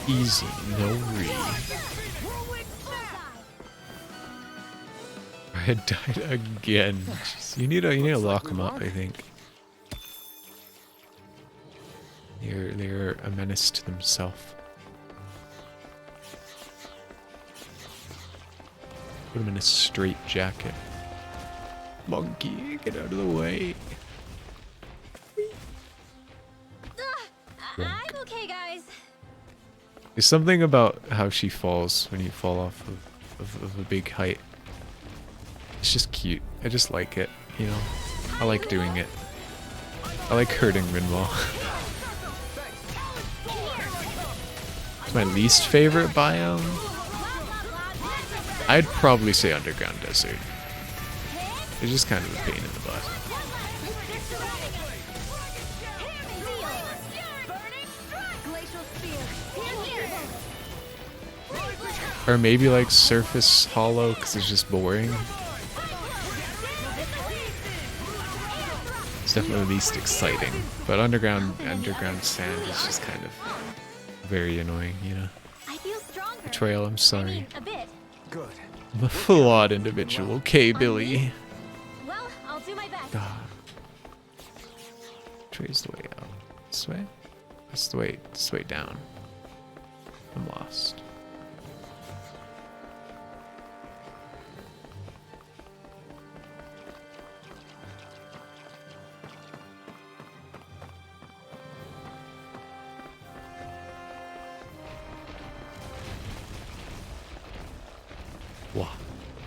Easy, no re. I died again. Jeez, you need to lock them up, I think. They're a menace to themselves. Put them in a straight jacket. Monkey, get out of the way. I'm okay, guys. There's something about how she falls when you fall off of a big height. It's just cute. I just like it, you know. I like doing it. I like hurting Rinwell. It's my least favorite biome. I'd probably say Underground Desert. It's just kind of a pain in the butt. Or maybe like Surface Hollow because it's just boring. It's definitely the least exciting. But underground sand is just kind of very annoying, you know. Betrayal, I'm sorry. Good. I'm a flawed individual. Okay, Billy. Well, I'll do my best. God. Betray's the way out. This way? That's the way. This way down. I'm lost. Wow,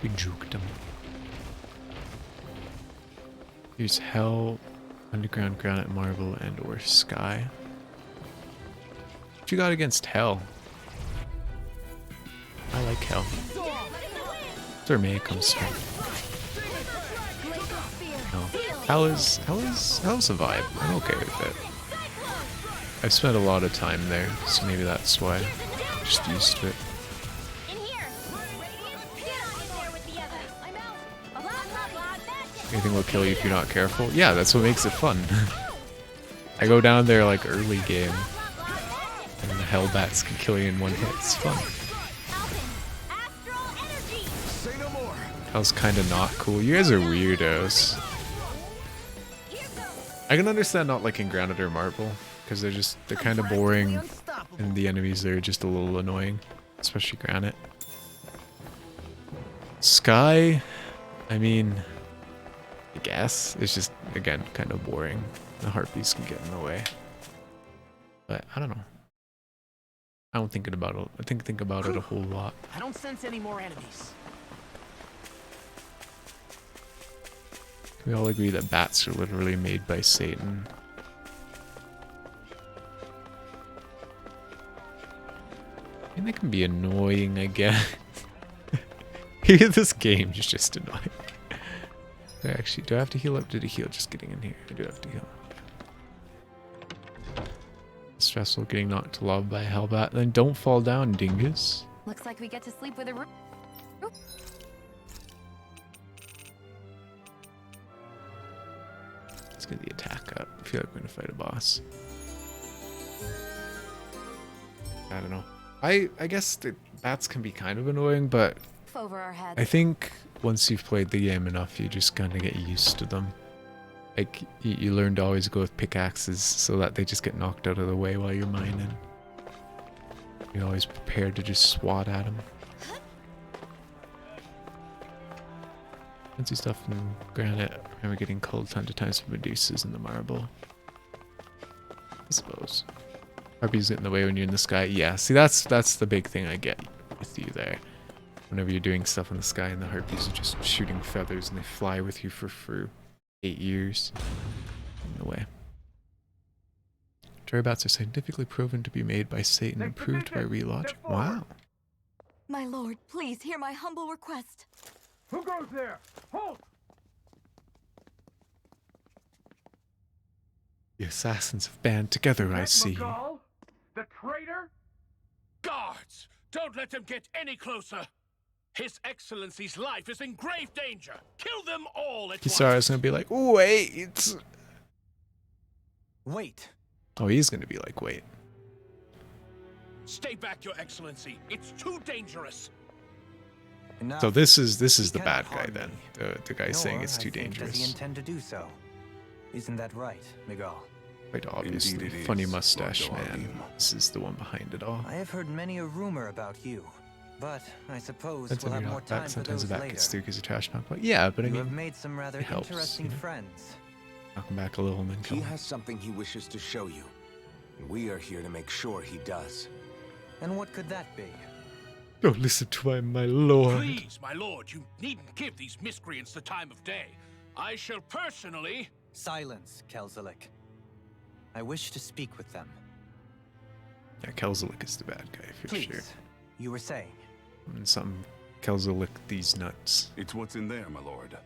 we juked him. Here's Hell, Underground, Granite, Marble, and or Sky. What you got against Hell? I like Hell. That's where May comes from. No. Hell is a vibe. I'm okay with it. I've spent a lot of time there, so maybe that's why. I'm just used to it. Anything will kill you if you're not careful. Yeah, that's what makes it fun. I go down there like early game, and the Hellbats can kill you in one hit. It's fun. Hell's kind of not cool. You guys are weirdos. I can understand not liking Granite or Marble, because they're kind of boring, and the enemies there are just a little annoying, especially Granite. Sky, I mean, I guess it's just again kind of boring. The harpies can get in the way, but I don't know. I don't think about it. I think about it a whole lot. I don't sense any more enemies. Can we all agree that bats are literally made by Satan? I mean, they can be annoying, I guess. This game is just annoying. Actually, do I have to heal up? Did he heal just getting in here? I do have to heal up. Stressful getting knocked to lava by a hellbat. Then don't fall down, dingus. Looks like we get to sleep with a roof. Let's get the attack up. I feel like we're gonna fight a boss. I don't know. I guess the bats can be kind of annoying, but Over our heads. I think once you've played the game enough, you just kind of get used to them. Like, you learn to always go with pickaxes so that they just get knocked out of the way while you're mining. You're always prepared to just swat at them. Fancy stuff in Granite. Remember getting cold tons of times for Medusas in the Marble. I suppose. Harpies get in the way when you're in the sky. Yeah, see, that's the big thing I get with you there. Whenever you're doing stuff in the sky and the harpies are just shooting feathers and they fly with you for 8 years. In the way. Bats are scientifically proven to be made by Satan and proved by relogic. Wow. My lord, please hear my humble request. Who goes there? Halt! The assassins have band together, I see. McCall? The traitor? Guards! Don't let them get any closer! His Excellency's life is in grave danger! Kill them all at Kisara's once! gonna be like, wait! Wait. Oh, he's gonna be like, wait. Stay back, Your Excellency. It's too dangerous. Enough. So this is He the cannot bad guy harm then. me. The guy saying Nor, it's I too think, Does he dangerous. intend to do so? Isn't that right, Miguel? Quite obviously. Indeed it Funny is, mustache Lord man. Dohalim. This is the one behind it all. I have heard many a rumor about you, but I suppose That's we'll when have you're more not time back. for Sometimes those the back later. gets through because of trash talk. But yeah, but I You mean, have made some rather it helps, interesting you know? friends. knock him back a little and then kill He him. has something he wishes to show you. And we are here to make sure he does. And what could that be? Don't listen to my lord. Please, my lord, you needn't give these miscreants the time of day. I shall personally... Silence, Kelzelik. I wish to speak with them. Yeah, Kelzelik is the bad guy for Please, sure. you were saying. And something Kelzelik these nuts. It's what's in there, my lord.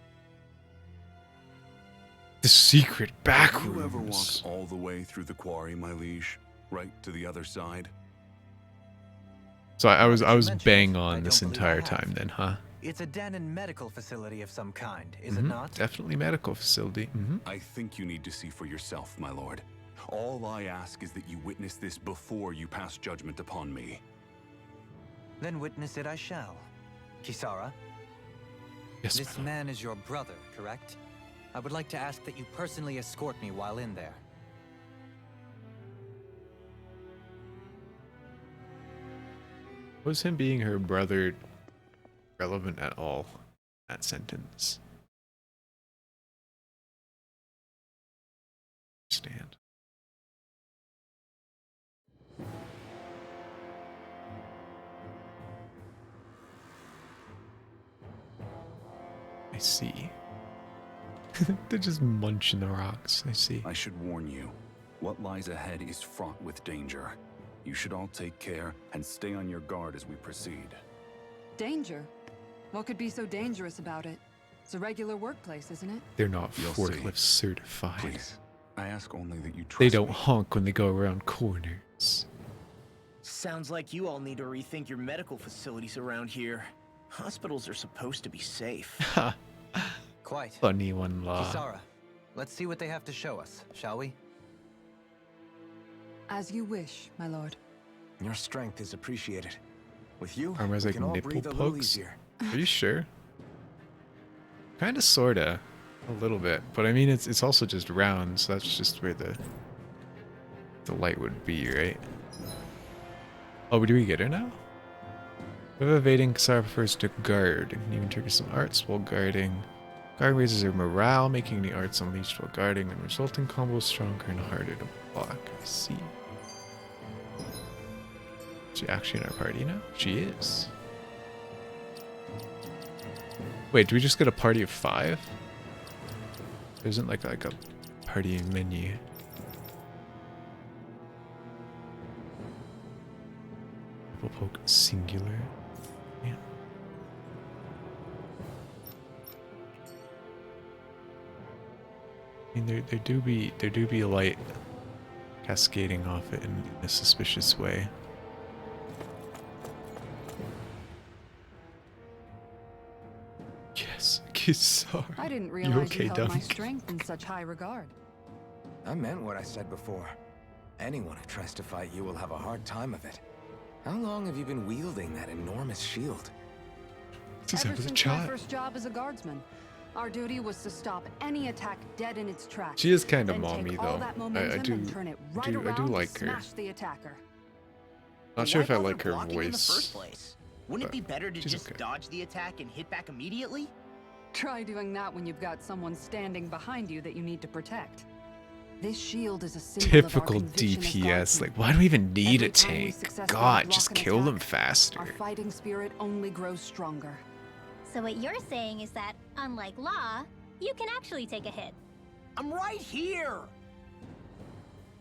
The secret back Have you ever rooms. walked all the way through the quarry, my liege? Right to the other side? So I was mentioned bang it. I on don't this believe I entire have. time then, huh? It's a den and medical facility of some kind, is it Mhm, not? Definitely medical facility. I think you need to see for yourself, my lord. All I ask is that you witness this before you pass judgment upon me. Then witness it I shall. Kisara, Yes, this my lord. man is your brother, correct? I would like to ask that you personally escort me while in there. Was him being her brother relevant at all? That sentence. Stand. I see. They're just munching the rocks. I see. I should warn you, what lies ahead is fraught with danger. You should all take care and stay on your guard as we proceed. Danger? What could be so dangerous about it? It's a regular workplace, isn't it? They're not You'll forklift see. certified. Please, I ask only that you trust They don't me. honk when they go around corners. Sounds like you all need to rethink your medical facilities around here. Hospitals are supposed to be safe. Ha! Quite. Funny one, Law. Kisara, let's see what they have to show us, shall we? As you wish, my lord. Your strength is appreciated. With you, Armor's we like can all nipple breathe a little pokes. easier. Are you sure? Kinda, sorta. A little bit. But I mean, it's also just round, so that's just where the light would be, right? Oh, but do we get her now? With evading, Kisara prefers to guard. And can even trigger some arts while guarding. Guard raises her morale, making the arts unleashed while guarding, and resulting combos stronger and harder to block. I see. Is she actually in our party now? She is. Wait, do we just get a party of 5? There isn't like a party menu. Double poke singular. Yeah. I mean, there do be light cascading off it in a suspicious way. Yes, Kisara. I didn't You realize okay, you held my Dunk? strength in such high regard. I meant what I said before. Anyone who tries to fight you will have a hard time of it. How long have you been wielding that enormous shield? Since I Ever was a since my child. first job as a guardsman, our duty was to stop any attack dead in its tracks. She is kind of then mommy take though. all that momentum I do and turn it right I do around like to her. smash the attacker. Not sure if I Why bother like her blocking in the voice. first place? Wouldn't it be better to she's just okay. dodge the attack and hit back immediately? Try doing that when you've got someone standing behind you that you need to protect. This shield is a symbol Typical of our conviction as DPS. guardsmen. Like, why do we even need a Every time we tank? successfully God, block just an kill them attack, faster. Our fighting spirit only grows stronger. So what you're saying is that, unlike Law, you can actually take a hit. I'm right here!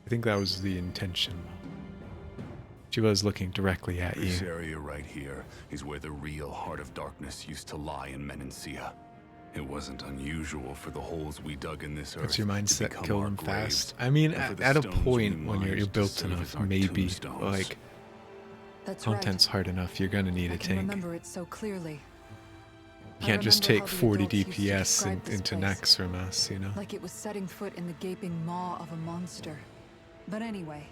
I think that was the intention. She was looking directly at This you. area right here is where the real Heart of Darkness used to lie in Menancia. It wasn't unusual for the holes we dug in this earth What's your to mindset? become Kill our them graves, fast. I mean, and for the at a stones we point when you're mined to built serve enough, as our maybe, tombstones. like, That's right. content's hard enough, you're gonna need I a can tank. remember it so clearly. You can't just remember take how the 40 adults used to DPS describe this into place. next from us, you know? Like it was setting foot in the gaping maw of a monster. But anyway,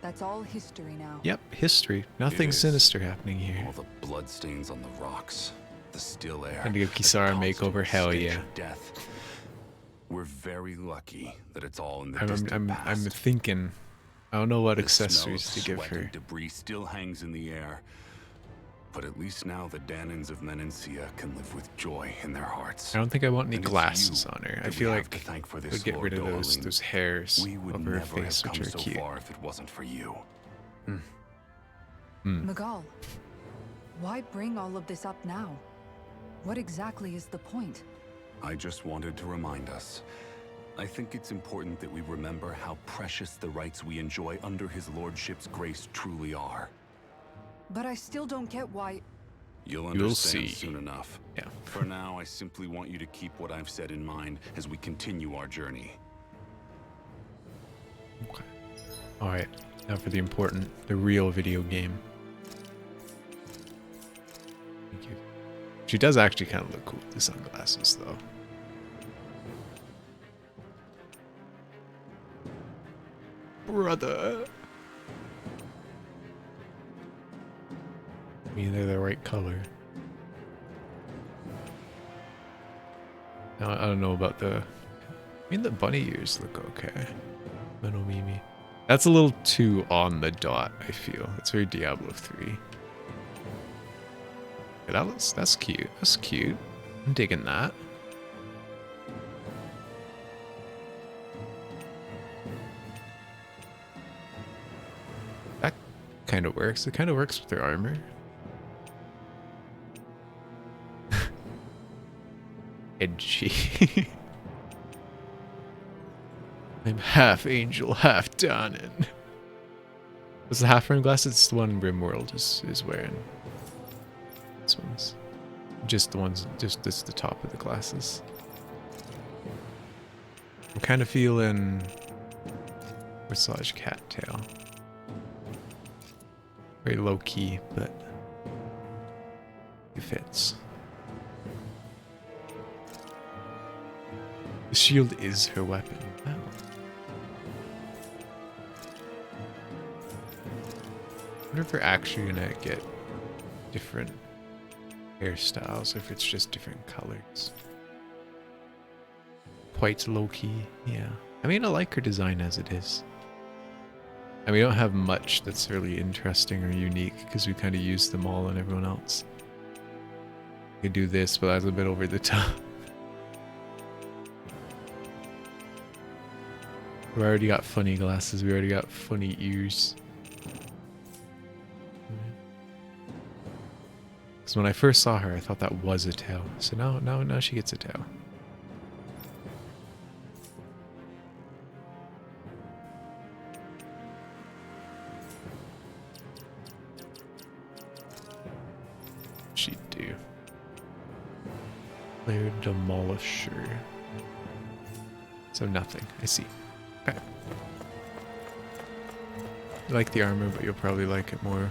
that's all history now. Yep, history. Nothing It is. sinister happening here. All the bloodstains on the rocks, the still air. And to give the Kisara a constant makeover, hell stench yeah. of death. We're very lucky that it's all in the I'm distant I'm past. thinking, I don't know what The accessories smell to of give sweat her. and debris still hangs in the air. But at least now the Danans of Menancia can live with joy in their hearts. I don't think I want any And it's glasses you on her. I that feel we have like to thank for we'd this, get Lord rid of those Dohalim. hairs We would of her never face, have which come are so cute. far if it wasn't for you. Magal, why bring all of this up now? What exactly is the point? I just wanted to remind us. I think it's important that we remember how precious the rights we enjoy under his lordship's grace truly are. But I still don't get why... You'll You'll understand see. soon enough. Yeah. For now, I simply want you to keep what I've said in mind as we continue our journey. Okay. Alright, now for the important, the real video game. Thank you. She does actually kind of look cool with the sunglasses, though. Brother. I mean, they're the right color. Now, I don't know about the... I mean, the bunny ears look okay. Little Mimi. That's a little too on the dot, I feel. It's very Diablo 3. Yeah, that's cute. That's cute. I'm digging that. That kind of works. It kind of works with their armor. Edgy. I'm half angel, half Danon. Was the half rim glasses? It's the one Rimworld is wearing. This one's just the ones, just this the top of the glasses. I'm kind of feeling massage cattail. Very low key, but it fits. The shield is her weapon. Wow. I wonder if we're actually gonna get different hairstyles, if it's just different colors. Quite low-key, yeah. I mean, I like her design as it is. And we don't have much that's really interesting or unique, because we kind of use them all on everyone else. We could do this, but that's a bit over the top. We already got funny glasses, we already got funny ears. Because when I first saw her, I thought that was a tail. So now she gets a tail. She'd do. Player Demolisher. So nothing. I see. Okay. You like the armor, but you'll probably like it more.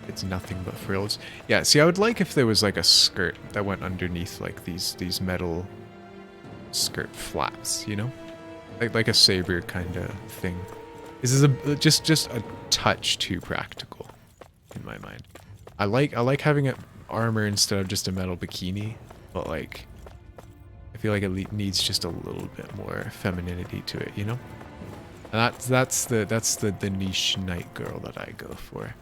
It's nothing but frills. Yeah, see, I would like if there was like a skirt that went underneath like these metal skirt flaps, you know? Like a saber kind of thing. This is just a touch too practical in my mind. I like having it armor instead of just a metal bikini, but like I feel like it needs just a little bit more femininity to it, you know? And that's the niche knight girl that I go for.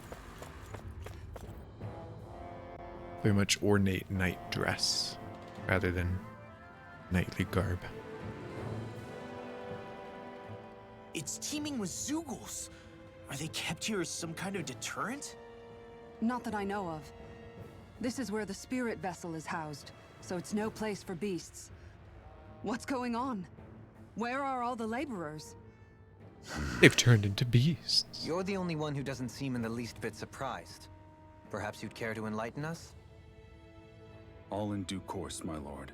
Very much ornate knight dress rather than knightly garb. It's teeming with Zeugles. Are they kept here as some kind of deterrent? Not that I know of. This is where the spirit vessel is housed, so it's no place for beasts. What's going on? Where are all the laborers? They've turned into beasts. You're the only one who doesn't seem in the least bit surprised. Perhaps you'd care to enlighten us? All in due course, my lord.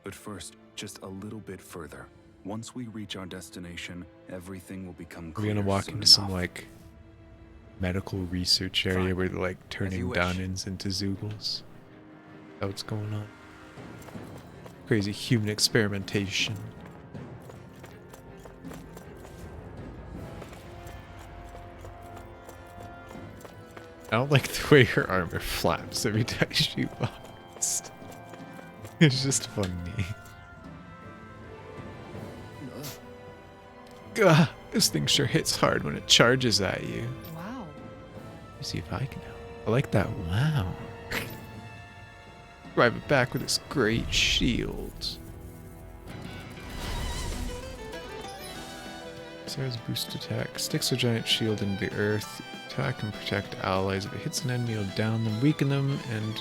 But first, just a little bit further. Once we reach our destination, everything will become clear. We're gonna walk soon into some enough. like medical research area where they're like turning wish. Dahnins into Zoogles. That's what's going on. Crazy human experimentation. I don't like the way her armor flaps every time she walks. It's just funny. Gah, this thing sure hits hard when it charges at you. Wow. Let me see if I can help. I like that. Wow. Drive it back with this great shield. Sarah's boost attack. Sticks a giant shield into the earth. Attack and protect allies. If it hits an enemy, it'll down them, weaken them, and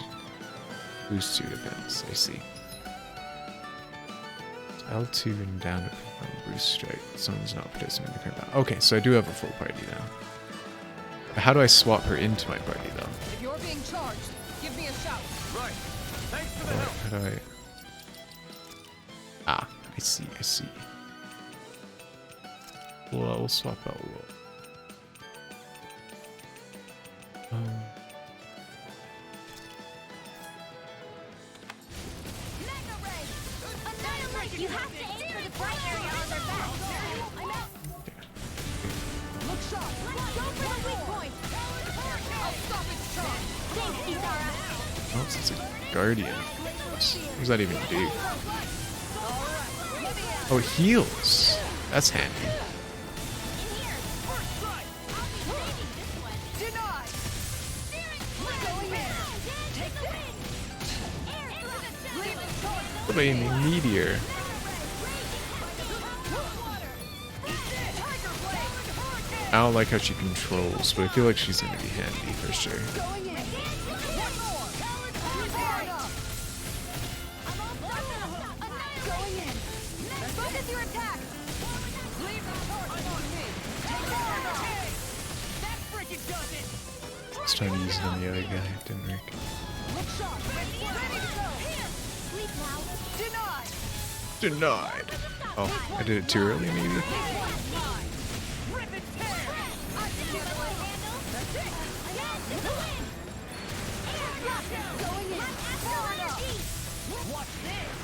boost your defense. I see. L2 and down to perform boost strike. Someone's not participating in the current battle. Okay, so I do have a full party now. How do I swap her into my party though? If you're being charged, give me a shout. Right. Thanks for the help. How do I... Ah, I see, I see. Well, we'll swap out a little. You have to aim for the bright area on their back. Look sharp. Go for the weak point. I'll stop its charge. Thanks, Isara. Oh, it's a guardian. What does that even do? Oh, it heals. That's handy. What about a meteor? I don't like how she controls, but I feel like she's gonna be handy for sure. I was trying to use it on the other guy, it didn't work. Denied. Oh, I did it too early, maybe?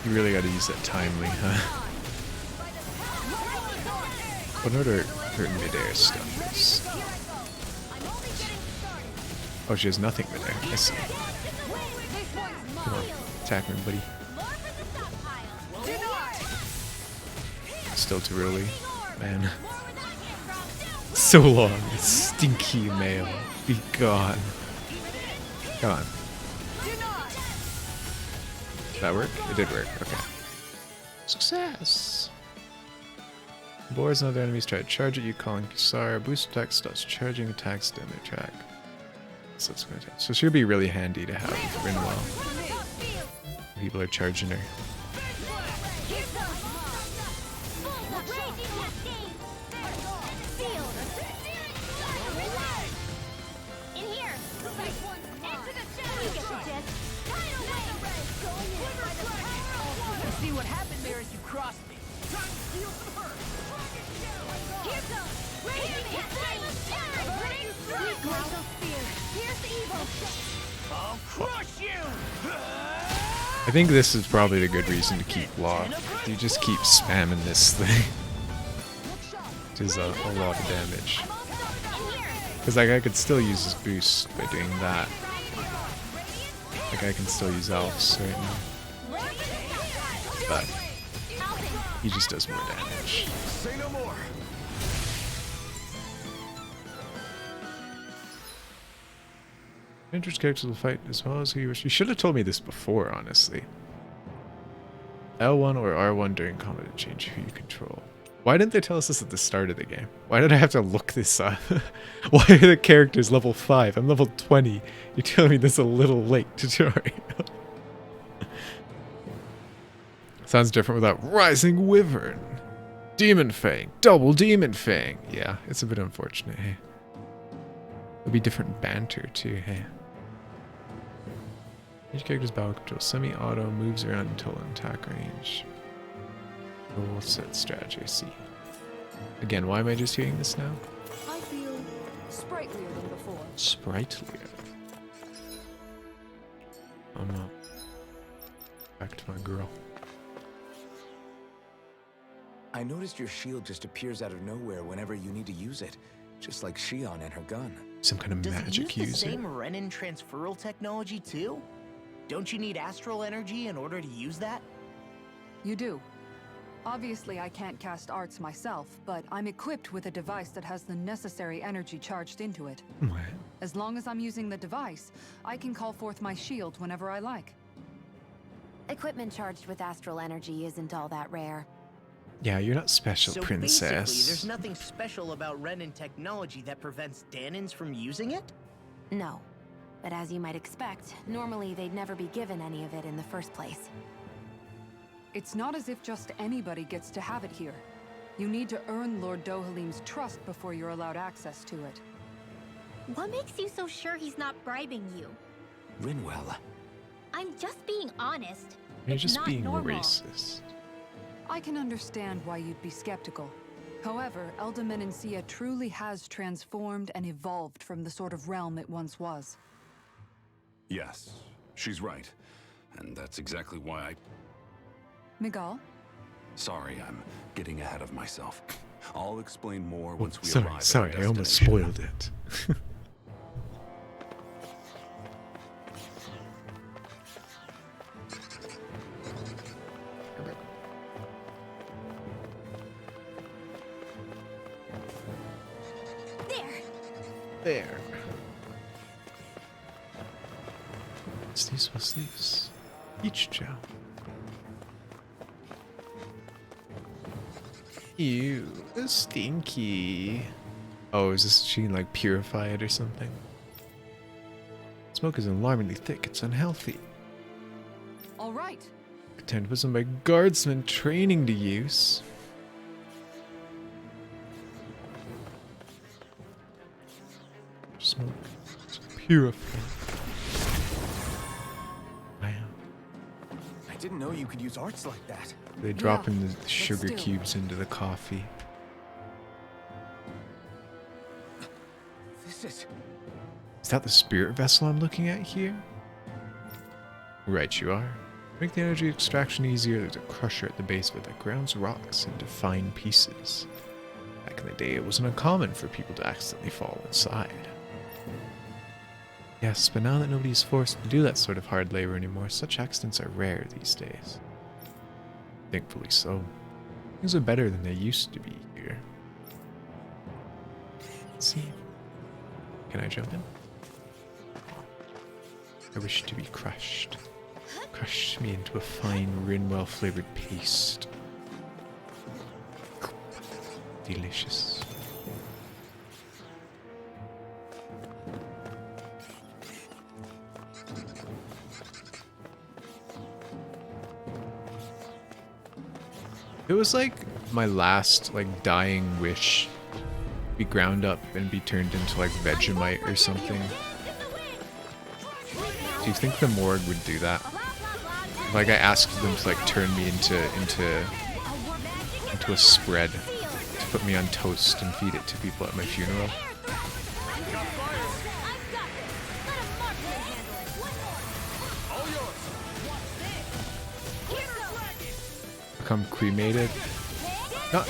You really gotta use that timely, huh? What other her midair stuff is? Oh, she has nothing midair. I see. Come on, attack me, buddy. Still too early, man. So long, stinky male. Be gone. Come on. Did that work? It did work. Okay. Success. Boards and other enemies try to charge at you, calling Kisara. Boost attack stops charging attacks down their track. So it's gonna take. So she'll be really handy to have Rinwell. People are charging her. See what happened there as you crossed me. Here goes! Here's the evil! I'll crush you! I think this is probably a good reason to keep Law. You just keep spamming this thing. Which is a lot of damage. Because like I could still use his boost by doing that. Like I can still use Alps right now. But he just does more damage. Say no more. Enters characters will fight as well as he wishes. You should have told me this before, honestly. L1 or R1 during combat to change who you control. Why didn't they tell us this at the start of the game? Why did I have to look this up? Why are the characters level 5? I'm level 20. You're telling me this a little late tutorial. Sounds different without Rising Wyvern. Demon Fang. Double Demon Fang. Yeah, it's a bit unfortunate, hey. There'll be different banter too, hey. Each character's battle control semi-auto moves around until an attack range. Roll set strategy, I see. Again, why am I just hearing this now? I feel sprightlier than before. Sprightlier. I'm up. Back to my girl. I noticed your shield just appears out of nowhere whenever you need to use it, just like Shion and her gun. Some kind of Does magic it use user. the same Renin transferal technology too? Don't you need astral energy in order to use that? You do. Obviously, I can't cast arts myself, but I'm equipped with a device that has the necessary energy charged into it. What? As long as I'm using the device, I can call forth my shield whenever I like. Equipment charged with astral energy isn't all that rare. Yeah, you're not special, So princess. basically, there's nothing special about Renin technology that prevents Danins from using it? No. But as you might expect, normally they'd never be given any of it in the first place. It's not as if just anybody gets to have it here. You need to earn Lord Dohalim's trust before you're allowed access to it. What makes you so sure he's not bribing you? Rinwell. I'm just being honest. You're It's just not being normal. racist. I can understand why you'd be skeptical. However, Elda Menencia truly has transformed and evolved from the sort of realm it once was. Yes, she's right. And that's exactly why I... Miguel? Sorry, I'm getting ahead of myself. I'll explain more once we arrive at our Sorry, I almost destination. spoiled it. There. What's these? Peach gel. Ew, it's stinky. Oh, is this machine like purified or something? Smoke is alarmingly thick, it's unhealthy. All right. Time to put some of my guardsmen training to use. Smoke. It's purified. Wow. I didn't know you could use arts like that. They drop in the but sugar still. cubes into the coffee. This is... Is that the spirit vessel I'm looking at here? Right, you are. To make the energy extraction easier, there's a crusher at the base of it that grounds rocks into fine pieces. Back in the day, it wasn't uncommon for people to accidentally fall inside. Yes, but now that nobody's forced to do that sort of hard labor anymore, such accidents are rare these days. Thankfully so. Things are better than they used to be here. Let's see. Can I jump in? I wish to be crushed. Crush me into a fine Rinwell flavored paste. Delicious. It was like my last dying wish. Be ground up and be turned into Vegemite or something. Do you think the morgue would do that? I asked them to turn me into a spread to put me on toast and feed it to people at my funeral. Become cremated? Not.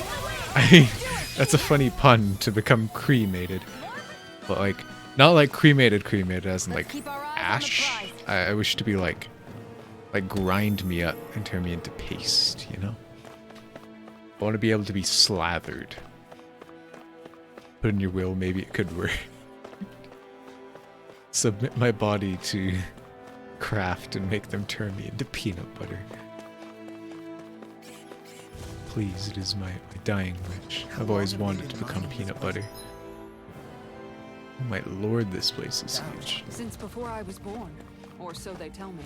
That's a funny pun, to become cremated, but not cremated as in ash. I wish to be grind me up and turn me into paste, you know? I want to be able to be slathered. Put in your will, maybe it could work. Submit my body to craft and make them turn me into peanut butter. Please, it is my dying wish. I've always wanted to become peanut butter. Oh my lord, this place is huge. Since before I was born, or so they tell me.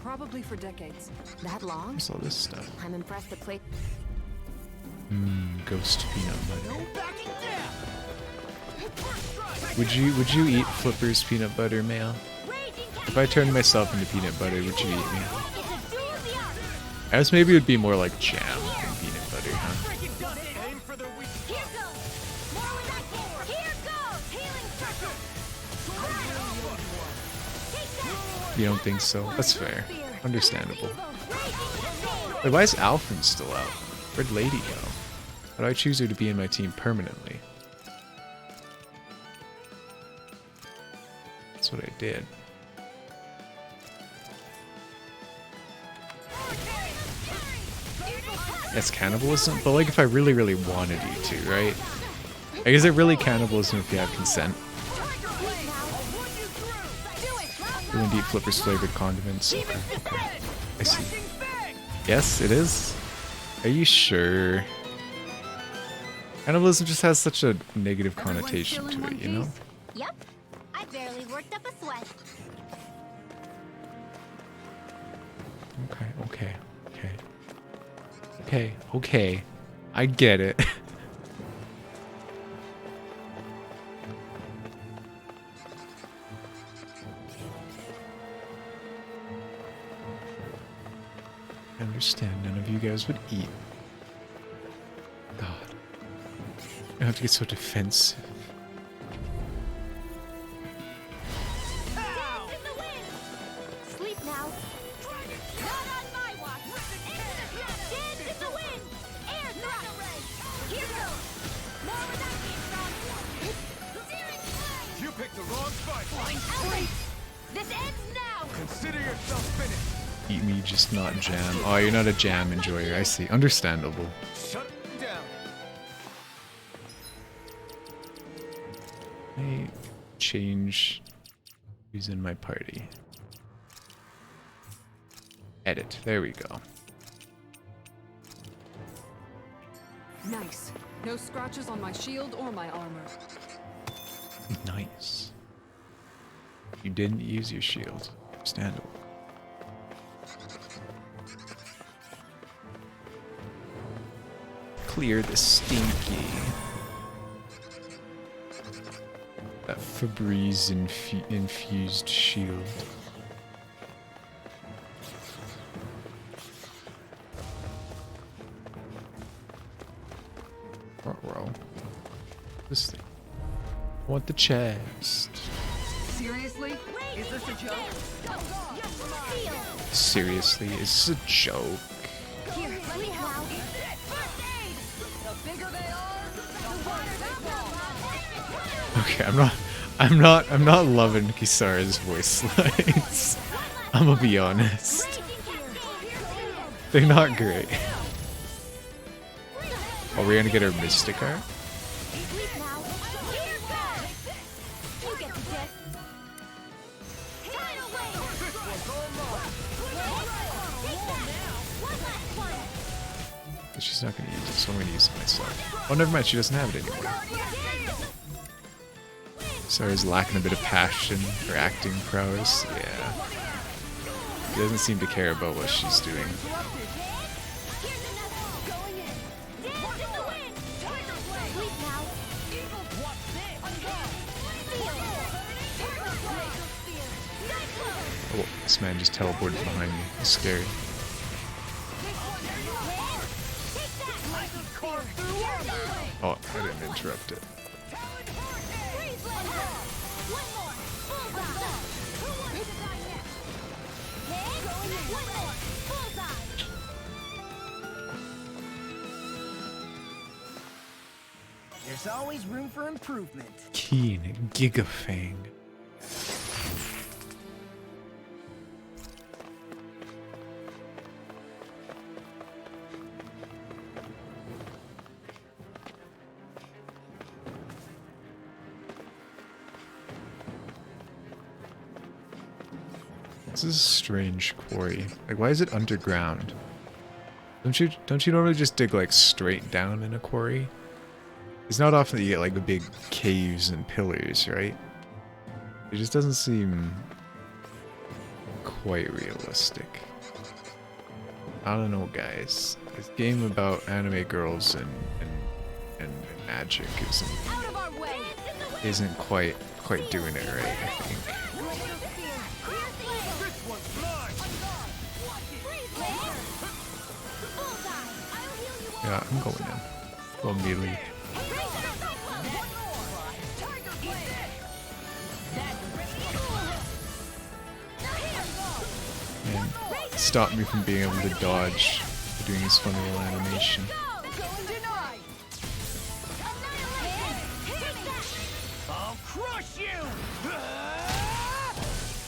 Probably for decades. That long? What's all this stuff? I'm impressed the place... Ghost peanut butter. Would you eat Flipper's peanut butter, Mail? If I turned myself into peanut butter, would you eat me? I guess maybe it would be more like jam than peanut butter, huh? You don't think so? That's fair. Understandable. Wait, why is Alfred still out? Where'd Lady go? How do I choose her to be in my team permanently? That's what I did. That's cannibalism? But like if I really, really wanted you to, right? Like, is it really cannibalism if you have consent? Will indeed Flipper's flavored condiments. Okay, okay. I see. Yes, it is? Are you sure? Cannibalism just has such a negative connotation to it, you know? Yep. I barely worked up a sweat. Okay, okay, okay. Okay, okay. I get it. I understand none of you guys would eat. God. I have to get so defensive. Sleep now. Not on my watch. Dance in the wind. Air thrust. Here goes. More where that came from. Searing flame. You picked the wrong fight. Ellie, this ends now. Consider yourself finished. Eat me, just not jam. Oh, you're not a jam enjoyer. I see. Understandable. Shut down. I change who's in my party. Edit. There we go. Nice. No scratches on my shield or my armor. Nice. You didn't use your shield. Understandable. Clear the stinky. That Febreze infused shield. Row. This thing. I want the chest. Seriously? Is this a joke? Seriously, is this a joke? Here, let me help. The bigger they are, the wider they fall. Okay, I'm not loving Kisara's voice lines. I'm gonna be honest. They're not great. Are we gonna get our Mystic Art? She's not gonna use it, so I'm gonna use it myself. Oh, never mind, she doesn't have it anymore. Sarah's lacking a bit of passion or acting prowess. Yeah. She doesn't seem to care about what she's doing. Oh, this man just teleported behind me. It's scary. Oh, I didn't interrupt it. There's always room for improvement. Keen Gigafang. This is a strange quarry. Like, why is it underground? Don't you normally just dig like straight down in a quarry? It's not often that you get like the big caves and pillars, right? It just doesn't seem quite realistic. I don't know, guys. This game about anime girls and magic isn't quite doing it right, I think. Yeah, I'm going in. Well, melee. And stop me from being able to dodge doing this funny little animation. I'll crush you!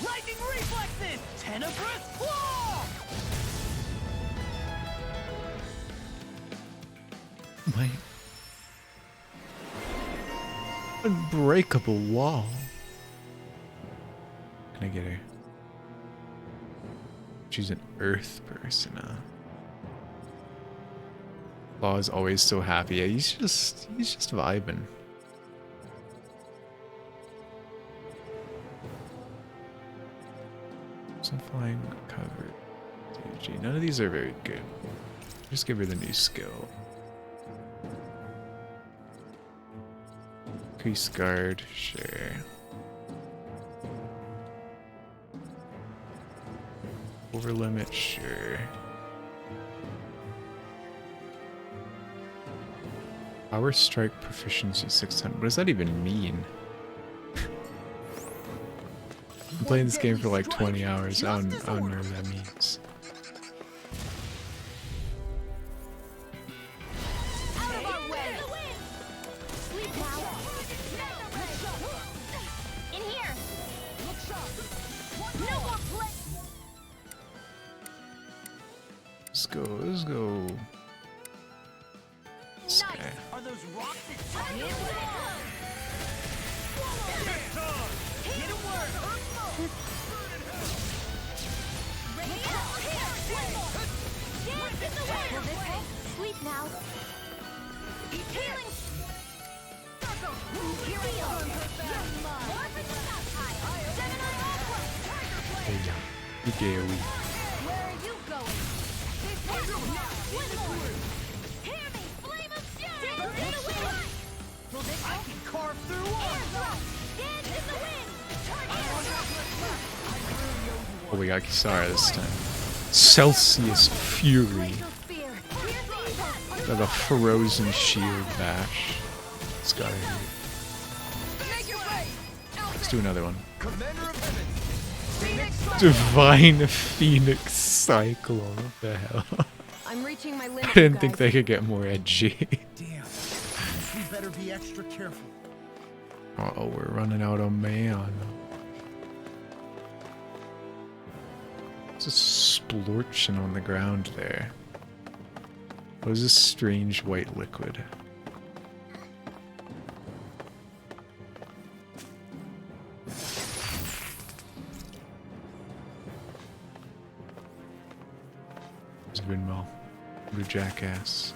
Lightning reflexes! Tenebrous claw! My unbreakable wall. Can I get her? She's an earth person, huh? Law is always so happy. Yeah, he's just vibing. Some flying cover. DG. None of these are very good. Just give her the new skill. Increase guard, sure. Over limit, sure. Power strike proficiency 600. What does that even mean? I'm playing this game for like 20 hours. I don't know what that means. Let's go. This guy. Are those rocks that hit it work! Sleep now. Healing. Hey, yeah. You gay. Where are you going? Hear me, flame of fury! I can carve through Dance in the wind! Oh, we got Kisara this time. Celsius Fury. Got a frozen shield bash. Let's go. Let's do another one. Divine Phoenix Cyclone. What the hell? I'm reaching my limit. I didn't think they could get more edgy. Damn. We better be extra careful. Uh-oh, we're running out of man. Just splorching on the ground there. What is this strange white liquid? There's Vinmal. Blue jackass.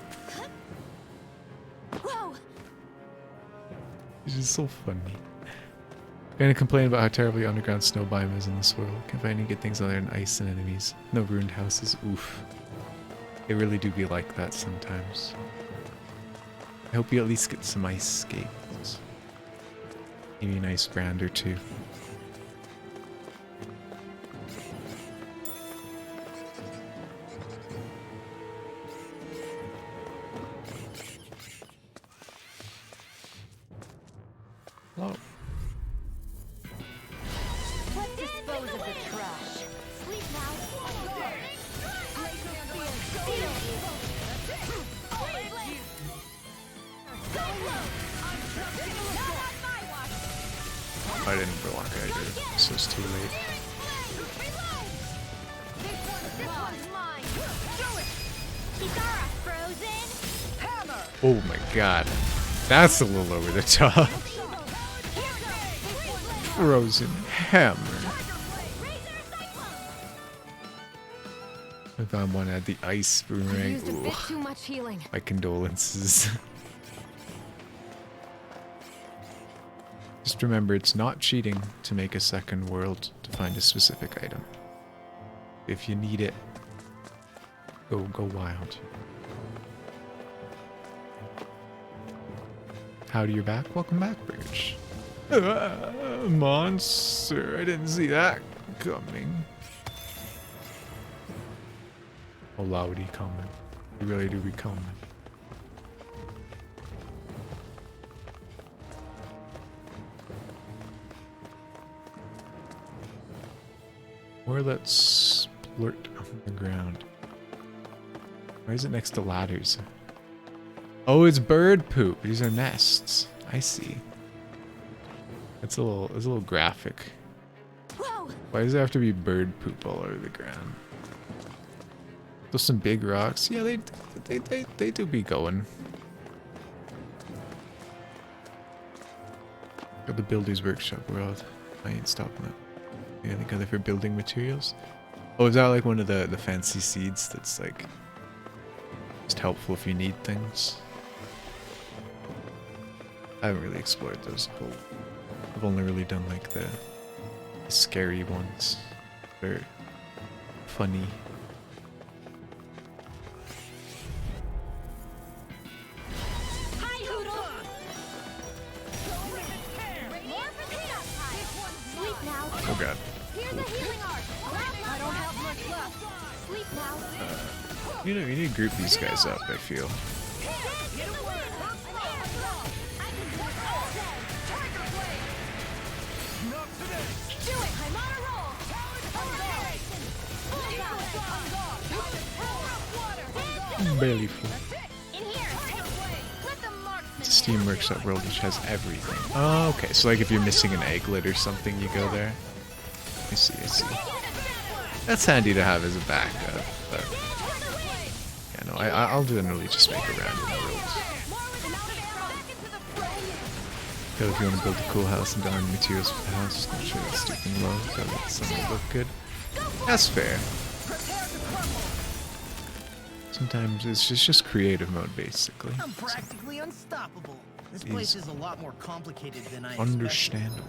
Whoa! This is so funny. Gonna complain about how terribly underground snow biome is in this world. Can't find any good things other than ice and enemies. No ruined houses. Oof. They really do be like that sometimes. I hope you at least get some ice skates. Maybe an ice brand or two. Hello. Let's dispose of the trash. Sleep now. I didn't block it, I did. This was too late. This one's mine. Do it. Kisara, frozen. Hammer. Oh my god. That's a little over the top. Frozen hammer. I found one at the ice boomerang. Used a bit Ooh. too much healing. My condolences. Just remember, it's not cheating to make a second world to find a specific item. If you need it, Go wild. Howdy, you're back. Welcome back, Birch. Monster. I didn't see that coming. Oh, Lowdy coming. You really do be coming. Or let's splurt on the ground. Why is it next to ladders? Oh, it's bird poop. These are nests. I see. It's a little graphic. Whoa. Why does it have to be bird poop all over the ground? Those some big rocks. Yeah, they do be going. Got the Builder's Workshop world. I ain't stopping it. Anything other for building materials? Oh, is that like one of the fancy seeds that's like just helpful if you need things? I haven't really explored those whole. I've only really done like the scary ones. They're funny. Hi, Hoodle. More for cleanup time. Sleep now. Oh god. Here's a healing art. I don't have much left. Sleep now. You know, you need to group these guys up, I feel. Barely full. It's a Steam Workshop world which has everything. Oh, okay. So like if you're missing an egglet or something, you go there. I see, I see. That's handy to have as a backup, but yeah, no, I'll generally just make a random build. So if you want to build a cool house and don't have any materials for the house, just make sure it's sticking low, gotta let something look good. That's fair. Sometimes it's just creative mode, basically. I'm practically unstoppable. This place is a lot more complicated than I expected. Understandable.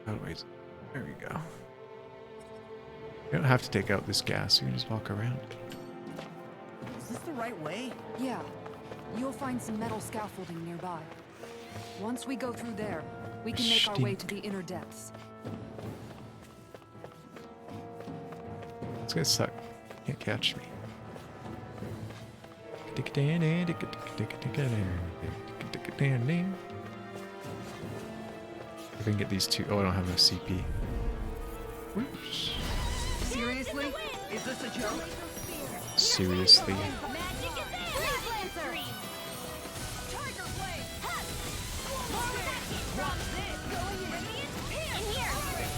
Oh wait, there we go. You don't have to take out this gas, you can just walk around. Is this the right way? Yeah. You'll find some metal scaffolding nearby. Once we go through there, we can make our way to the inner depths. It's gonna suck. Can't catch me. If I can get these two. Oh, I don't have no CP. Whoops. Seriously? Is this a joke? Seriously.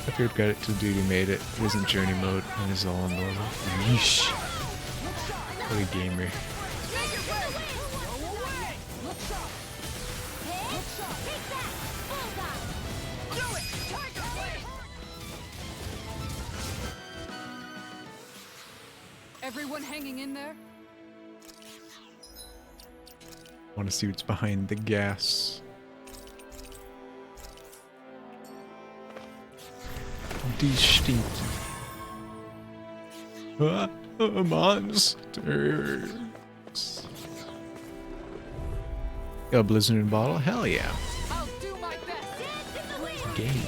If you'd got it to duty made it. It isn't journey mode and it's all on normal. Yeesh. What a gamer. Everyone hanging in there? Want to see what's behind the gas. Distinct. Monsters. Got a blizzard in a bottle? Hell yeah. I'll do my best. Game.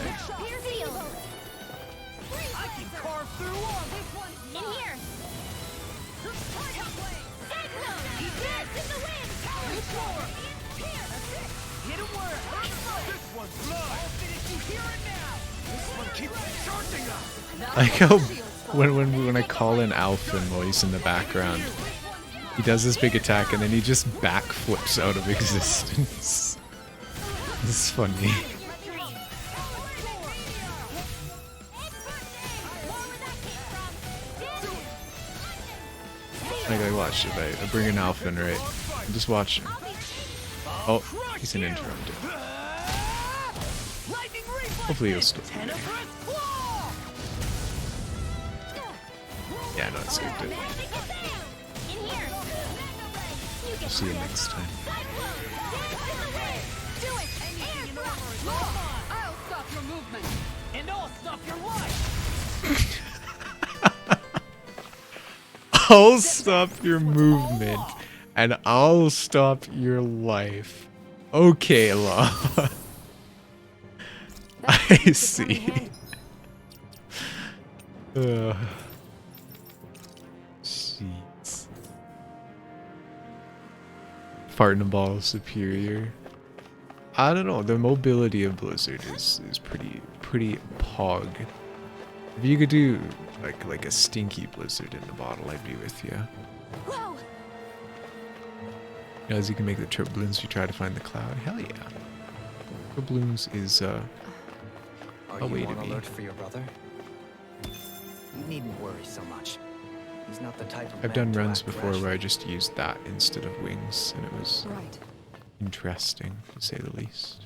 I can carve through all. This one's in here. In the wind. Hit him where it hurts. This one's blood. I'll finish you here and now. This one keeps charging us. Like how when I call in Alphen while he's in the background, he does this big attack and then he just backflips out of existence. This is funny. Like watch if I bring in Alphen, right? I'm just watching. Oh, he's an interrupted. Hopefully he'll still be there. Yeah, no, it's good. See you next time. I'll stop your movement. And I'll stop your life. I'll stop your movement, and I'll stop your life. Okay, Law. I see. Jeez. Fart in a bottle superior. I don't know. The mobility of Blizzard is pretty pog. If you could do like a stinky Blizzard in the bottle, I'd be with you. Whoa! As you can make the trip balloons, you try to find the cloud. Hell yeah! Trip balloons is Are a way you to on be. alert for your brother? You needn't worry so much. He's not the type of I've man done to runs act before rashly. where I just used that instead of wings, and it was Right. interesting to say the least.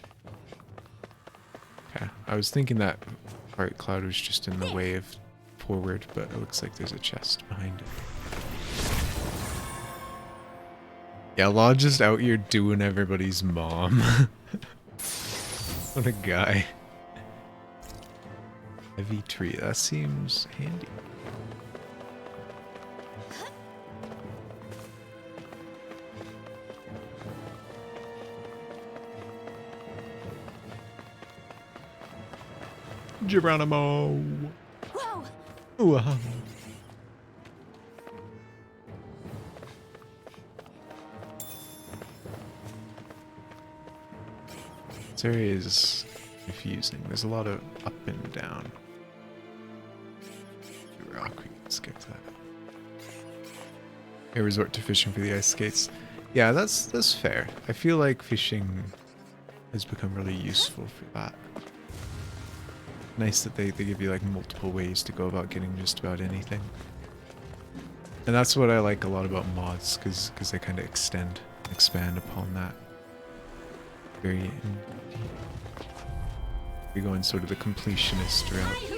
Okay, I was thinking that fart cloud was just in the way of forward, but it looks like there's a chest behind it. Yeah, Law just out here doing everybody's mom. What a guy. Heavy tree, that seems handy. Geronimo! Whoa! Wow. This area is confusing. There's a lot of up and down. Rock, we can skip that. I resort to fishing for the ice skates. Yeah, that's fair. I feel like fishing has become really useful for that. Nice that they give you like multiple ways to go about getting just about anything. And that's what I like a lot about mods, because they kind of expand upon that. Very we go in sort of the completionist route.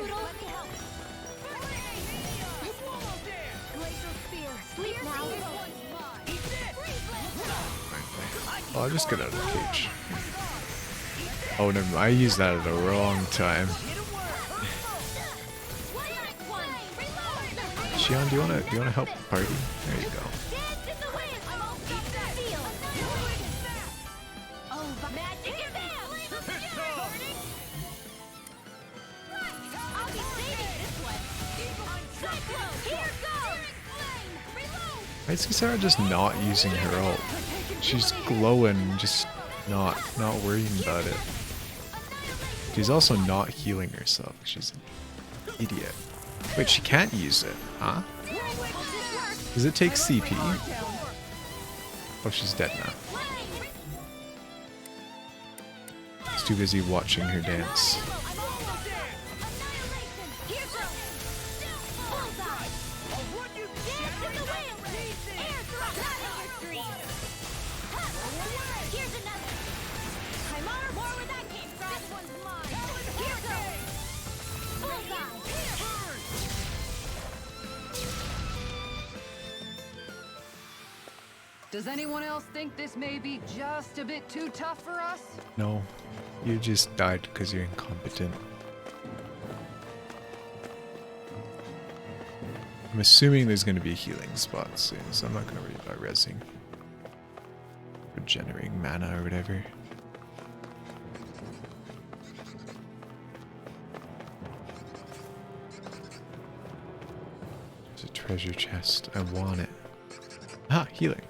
Oh, I'll just get out of the cage. Oh, never mind. I used that at the wrong time. Shion, do you wanna help the party? There you go. Why is Kisara just not using her ult? She's glowing, just not worrying about it. She's also not healing herself. She's an idiot. Wait, she can't use it, huh? Does it take CP? Oh, she's dead now. She's too busy watching her dance. Does anyone else think this may be just a bit too tough for us? No, you just died because you're incompetent. I'm assuming there's going to be a healing spot soon, so I'm not going to worry about rezzing. Regenerating mana or whatever. There's a treasure chest. I want it. Ah, healing.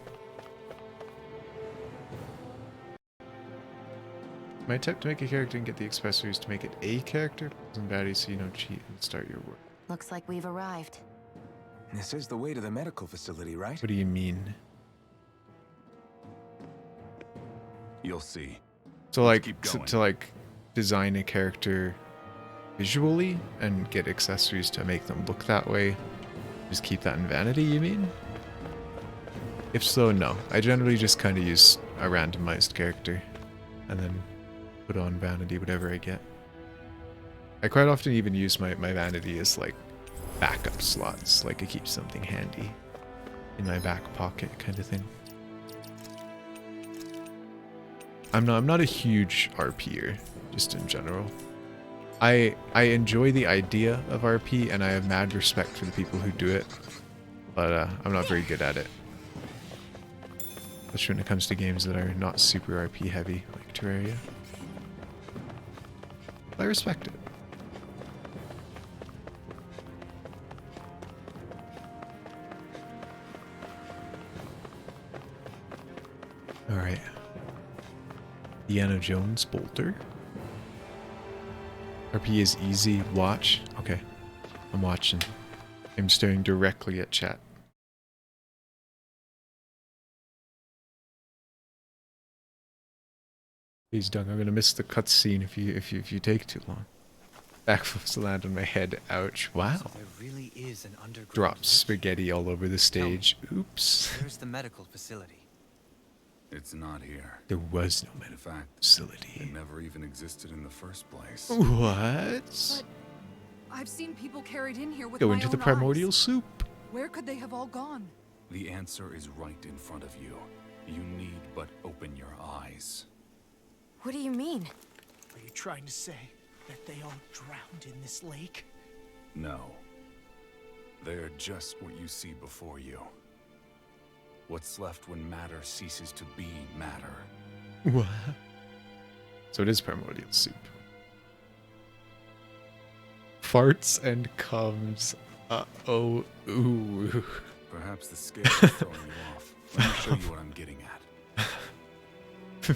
My tip to make a character and get the accessories to make it a character isn't bad, so you don't cheat and start your work. Looks like we've arrived. This is the way to the medical facility, right? What do you mean? You'll see. So Let's like keep going. to like design a character visually and get accessories to make them look that way. Just keep that in vanity, you mean? If so, no. I generally just kind of use a randomized character and then put on vanity whatever I get. I quite often even use my vanity as like backup slots, like I keep something handy in my back pocket kind of thing. I'm not a huge RPer, just in general. I enjoy the idea of RP and I have mad respect for the people who do it. but I'm not very good at it. Especially when it comes to games that are not super RP heavy, like Terraria. I respect it. Alright. Indiana Jones Bolter. RP is easy. Watch. Okay. I'm watching. I'm staring directly at chat. Please, Doug, I'm gonna miss the cutscene if you take too long. Backflips land on my head. Ouch. Wow. So there really is an underground Drops spaghetti all over the stage. Oops. Where's the medical facility? It's not here. There was no medical facility. It never even existed in the first place. What? But I've seen people carried in here with Go my into the own primordial eyes. soup. Where could they have all gone? The answer is right in front of you. You need but open your eyes. What do you mean? Are you trying to say that they all drowned in this lake? No. They're just what you see before you. What's left when matter ceases to be matter. What? So it is primordial soup. Farts and comes. Uh-oh. Ooh. Perhaps the scale is throwing you off. Let me show you what I'm getting at.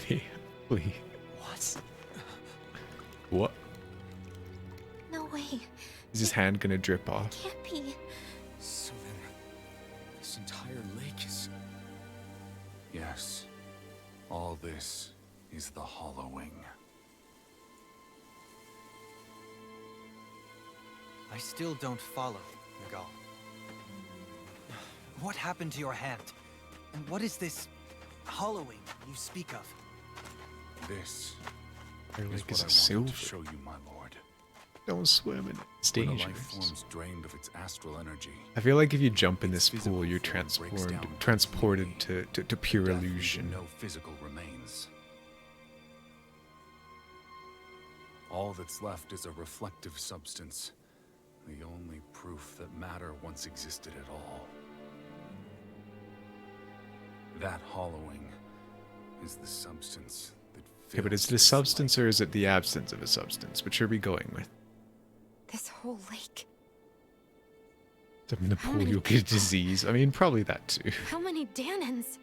Me, please. What? What? No way. Is his hand gonna drip off? Can't be. So then, this entire lake is... Yes. All this is the hollowing. I still don't follow, Miguel. What happened to your hand? And what is this hollowing you speak of? This Your is lake what is I a silver. wanted to show you, my lord. Don't swim in it. It's When a dangerous. life form's drained of its astral energy, I feel like if you jump in this physical pool, you're form breaks down transported completely. to pure death leaving illusion. no physical remains. All that's left is a reflective substance, the only proof that matter once existed at all. That hollowing is the substance that fills Okay, but is it a this substance or is it the absence of a substance? Which are we going with? This whole lake. So in the pool, you'll get a disease. I mean, probably that too. How many Danons?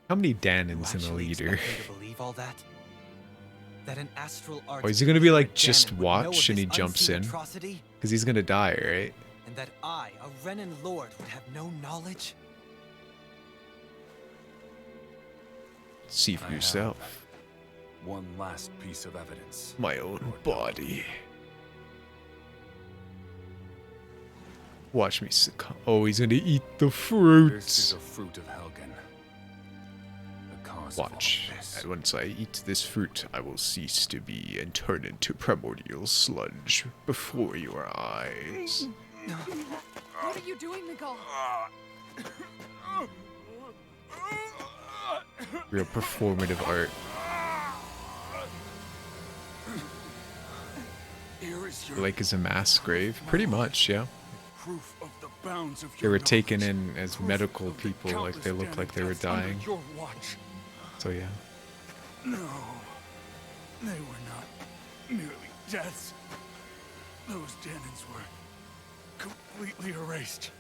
How many Danons in a Actually leader? expect me to believe all that? That an astral Oh, is he gonna be like, just Danon would know of watch and he this jumps unseen in? atrocity? Because he's gonna die, right? And that I, a Renan lord, would have no knowledge? See for I have yourself. one last piece of evidence. My own body. Watch me succumb. Oh, he's gonna eat the fruit. This is a fruit of Helgen. The cause Watch. of all this. And once I eat this fruit, I will cease to be and turn into primordial sludge before your eyes. What are you doing, Miguel? Real performative art. Here is your The lake is a mass grave. Pretty much, yeah. proof of the bounds of They your were taken knowledge. in as Proof medical of the people, like they countless looked like they were deaths under dying. your watch. So yeah. No, they were not merely deaths. Those Danons were completely erased.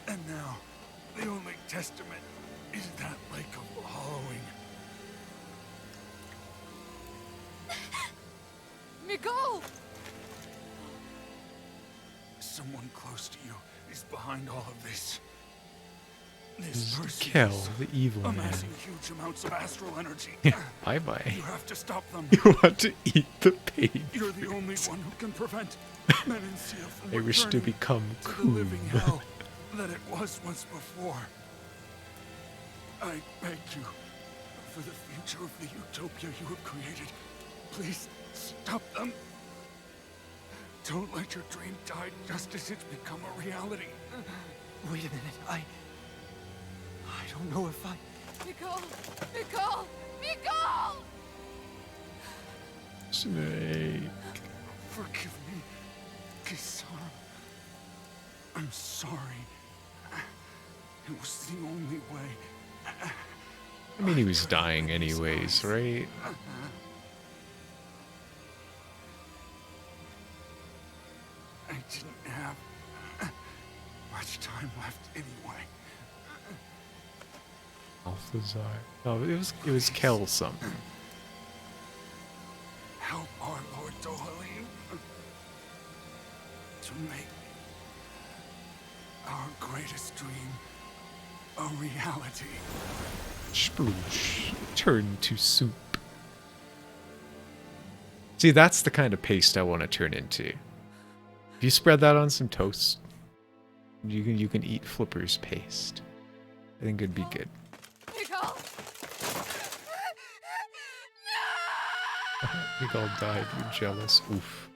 And now, the only testament is that lake of hollowing. Miguel! Someone close to you is behind all of this. This This is person Kel, is the evil man. amassing huge amounts of astral energy. Bye bye. You have to stop them. You want to eat the baby. You're the only one who can prevent Menencia from I wish to returning become to the cool. living hell that it was once before. I beg you, for the future of the utopia you have created, please stop them. Don't let your dream die just as it's become a reality. Wait a minute, I don't know if I... Miguel! Miguel! Miguel! Snake. Forgive me, Kisara. sorry. It was the only way. I mean, he was dying anyways, right? I didn't have much time left anyway. Balthazar. Oh, it was Kel something. Help our Lord Dohalim to make our greatest dream a reality. Sploosh. Turn to soup. See, that's the kind of paste I want to turn into. If you spread that on some toast, you can eat Flipper's paste. I think it'd be good. We all died. You're jealous. Oof.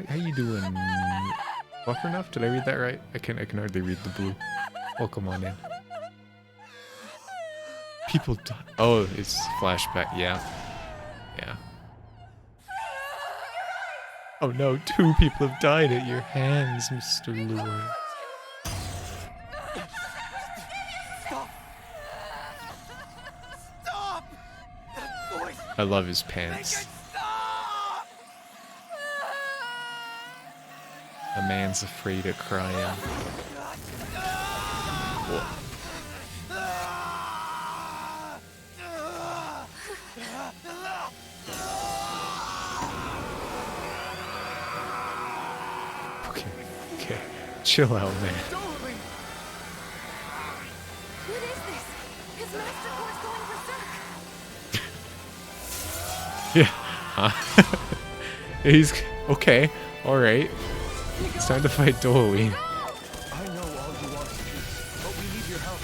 How you doing? Bucker enough? Did I read that right? I can hardly read the blue. Welcome on in. People die. Oh, it's flashback. Yeah. Yeah. Oh no, 2 people have died at your hands, Mr. Lure. I love his pants. A man's afraid of crying. Whoa. Okay. Chill out, man. What is this? His master core's going berserk. Yeah. He's okay. All right. It's time to fight Dohalim. I know all you want is peace, but we need your help.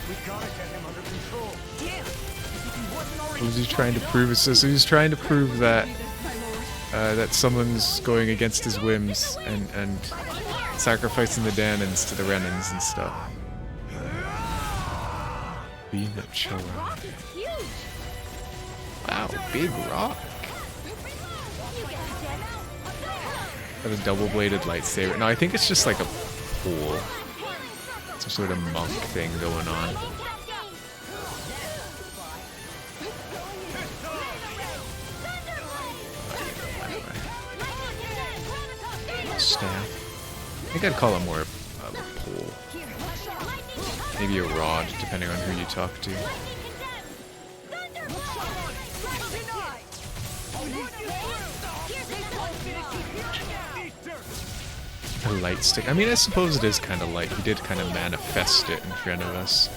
We gotta get him under control. What was he trying to prove? So he's trying to prove that that someone's going against his whims and sacrificing the Danans to the Renans and stuff. Biometrial. Wow, big rock. Got a double-bladed lightsaber. No, I think it's just like a pole. Some sort of monk thing going on. Staff. I think I'd call it more of a pole. Maybe a rod, depending on who you talk to. A light stick. I mean, I suppose it is kind of light. He did kind of manifest it in front of us.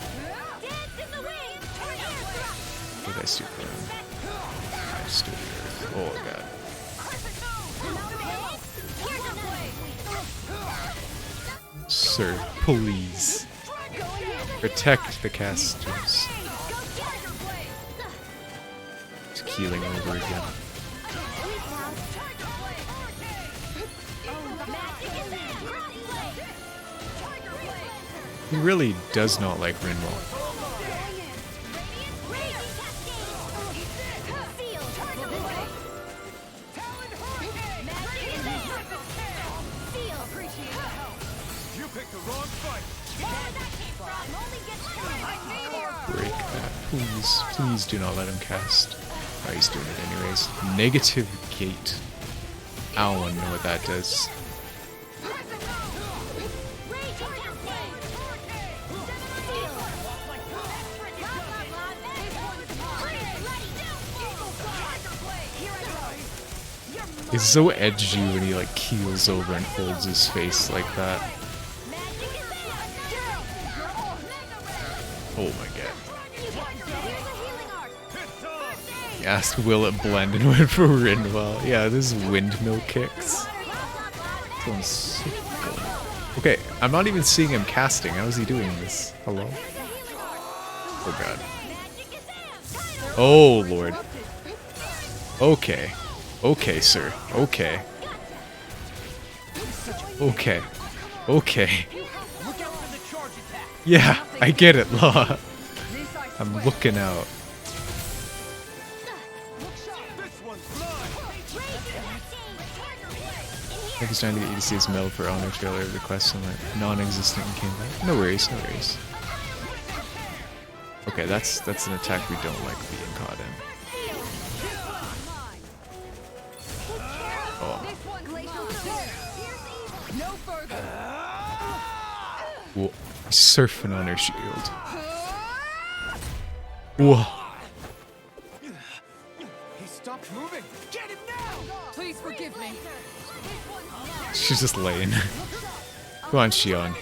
What did I stoop around? I stood earth. Oh god. Sir, please. Protect the casters. It's keeling over again. He really does not like Rinwell. Break that. Please, please do not let him cast. Oh, he's doing it anyways. Negative gate. I don't want to know what that does. He's so edgy when he like keels over and holds his face like that. Oh my god. He asked will it blend and went for Rinwell. Yeah, this is windmill kicks. Okay, I'm not even seeing him casting. How is he doing this? Hello? Oh god. Oh lord. Okay. Okay, sir. Okay. Okay. Okay. Yeah, I get it, Law. I'm looking out. Thank you, trying to get you to see his medal for honor trailer of the quest and like non-existent and came back. No worries, no worries. Okay, that's an attack we don't like being caught in. Oh. Whoa. He's surfing on her shield. Whoa. He stopped moving. Get him now! Please forgive me. She's just laying. Come on, Shion.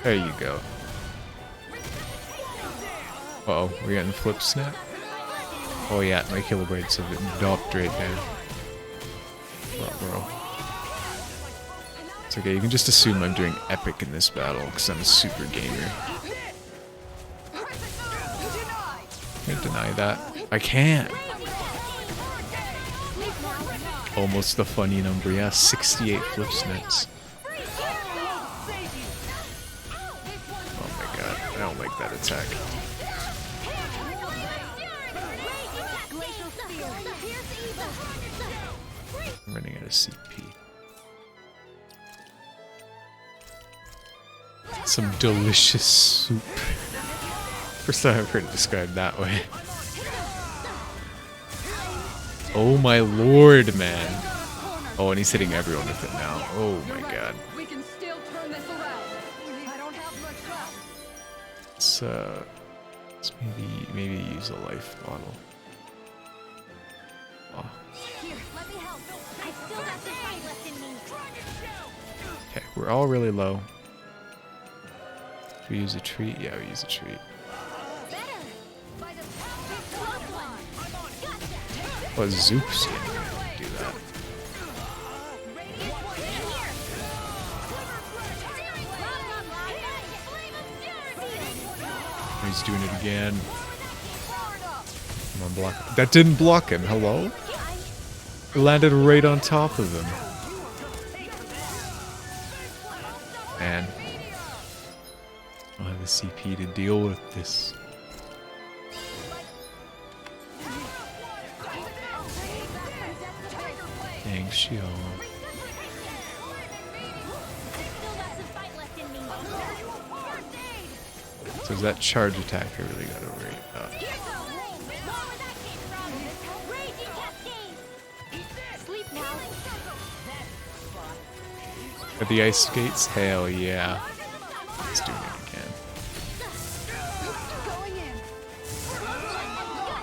There you go. Uh-oh, we're getting flip snap. Oh yeah, my kilobytes have dropped right now. Bro. It's okay, you can just assume I'm doing epic in this battle, because I'm a super gamer. Can't deny that. I can't! Almost the funny number, yeah, 68 flip snaps. Oh my god, I don't like that attack. I'm running out of CP. Some delicious soup. First time I've heard it described that way. Oh my lord, man. Oh, and he's hitting everyone with it now. Oh my god. We can still turn this around. I don't have much left. Let's maybe use a life bottle. Oh. Here, let me help. I still got some fight left in me. Okay, we're all really low. Should we use a treat? Yeah, we use a treat. Oh, Zoop's gonna do that. He's doing it again. Come on, block. That didn't block him. Hello? It landed right on top of him. Man. I don't have the CP to deal with this. Thanks, Shion. So is that charge attack I really gotta worry about? Are the ice skates? Hell yeah. Let's do it again.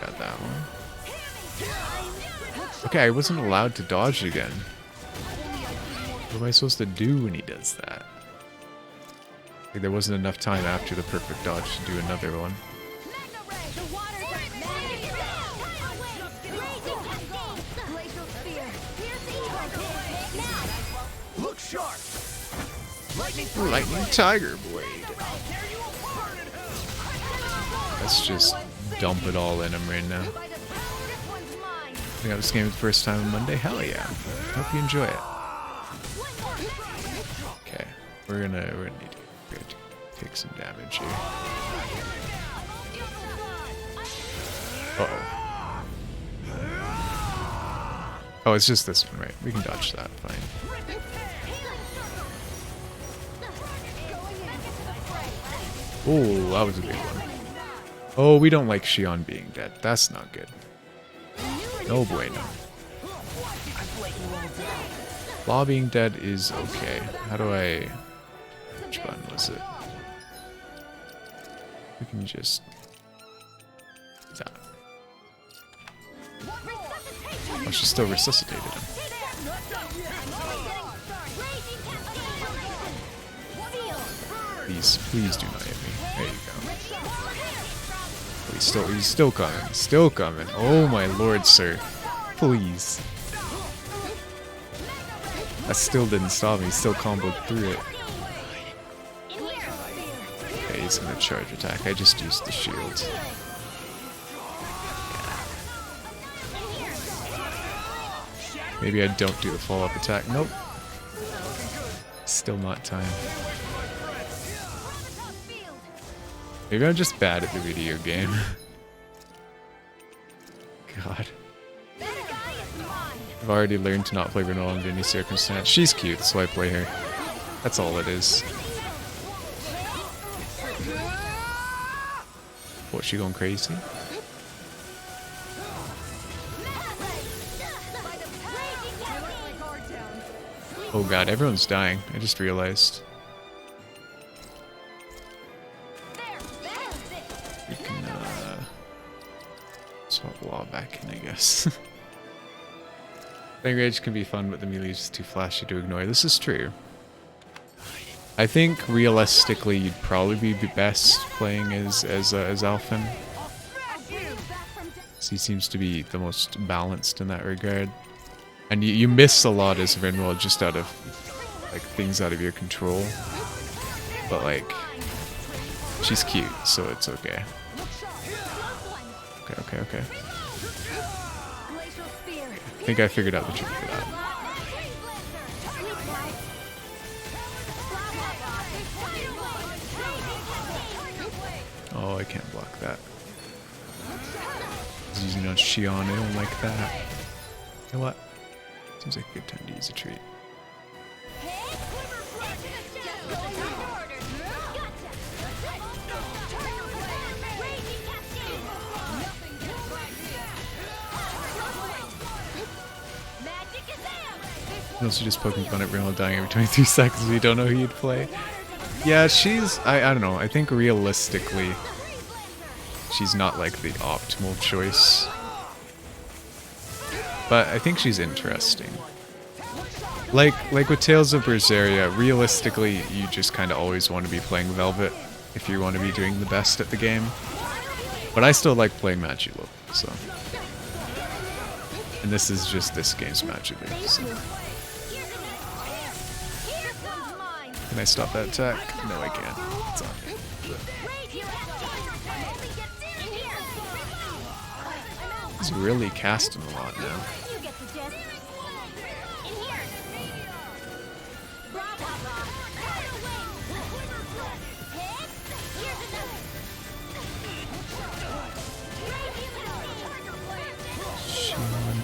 Got that one. Okay, I wasn't allowed to dodge again. What am I supposed to do when he does that? Like, there wasn't enough time after the perfect dodge to do another one. Look sharp. Lightning Tiger Blade. Let's just dump it all in him right now. I got this game for the first time on Monday. Hell yeah! Hope you enjoy it. Okay, we're gonna need to take some damage here. Uh-oh. Oh, it's just this one, right? We can dodge that, fine. Oh, that was a big one. Oh, we don't like Shion being dead. That's not good. No bueno. Law being dead is okay. How do I... Which button was it? We can just... That. Oh, she still resuscitated him. Please do not hit me. There you go. He's still coming. Still coming. Oh my lord, sir. Please. That still didn't stop me. He still comboed through it. Okay, he's gonna charge attack. I just used the shield. Maybe I don't do the follow-up attack. Nope. Still not time. Maybe I'm just bad at the video game. God. I've already learned to not play Renault under any circumstance. She's cute, so I play her. That's all it is. What, she going crazy? Oh god, everyone's dying. I just realized. We can, swap Law back in, I guess. Playing Rage can be fun, but the melee is just too flashy to ignore. This is true. I think realistically, you'd probably be best playing as Alphen. He seems to be the most balanced in that regard. And you miss a lot as Rinwell just out of, like, things out of your control. But, like, she's cute, so it's okay. Okay. I think I figured out the trick for that. Oh, I can't block that. He's using on Shion, I don't like that. You know what? Seems like a good time to use a treat. You also just poking fun at Rinwell dying every 23 seconds we don't know who you'd play. Yeah, she's... I don't know. I think realistically, she's not like the optimal choice. But I think she's interesting. Like with Tales of Berseria, realistically, you just kind of always want to be playing Velvet if you want to be doing the best at the game. But I still like playing Magilo, so... And this is just this game's Magilo, so... Can I stop that attack? No, I can't. It's on. He's really casting a lot now. Shion.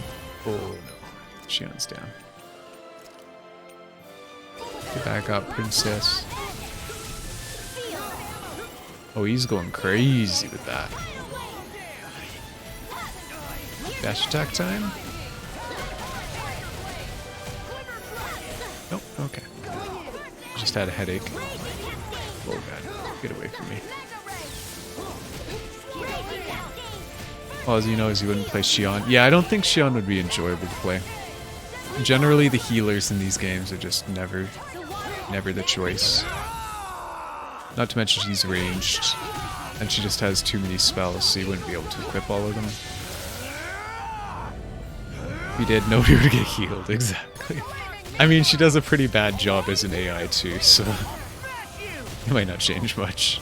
Oh no. Shion's down. Get back up, princess. Oh, he's going crazy with that. Dash attack time? Nope, okay. Just had a headache. Oh god, get away from me. All you know is you wouldn't play Shion. Yeah, I don't think Shion would be enjoyable to play. Generally, the healers in these games are just never the choice. Not to mention she's ranged, and she just has too many spells, so you wouldn't be able to equip all of them. If you did, nobody would get healed, exactly. I mean, she does a pretty bad job as an AI too, so it might not change much.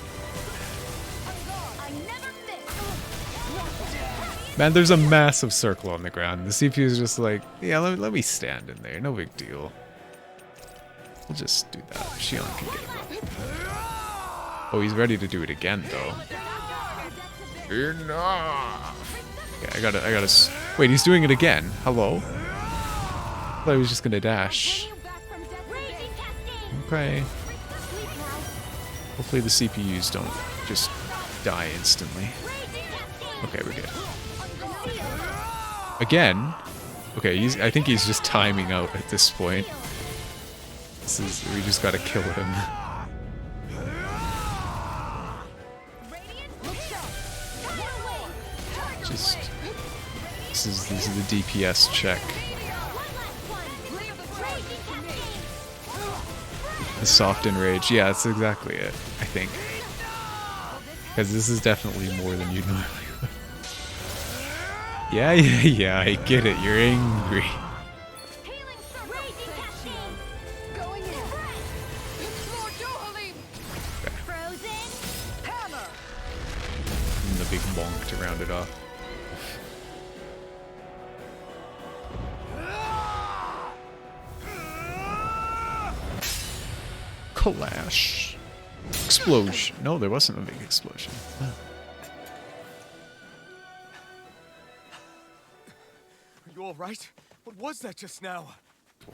Man, there's a massive circle on the ground. The CPU is just like, yeah, let me stand in there, no big deal. We'll just do that. Shion can get him up. Oh, he's ready to do it again, though. Enough! Yeah, I gotta... Wait, he's doing it again? Hello? I thought he was just gonna dash. Okay. Hopefully the CPUs don't just die instantly. Okay, we're good. Again? Okay, I think he's just timing out at this point. We just gotta kill him. This is the DPS check. The soft enrage. Yeah, that's exactly it, I think. Because this is definitely more than you'd normally would. Yeah, I get it. You're angry. And the big bonk to round it off. Clash. Explosion. No, there wasn't a big explosion. Oh. Are you all right? What was that just now?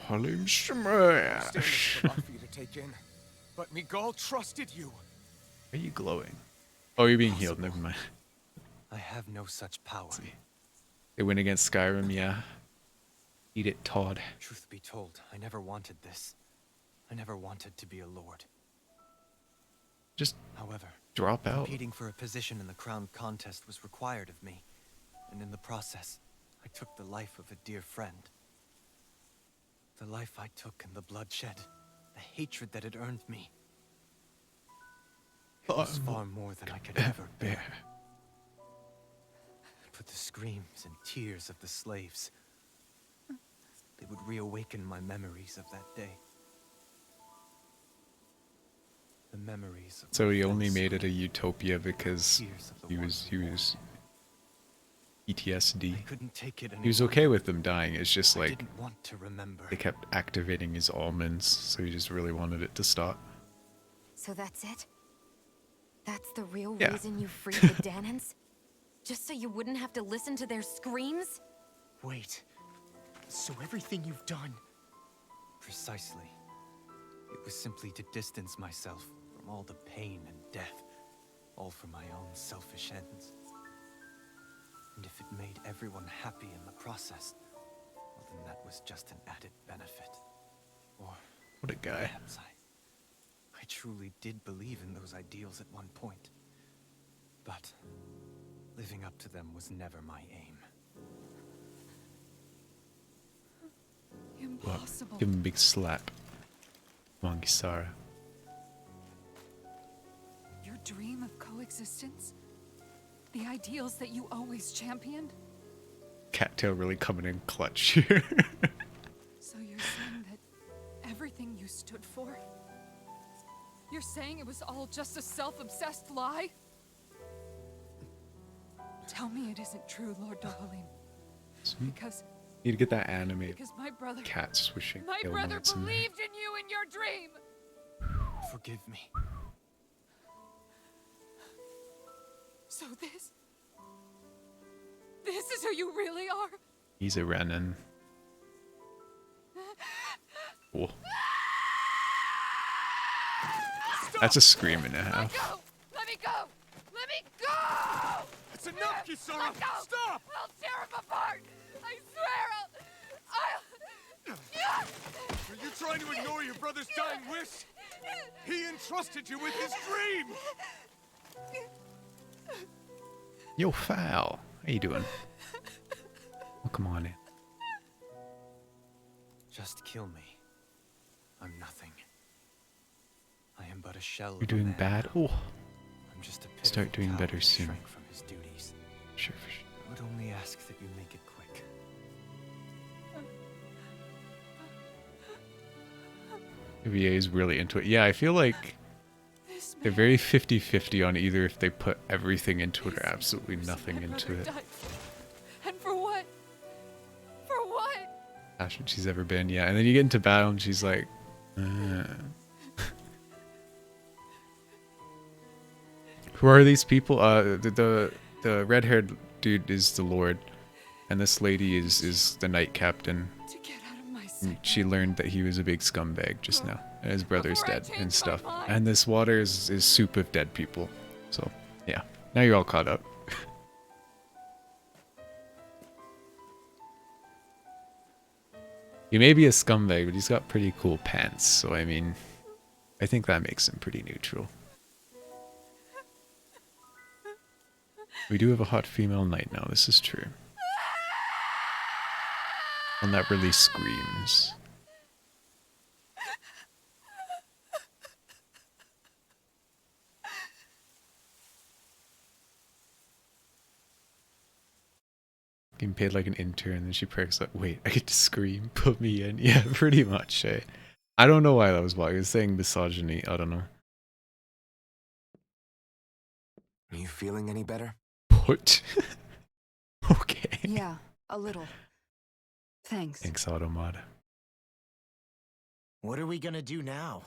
Halim Standing smash. for you to take in. But Miguel trusted you. Are you glowing? Oh, you're being healed. Never mind. I have no such power. They win against Skyrim, yeah. Eat it, Todd. Truth be told, I never wanted this. I never wanted to be a lord. Just however, drop out. Competing for a position in the crown contest was required of me, and in the process, I took the life of a dear friend. The life I took in the bloodshed, the hatred that it earned me. It was far more than I could ever bear. But the screams and tears of the slaves, they would reawaken my memories of that day. The memories of So he only made it a utopia because he was PTSD. couldn't take it He was okay with them dying. It's just I like didn't want to remember. they kept activating his almonds, so he just really wanted it to stop. So that's it? That's the real Yeah. reason you freed the Danans? Just so you wouldn't have to listen to their screams? Wait. So everything you've done... Precisely. It was simply to distance myself from all the pain and death, all for my own selfish ends. And if it made everyone happy in the process, well then that was just an added benefit. Or What a guy. perhaps I truly did believe in those ideals at one point. But living up to them was never my aim. Impossible. Give him a big slap. Come on, Gisara. Your dream of coexistence? The ideals that you always championed? Cattail really coming in clutch here. So you're saying that everything you stood for? You're saying it was all just a self-obsessed lie? Tell me it isn't true, Lord Dohalim. Because Need to get that anime because my brother cat swishing. My tail brother notes in there. believed in you in your dream. Forgive me. So this is who you really are? He's a Renan. Cool. That's a scream and a half. Go! Let me go! Let me go! That's enough, Kisara! Let go! Stop! I'll tear him apart! I swear Are you trying to ignore your brother's dying wish? He entrusted you with his dream! Yo, Foul. How you doing? Oh, come on in. Just kill me. I'm nothing. I am but a shell You're of a doing man bad. now. Oh, I'm just a start pitiful doing coward better who soon. shrank from his duties. Sure, for sure. I would only ask that you make it quick. VA is really into it. Yeah, I feel like they're very 50-50 on either if they put everything into it or absolutely nothing into it. And for what? For what? That's what she's ever been, yeah. And then you get into battle and she's like, Who are these people? The red-haired dude is the Lord, and this lady is the Knight Captain. To get out of my And she learned that he was a big scumbag just now, and his brother's Before I dead and changed stuff. my mind. And this water is soup of dead people. So, yeah. Now you're all caught up. He may be a scumbag, but he's got pretty cool pants, so I mean, I think that makes him pretty neutral. We do have a hot female knight now, this is true. One that really screams. Getting paid like an intern, and then she perks up. Wait, I get to scream. Put me in. Yeah, pretty much. Eh? I don't know why that was why. I was saying misogyny. I don't know. Are you feeling any better? Put. Okay. Yeah, a little. Thanks. Thanks, Automata. What are we gonna do now?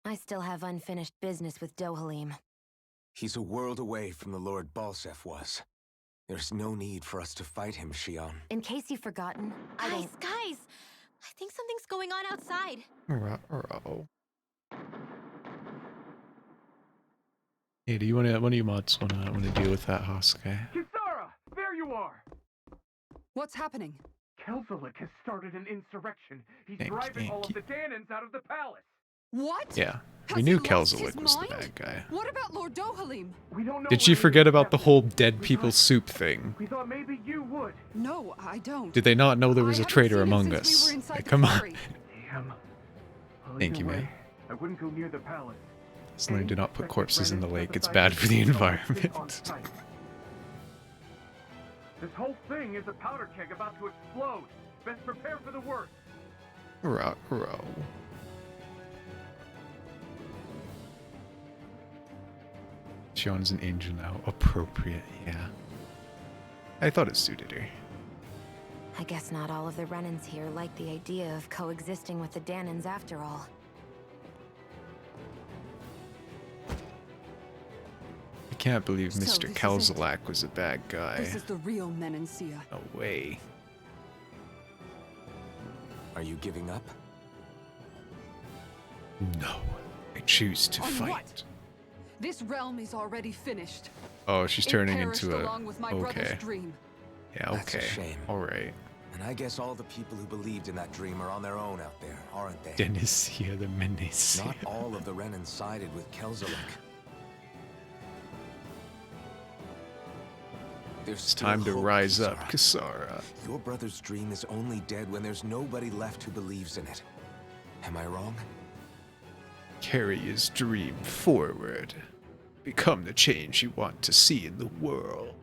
I still have unfinished business with Dohalim. He's a world away from the Lord Balsef was. There's no need for us to fight him, Shion. In case you've forgotten, I don't... Guys! I think something's going on outside. Ruh-roh. Hey, do you one of you mods wanna deal with that Hosuke? Kisara! There you are! What's happening? Kelzelik has started an insurrection. He's Thank driving all of you. the Danons out of the palace. What? Yeah, we Has knew he lost his Kelzelik was the mind? bad guy. What about Lord Dohalim? We don't know. Did she where he forget is about the yet. whole dead people soup thing? We thought maybe you would. No, I don't. Did they not know there was I a haven't traitor seen him among since we us? were inside Like, the come on. ferry. Damn. Well, Thank either you, way, man. I wouldn't go near the palace. Just learn to not put Any corpses in the suspected lake. It's Renan bad for the is on environment. site. This whole thing is a powder keg about to explode. Best prepare for the worst. Ruh-roh. Shion's an angel now. Appropriate, yeah. I thought it suited her. I guess not all of the Renans here like the idea of coexisting with the Danons after all. I can't believe So Mr. this is it. Kelzelak was a bad guy. This is the real Menancia. No way. Are you giving up? No. I choose to On fight. what? This realm is already finished. Oh, she's It turning perished into a... along with my Okay. brother's dream. Yeah, That's a okay. shame. Alright. And I guess all the people who believed in that dream are on their own out there, aren't they? Denisia the Menace. Not all of the Renan sided with Kelzelik. It's time to rise up, Kisara. Your brother's dream is only dead when there's nobody left who believes in it. Am I wrong? Carry his dream forward. Become the change you want to see in the world.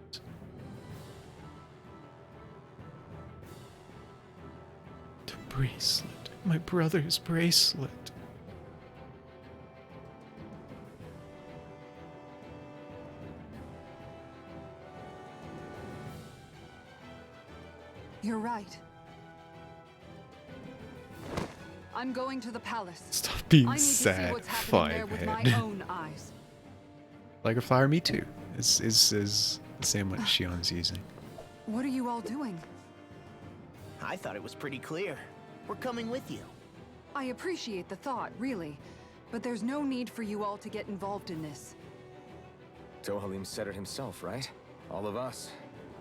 The bracelet. My brother's bracelet. You're right. I'm going to the palace. Stop being I need to see sad, what's happening there with my Fivehead. own eyes. Like a flower, me too. Is the same one Shion's using. What are you all doing? I thought it was pretty clear. We're coming with you. I appreciate the thought, really. But there's no need for you all to get involved in this. Dohalim said it himself, right? All of us.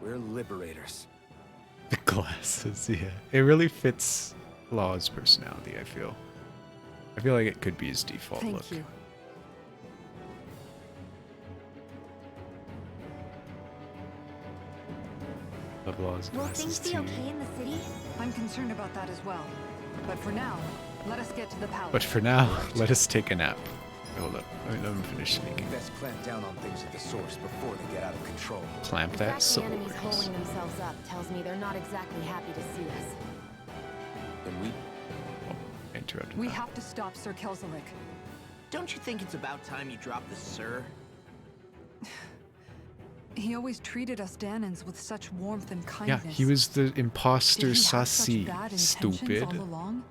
We're liberators. The glasses, yeah. It really fits Law's personality, I feel. I feel like it could be his default Thank look. you. Love Law's Will glasses things be too. okay in the city? I'm concerned about that as well. But for now, let us get to the palace. But for now, let us take a nap. Hold up. Let me finish speaking. Best clamp down on things at the source before they get out of control. Clamp The that fact the source. enemy's holding themselves up tells me they're not exactly happy to see us. Then we... Interrupted We that. have to stop Sir Kelzelik. Don't you think it's about time you drop the sir? He always treated us Danons with such warmth and Yeah, kindness. he was the imposter Did he have such Sassi, bad intentions stupid. all along?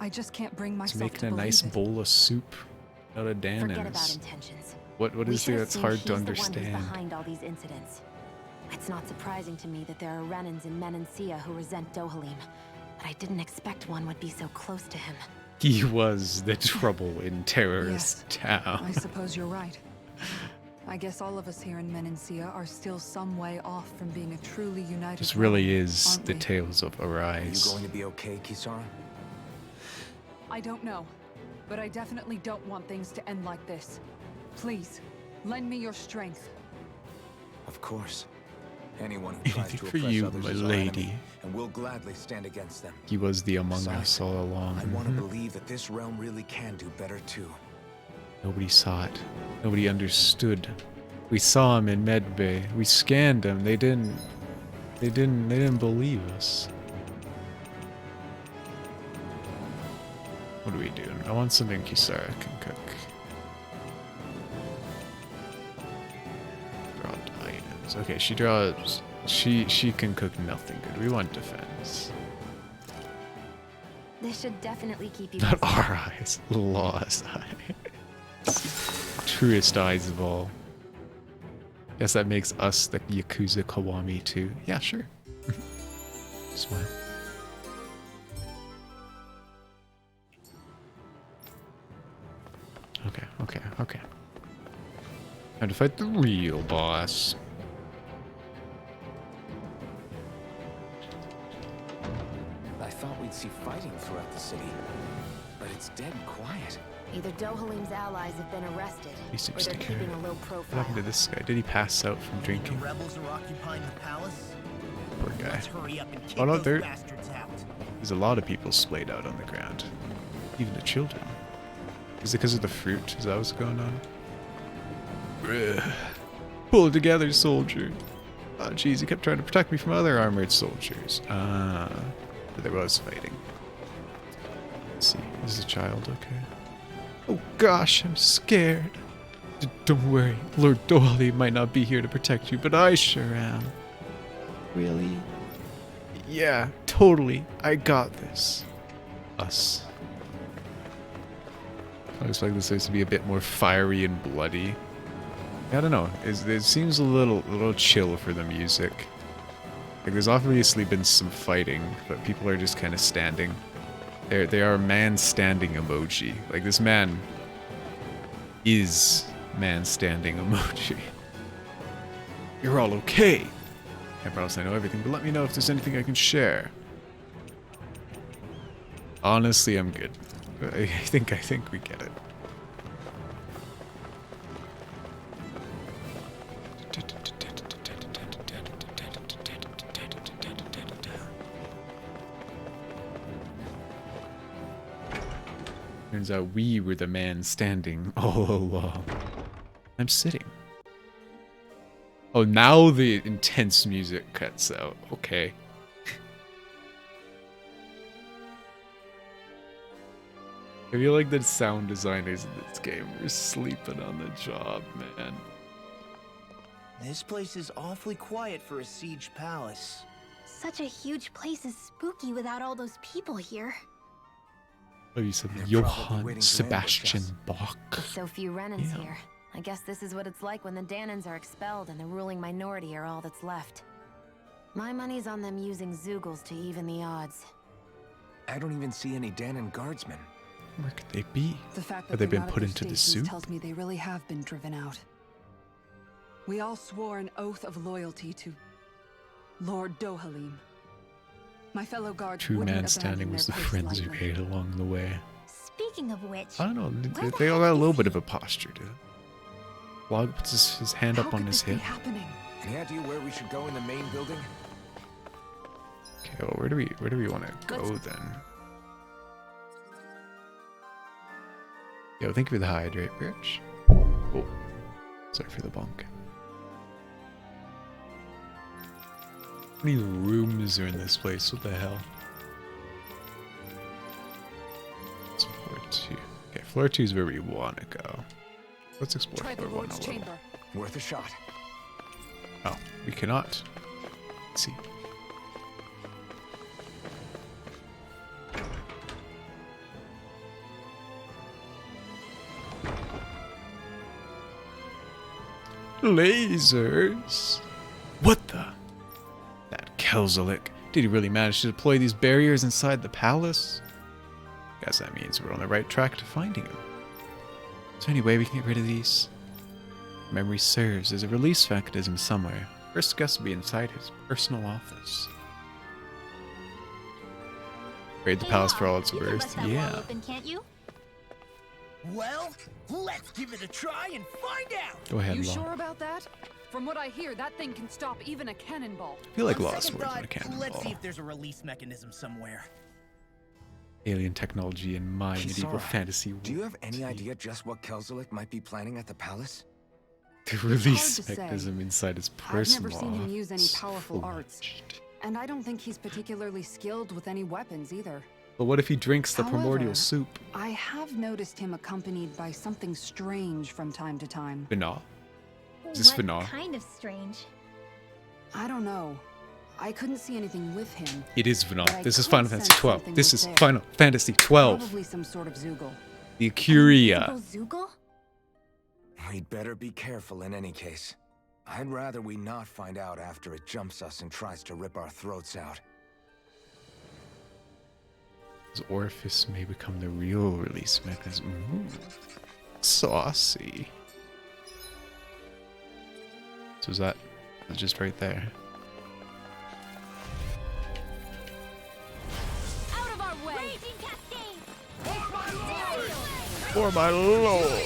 I just can't bring He's myself making to a believe nice it. bowl of soup out of Forget about Danons. intentions. What We is should there have that's seen hard he's to the one who's understand? behind all these incidents. It's not surprising to me that there are Renans in Menancia who resent Dohalim, but I didn't expect one would be so close to him. He was the trouble in Terrorist Town. I suppose you're right. I guess all of us here in Menancia are still some way off from being a truly united This really realm, is aren't the we? tales of Are you Arise. going to be okay, Kisara? I don't know, but I definitely don't want things to end like this. Please, lend me your strength. Of course. Anyone who tries Anything to for oppress you, others my is our lady. enemy, and we'll gladly stand against them. He was the Among Besides, Us all along. I want to Mhm. believe that this realm really can do better too. Nobody saw it. Nobody understood. We saw him in Medbay. We scanned him. They didn't believe us. What are we doing? I want something Kisara can cook. Draw items. Okay, she draws. She can cook nothing good. We want defense. This should definitely keep you Not busy. our eyes. Law's eyes. Truest eyes of all. Guess that makes us the Yakuza Kiwami too. Yeah, sure. Smile. Okay. Time to fight the real boss. I thought we'd see fighting throughout the city, but it's dead quiet. Either Dohalim's allies have been arrested, He or they're seems to care. keeping a low What profile. happened to this guy? Did he pass out from drinking? The rebels are occupying the palace. Poor guy. Let's hurry up and kick Oh no, those bastards out. there's a lot of people splayed out on the ground. Even the children. Is it because of the fruit? Is that what's going on? Ugh. Pull it together, soldier. Oh jeez, he kept trying to protect me from other armored soldiers. But there was fighting. Let's see. This is a child, okay. Oh gosh, I'm scared. Don't worry, Lord Dohalim might not be here to protect you, but I sure am. Really? Yeah, totally. I got this. Us. Looks like this has to be a bit more fiery and bloody. I don't know. It seems a little chill for the music. Like there's obviously been some fighting, but people are just kind of standing. They are man standing emoji. Like this man is man standing emoji. You're all okay. Can't promise I know everything, but let me know if there's anything I can share. Honestly, I'm good. I think we get it. Turns out we were the man standing all along. I'm sitting. Oh, now the intense music cuts out. Okay. I feel like the sound designers in this game are sleeping on the job, man. This place is awfully quiet for a siege palace. Such a huge place is spooky without all those people here. Oh, you said They're probably Johann waiting to Sebastian ambush Bach. With so few Renans Yeah. here. I guess this is what it's like when the Danans are expelled and the ruling minority are all that's left. My money's on them using Zeugles to even the odds. I don't even see any Danan guardsmen. Where could they be? The fact that Have they they're been not at put their into the stations soup? tells me they really have been driven out. We all swore an oath of loyalty to Lord Dohalim. My fellow guards True wouldn't man abandon standing was the their post friends who lightly. made along the way. Speaking of which, I don't know. where the They all heck got a is little bit he? of a posture to it. Log puts his hand How up on could his this be hip. happening? Any idea where we should go in the main building? Okay, well, where do we want to go then? Yo, thank you for the hydrate, bitch. Oh, sorry for the bonk. How many rooms are in this place? What the hell? It's floor 2. Okay, floor 2 is where we want to go. Let's explore Try the floor 1 Lord's a little. chamber. Worth a shot. Oh, we cannot. Let's see. Lasers? What the? That Kelzelik. Did he really manage to deploy these barriers inside the palace? Guess that means we're on the right track to finding him. Is there any way we can get rid of these? Memory serves, there's a release mechanism somewhere. First guess will be inside his personal office. Raid the palace for all it's You can worth. bust that wall Yeah. open, can't you? Well, let's give it a try and find out. Go ahead, You Law. sure about that? From what I hear, that thing can stop even a cannonball. I feel like On Law's second working on a thought, Let's see cannonball. if there's a release mechanism somewhere. Alien technology in my medieval Kisara, fantasy world. Do you have any idea just what Kelzelik might be planning at the palace? The release hard to say. mechanism inside his I've personal never seen him use any office. powerful arts. And I don't think he's particularly skilled with any weapons either. But what if he drinks the primordial However, soup? I have noticed him accompanied by something strange from time to time. Final. Is this What Final? kind of strange? I don't know. I couldn't see anything with him. It is Final. but I This is could Final Fantasy sense 12. something This was is there. Final Fantasy 12. Probably some sort of Zeugl. The Curia. Zugal? We'd better be careful in any case. I'd rather we not find out after it jumps us and tries to rip our throats out. This orifice may become the real release mechanism. Ooh, saucy. So is that just right there? Out of our way! Raging cascade! For my lord!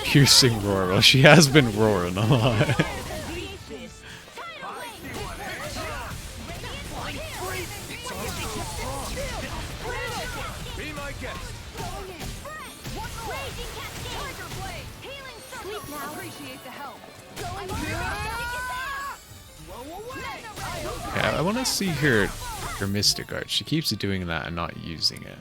Piercing roar. Well, she has been roaring a lot. Be my guest. Appreciate the help. Yeah, I want to see her mystic art. She keeps doing that and not using it.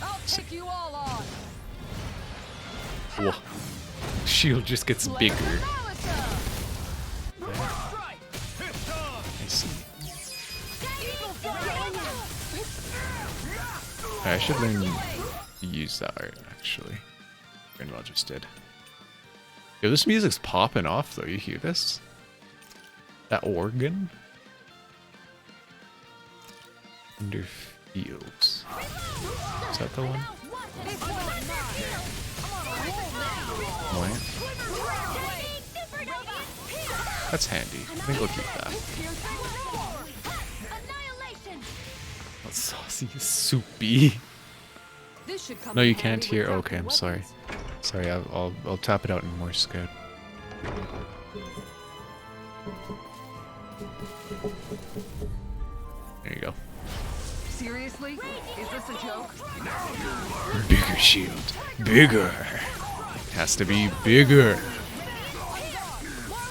I'll take you all on. Whoa. Shield just gets bigger. I see. I should learn to use that art, actually. Grandma just did. Yo, this music's popping off, though. You hear this? That organ? Under fields. Is that the one? Wait. That's handy. I think I'll keep that. That's saucy, soupy. No, you can't hear. Okay, I'm sorry. Sorry, I'll tap it out in Morse code. There you go. Seriously? Is this a joke? Bigger shield. Bigger. Has to be bigger.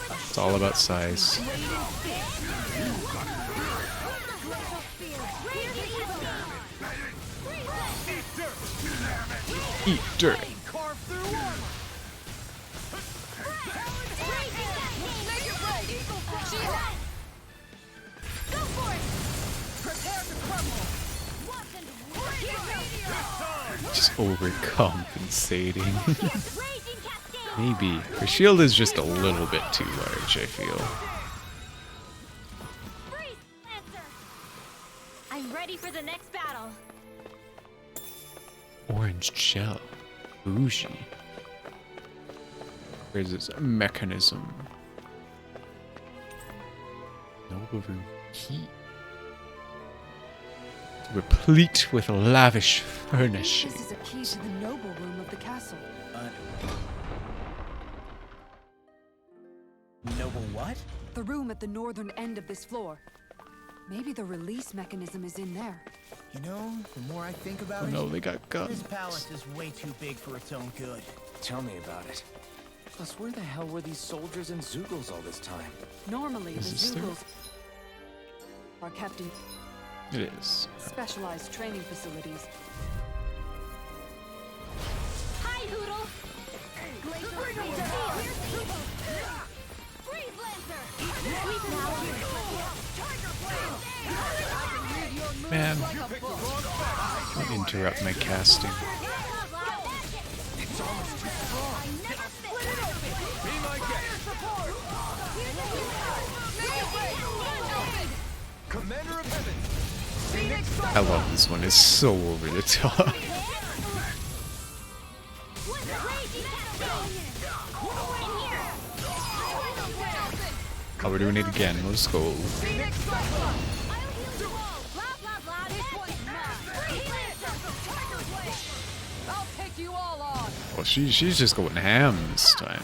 It's all about size. Eat dirt. Just overcompensating. Maybe. Her shield is just a little bit too large, I feel. I'm ready for the next battle. Orange gel. Bougie. Where's this mechanism? Noble room key. Replete with lavish furnishing. This is a key to the noble room of the castle. Noble what? The room at the northern end of this floor. Maybe the release mechanism is in there. You know, the more I think about Oh it, no, they got guns. this palace is way too big for its own good. Tell me about it. Plus, where the hell were these soldiers and Zeugles all this time? Normally, the Is this there? Zeugles are kept in It is. specialized training facilities. Hi, Hoodle! Freeze Lancer! Sweep now! Man, don't interrupt my casting. Commander of Heaven. I love this one. It's so over the top. Oh, we're doing it again. Let's go. I'll take you all on. Well, she's just going ham this time.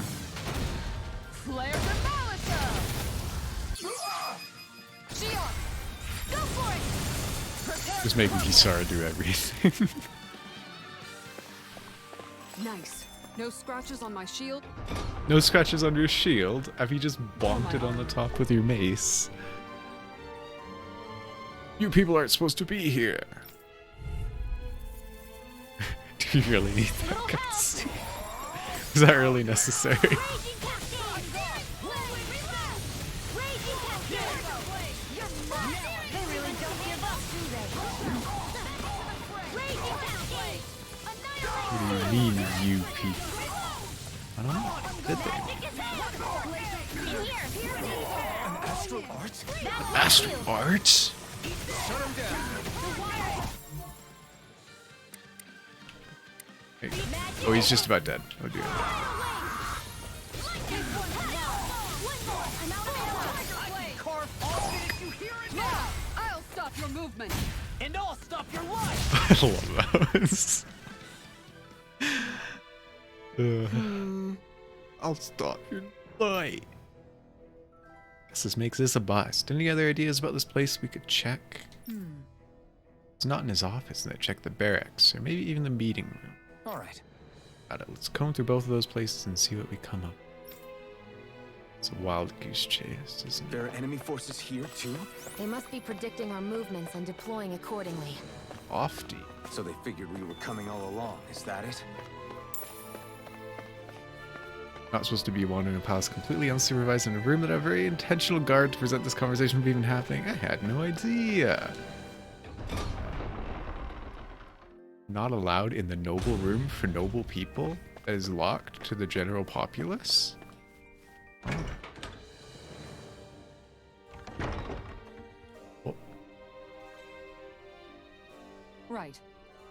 Flare the Malika! Shion! Go for it! Prepare Just making Kisara do everything. Nice. No scratches on my shield. No scratches on your shield. Have you just bonked it on the top with your mace? You people aren't supposed to be here. Do you really need that cutscene? Is that really necessary? They really don't give up, do they? Raging Cascade! What do you mean, you people? I don't know. Did they? An astral art? Astral arts? Shut him down. Hey. Oh, he's just about dead. Oh dear. I'll stop your movement. And I'll stop your life! I love those. I'll stop your light. This makes this a bust. Any other ideas about this place we could check? It's not in his office, then check the barracks, or maybe even the meeting room. Alright. Got it. Let's comb through both of those places and see what we come up. It's a wild goose chase, isn't it? There are enemy forces here too? They must be predicting our movements and deploying accordingly. Lofty. So they figured we were coming all along, is that it? Not supposed to be wandering a palace completely unsupervised in a room that had a very intentional guard to present this conversation from even happening. I had no idea. Not allowed in the noble room for noble people that is locked to the general populace? Oh. Right.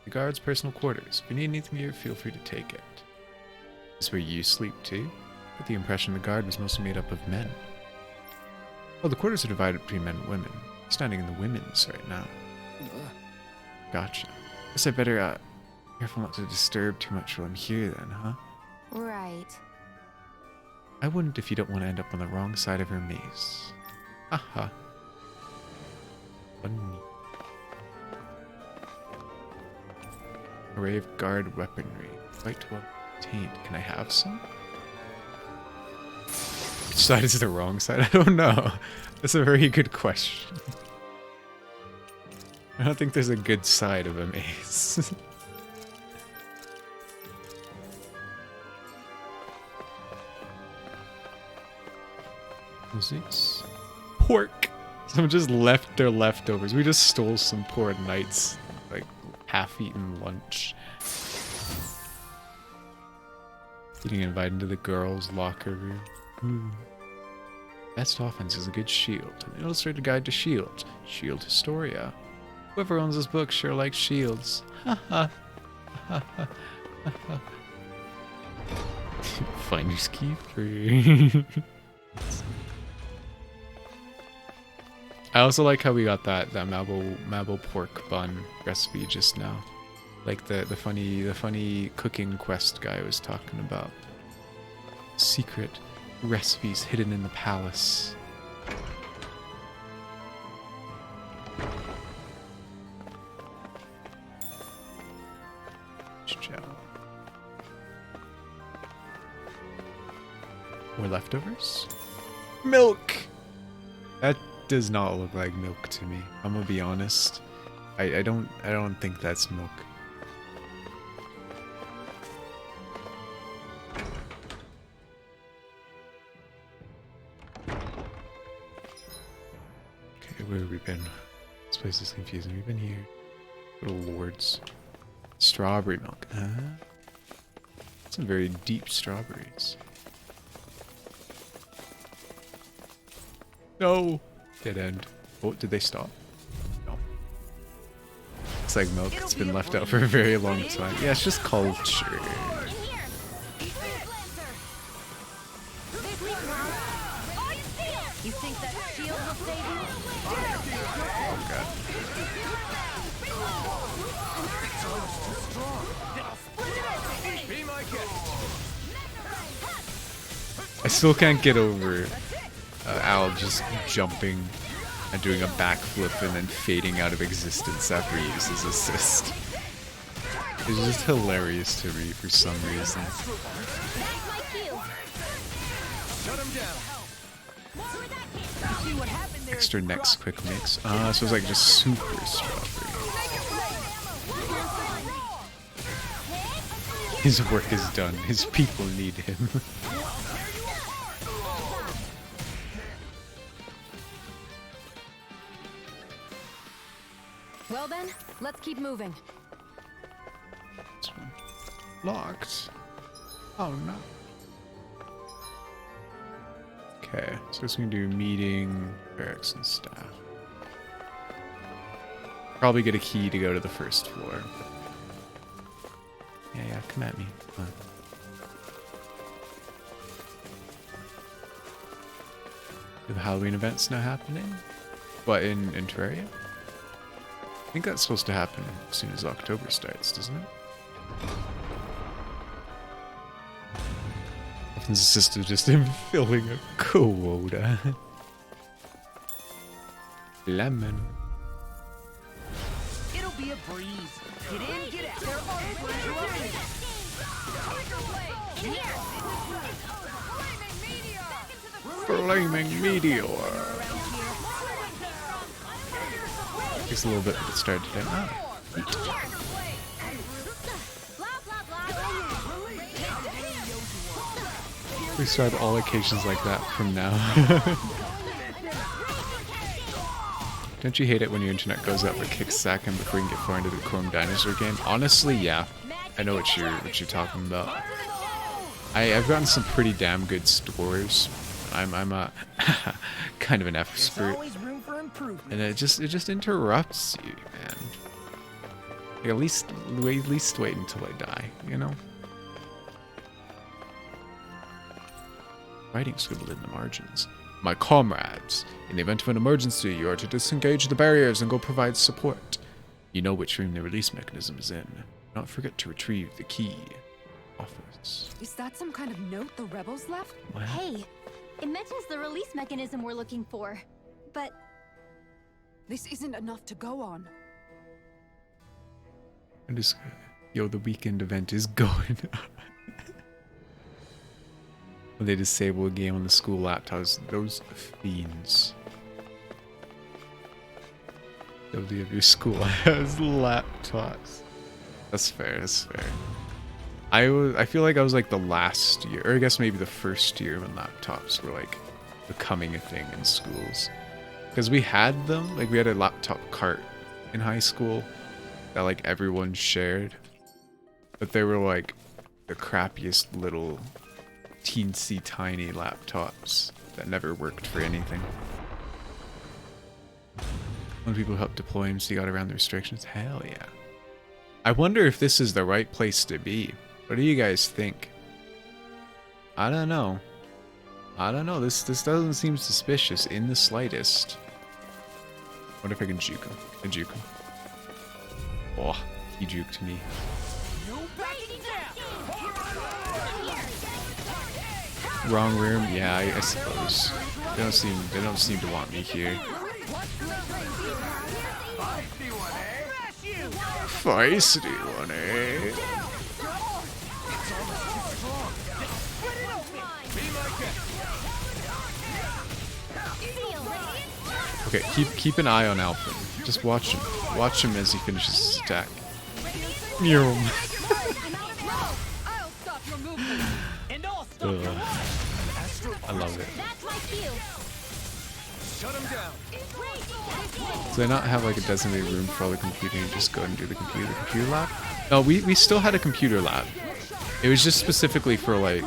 The guard's personal quarters. If you need anything here, feel free to take it. Is this where you sleep too? I get the impression the guard was mostly made up of men. Oh, the quarters are divided between men and women. I'm standing in the women's right now. Gotcha. Guess I better, careful not to disturb too much while I'm here then, huh? Right. I wouldn't if you don't want to end up on the wrong side of her maze. Haha. Funny. Array of guard weaponry. Quite well obtained. Can I have some? Which side is the wrong side? I don't know. That's a very good question. I don't think there's a good side of a maze. What's this? Pork! Someone just left their leftovers. We just stole some poor knight's, like, half-eaten lunch. Getting invited into the girls' locker room. Best offense is a good shield. An illustrated guide to shield. Shield Historia. Whoever owns this book sure likes shields. Haha. Finder's keeper. I also like how we got that marble pork bun recipe just now. Like the funny cooking quest guy was talking about. Secret recipes hidden in the palace. More leftovers? Milk! That does not look like milk to me. I'm gonna be honest. I don't think that's milk. Okay, where have we been? This place is confusing. We've been here. Little lords. Strawberry milk. Some very deep strawberries. No! Dead end. Oh, did they stop? No. It's like milk that's been left out for a very long time. Yeah, it's just culture. You think that shield will save you? Oh god. Be my guest. I still can't get over Al just jumping and doing a backflip and then fading out of existence after he uses assist. It's just hilarious to me for some reason. Extra next quick mix. So it's like just super strawberry. His work is done. His people need him. Well then, let's keep moving. Locked. Oh no. Okay, so it's gonna do meeting, barracks, and staff. Probably get a key to go to the first floor. Yeah, come at me. Come on. Do the Halloween events now happening? What, in Terraria? I think that's supposed to happen as soon as October starts, doesn't it? His sister just in filling a quota. Lemon. It'll be a breeze. Get in, get out. There are Flaming meteor. Takes a little bit to get started today. Oh. We start all occasions like that from now. Don't you hate it when your internet goes up a kick second before you can get far into the Chrome Dinosaur game? Honestly, yeah. I know what you're talking about. I've gotten some pretty damn good stores. I'm a kind of an expert. And it just interrupts you, man. Like, at least wait until I die, you know? Writing scribbled in the margins. My comrades, in the event of an emergency, you are to disengage the barriers and go provide support. You know which room the release mechanism is in. Do not forget to retrieve the key. Office. Is that some kind of note the rebels left? What? Hey, it mentions the release mechanism we're looking for, but... This isn't enough to go on. Yo, the weekend event is going on. When they disable a game on the school laptops, those fiends. Nobody of your school has laptops. That's fair, that's fair. I feel like I was like the last year, or I guess maybe the first year when laptops were like becoming a thing in schools. Because we had them, like we had a laptop cart in high school that like everyone shared. But they were like the crappiest little teensy tiny laptops that never worked for anything. When people helped deploy them so you got around the restrictions, hell yeah. I wonder if this is the right place to be. What do you guys think? I don't know. I don't know. This doesn't seem suspicious in the slightest. What if I can juke him? Can I juke him? Oh, he juked me. Wrong room? Yeah, I suppose. They don't seem to want me here. Feisty one, eh? Okay, keep an eye on Alpha. Just watch him. Watch him as he finishes his attack. Meow. I love it. Do they not have like a designated room for all the computing and just go and do the computer lab? No, we still had a computer lab. It was just specifically for like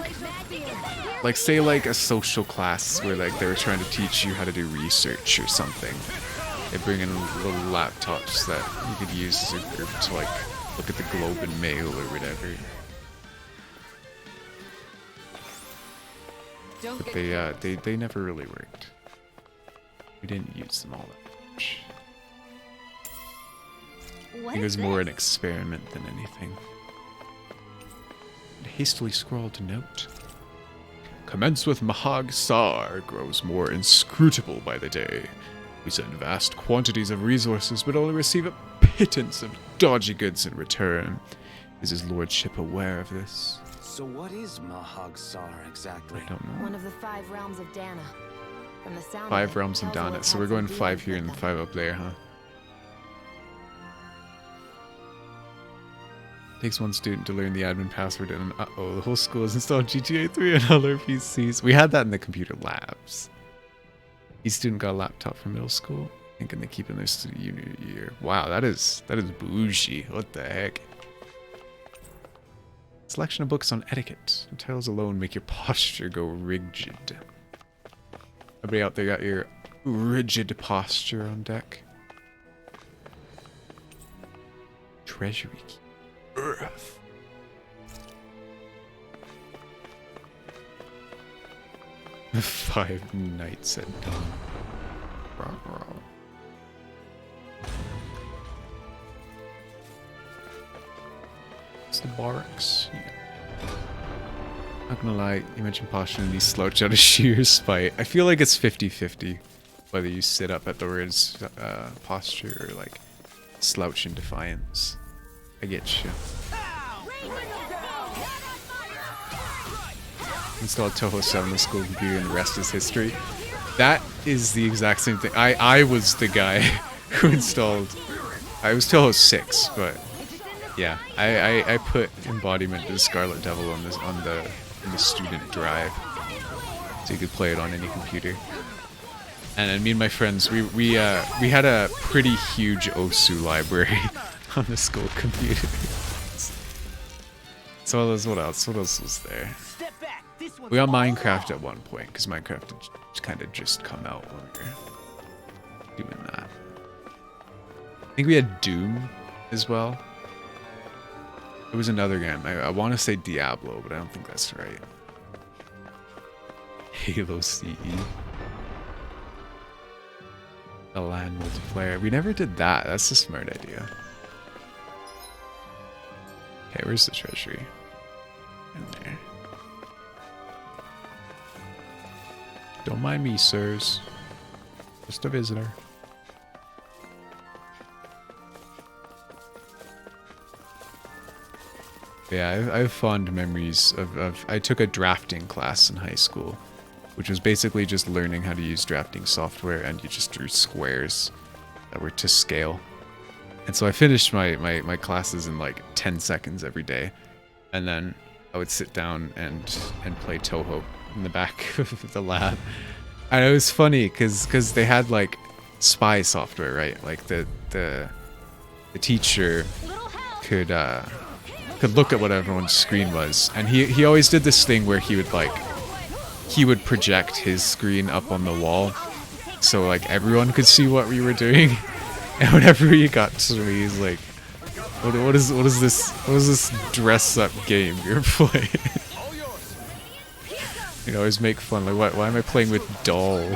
say like a social class where like they were trying to teach you how to do research or something. They bring in little laptops that you could use as a group to like look at the Globe and Mail or whatever. But they never really worked. We didn't use them all that much. I think it was more an experiment than anything. It hastily scrawled a note. Commence with Mahag Sar grows more inscrutable by the day. We send vast quantities of resources but only receive a pittance of dodgy goods in return. Is his lordship aware of this? So what is Mahag Sar exactly? I don't know. One of the 5 realms of Dana. From the sound 5 realms of Dana, so we're going 5 here and 5 up there, huh? Takes one student to learn the admin password and uh-oh, the whole school has installed GTA 3 and all their PCs. We had that in the computer labs. Each student got a laptop from middle school. Thinking they keep in their junior year. Wow, that is bougie. What the heck? Selection of books on etiquette. The titles alone make your posture go rigid. Everybody out there got your rigid posture on deck? Treasury key. Earth. The 5 nights at dawn. Rah, rah. It's the barracks. Yeah. Not gonna lie, you mentioned posture and these slouch out of sheer spite. I feel like it's 50-50 whether you sit up at the words posture or like slouch in defiance. I get you. Installed Toho 7 on the school computer and the rest is history. That is the exact same thing. I was the guy who installed... I was Toho 6, but yeah, I put embodiment of the Scarlet Devil on this on the student drive, so you could play it on any computer. And me and my friends, we had a pretty huge Osu library on the school computer. So what else was there? We got Minecraft at one point because Minecraft had kind of just come out when we were doing that. I think we had Doom as well. It was another game. I want to say Diablo, but I don't think that's right. Halo CE. A LAN multiplayer. We never did that. That's a smart idea. Okay, where's the treasury? In there. Don't mind me, sirs. Just a visitor. Yeah, I have fond memories of... I took a drafting class in high school, which was basically just learning how to use drafting software, and you just drew squares that were to scale. And so I finished my classes in like 10 seconds every day, and then I would sit down and play Toho in the back of the lab. And it was funny because they had like spy software, right? Like the teacher could look at what everyone's screen was, and he always did this thing where he would project his screen up on the wall so like everyone could see what we were doing. And whenever he got to me, he's like, what is this dress up game you're playing? You know, always make fun, like, why am I playing with dolls?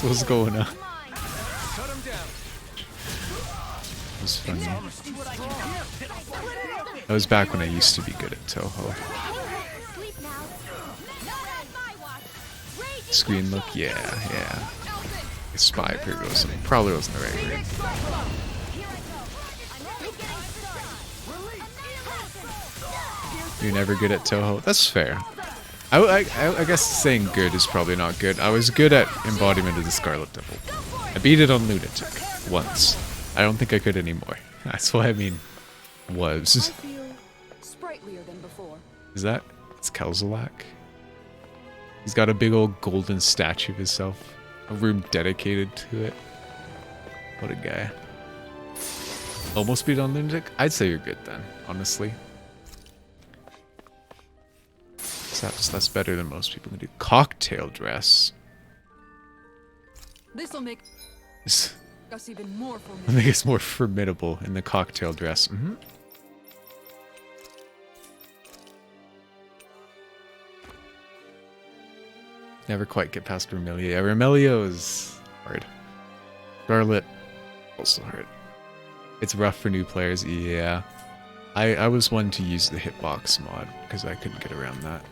What's going on? It was funny. That was back when I used to be good at Toho. Screen look, yeah. Spy probably wasn't the right word. You're never good at Toho? That's fair. I guess saying good is probably not good. I was good at Embodiment of the Scarlet Devil. I beat it on Lunatic once. I don't think I could anymore. That's what I mean. Was. Is that? It's Kelzalak. He's got a big old golden statue of himself. A room dedicated to it. What a guy. Almost beat on Lunatic? I'd say you're good then, honestly. That's better than most people can do. Cocktail dress. This'll make us even more formidable. I think it's more formidable in the cocktail dress. Mm-hmm. Never quite get past Remelia. Yeah, Remelia is hard. Scarlet, also hard. It's rough for new players, yeah. I was one to use the hitbox mod, because I couldn't get around that.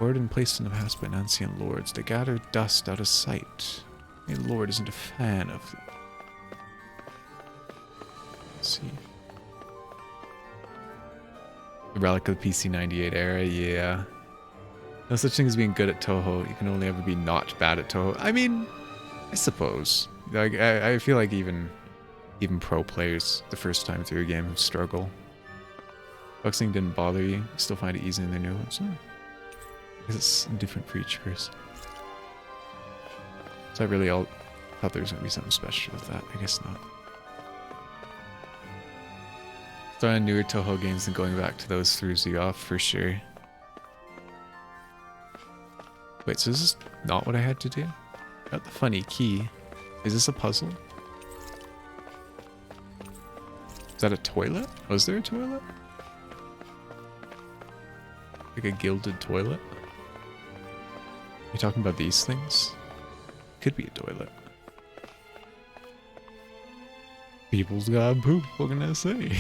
Lord and placed in the house by Nancian lords, they gather dust out of sight. The lord isn't a fan of them. Let's see. The relic of the PC98 era, yeah. No such thing as being good at Toho. You can only ever be not bad at Toho. I mean, I suppose. Like, I feel like even pro players the first time through a game struggle. Boxing didn't bother you. You still find it easy in their new ones. Because it's different for each person. So I really all thought there was going to be something special with that. I guess not. Starting newer Toho games and going back to those throws you off for sure. Wait, so this is not what I had to do? Got the funny key. Is this a puzzle? Is that a toilet? Was there a toilet? Like a gilded toilet? You talking about these things? Could be a toilet. People's got poop, what can I say?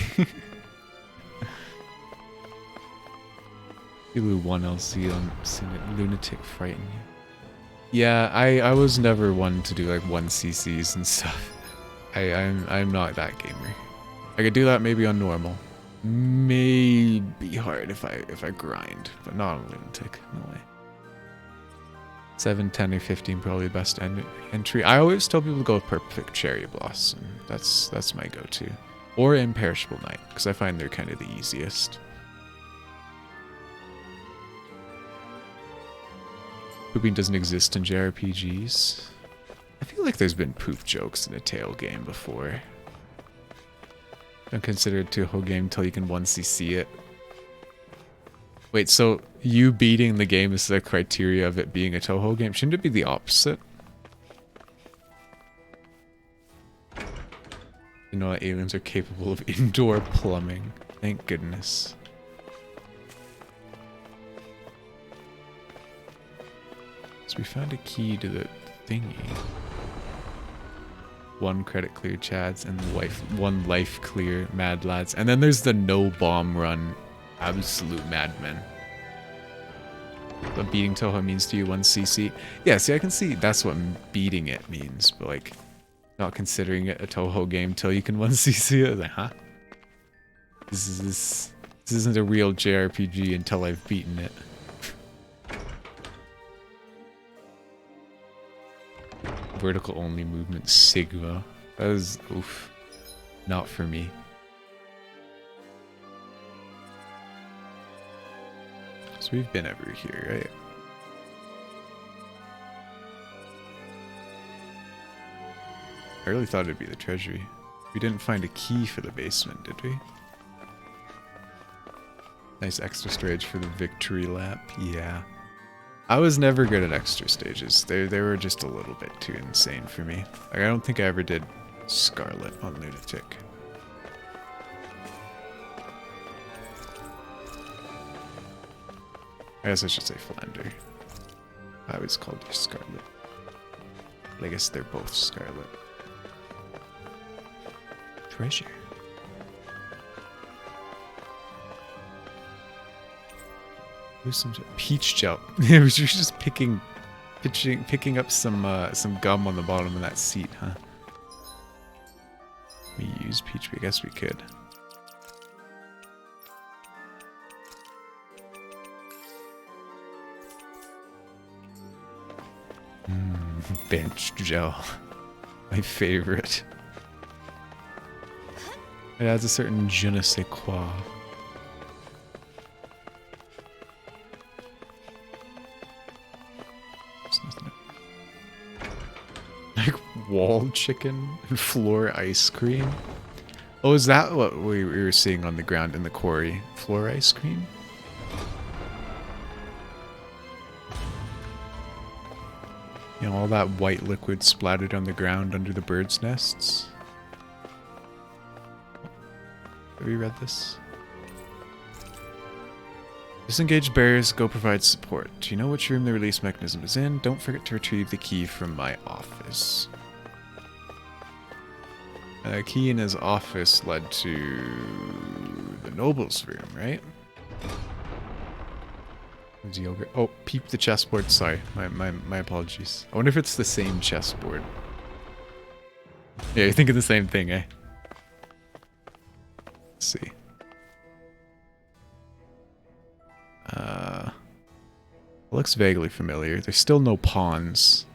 Hulu 1 LC on Lunatic Frighten You. Yeah, I was never one to do like 1cc's and stuff. I'm not that gamer. I could do that maybe on normal. Maybe hard if I grind, but not on Lunatic. No way. 7, 10, or 15 probably the best entry. I always tell people to go with Perfect Cherry Blossom. That's my go-to. Or Imperishable Night, because I find they're kind of the easiest. Pooping doesn't exist in JRPGs. I feel like there's been poop jokes in a Tale game before. Don't consider it a Toho game till you can 1cc it. Wait, so you beating the game is the criteria of it being a Toho game? Shouldn't it be the opposite? You know, aliens are capable of indoor plumbing. Thank goodness. So we found a key to the thingy. 1 credit clear Chads and 1 life clear Mad Lads. And then there's the no bomb run absolute madmen. What beating Toho means to you, 1cc? Yeah, see, I can see that's what beating it means, but like not considering it a Toho game till you can 1cc it. Like, huh? This isn't a real JRPG until I've beaten it. Vertical only movement Sigma. That was oof. Not for me. So we've been over here, right? I really thought it'd be the treasury. We didn't find a key for the basement, did we? Nice extra stage for the victory lap. Yeah. I was never good at extra stages. They were just a little bit too insane for me. Like, I don't think I ever did Scarlet on Lunatic. I guess I should say Flander. I always called her Scarlet. But I guess they're both Scarlet. Treasure. There's some peach gel. We're just picking up some gum on the bottom of that seat, huh? We use peach. I guess we could. Bench gel. My favorite. It adds a certain je ne sais quoi. There's nothing. Like wall chicken and floor ice cream. Oh, is that what we were seeing on the ground in the quarry? Floor ice cream? You know, all that white liquid splattered on the ground under the birds' nests. Have you read this? Disengaged bears, go provide support. Do you know which room the release mechanism is in? Don't forget to retrieve the key from my office. A key in his office led to the noble's room, right? There's yogurt. Oh, peep the chessboard. Sorry, my apologies. I wonder if it's the same chessboard. Yeah, you're thinking the same thing, eh? Let's see. Looks vaguely familiar. There's still no pawns.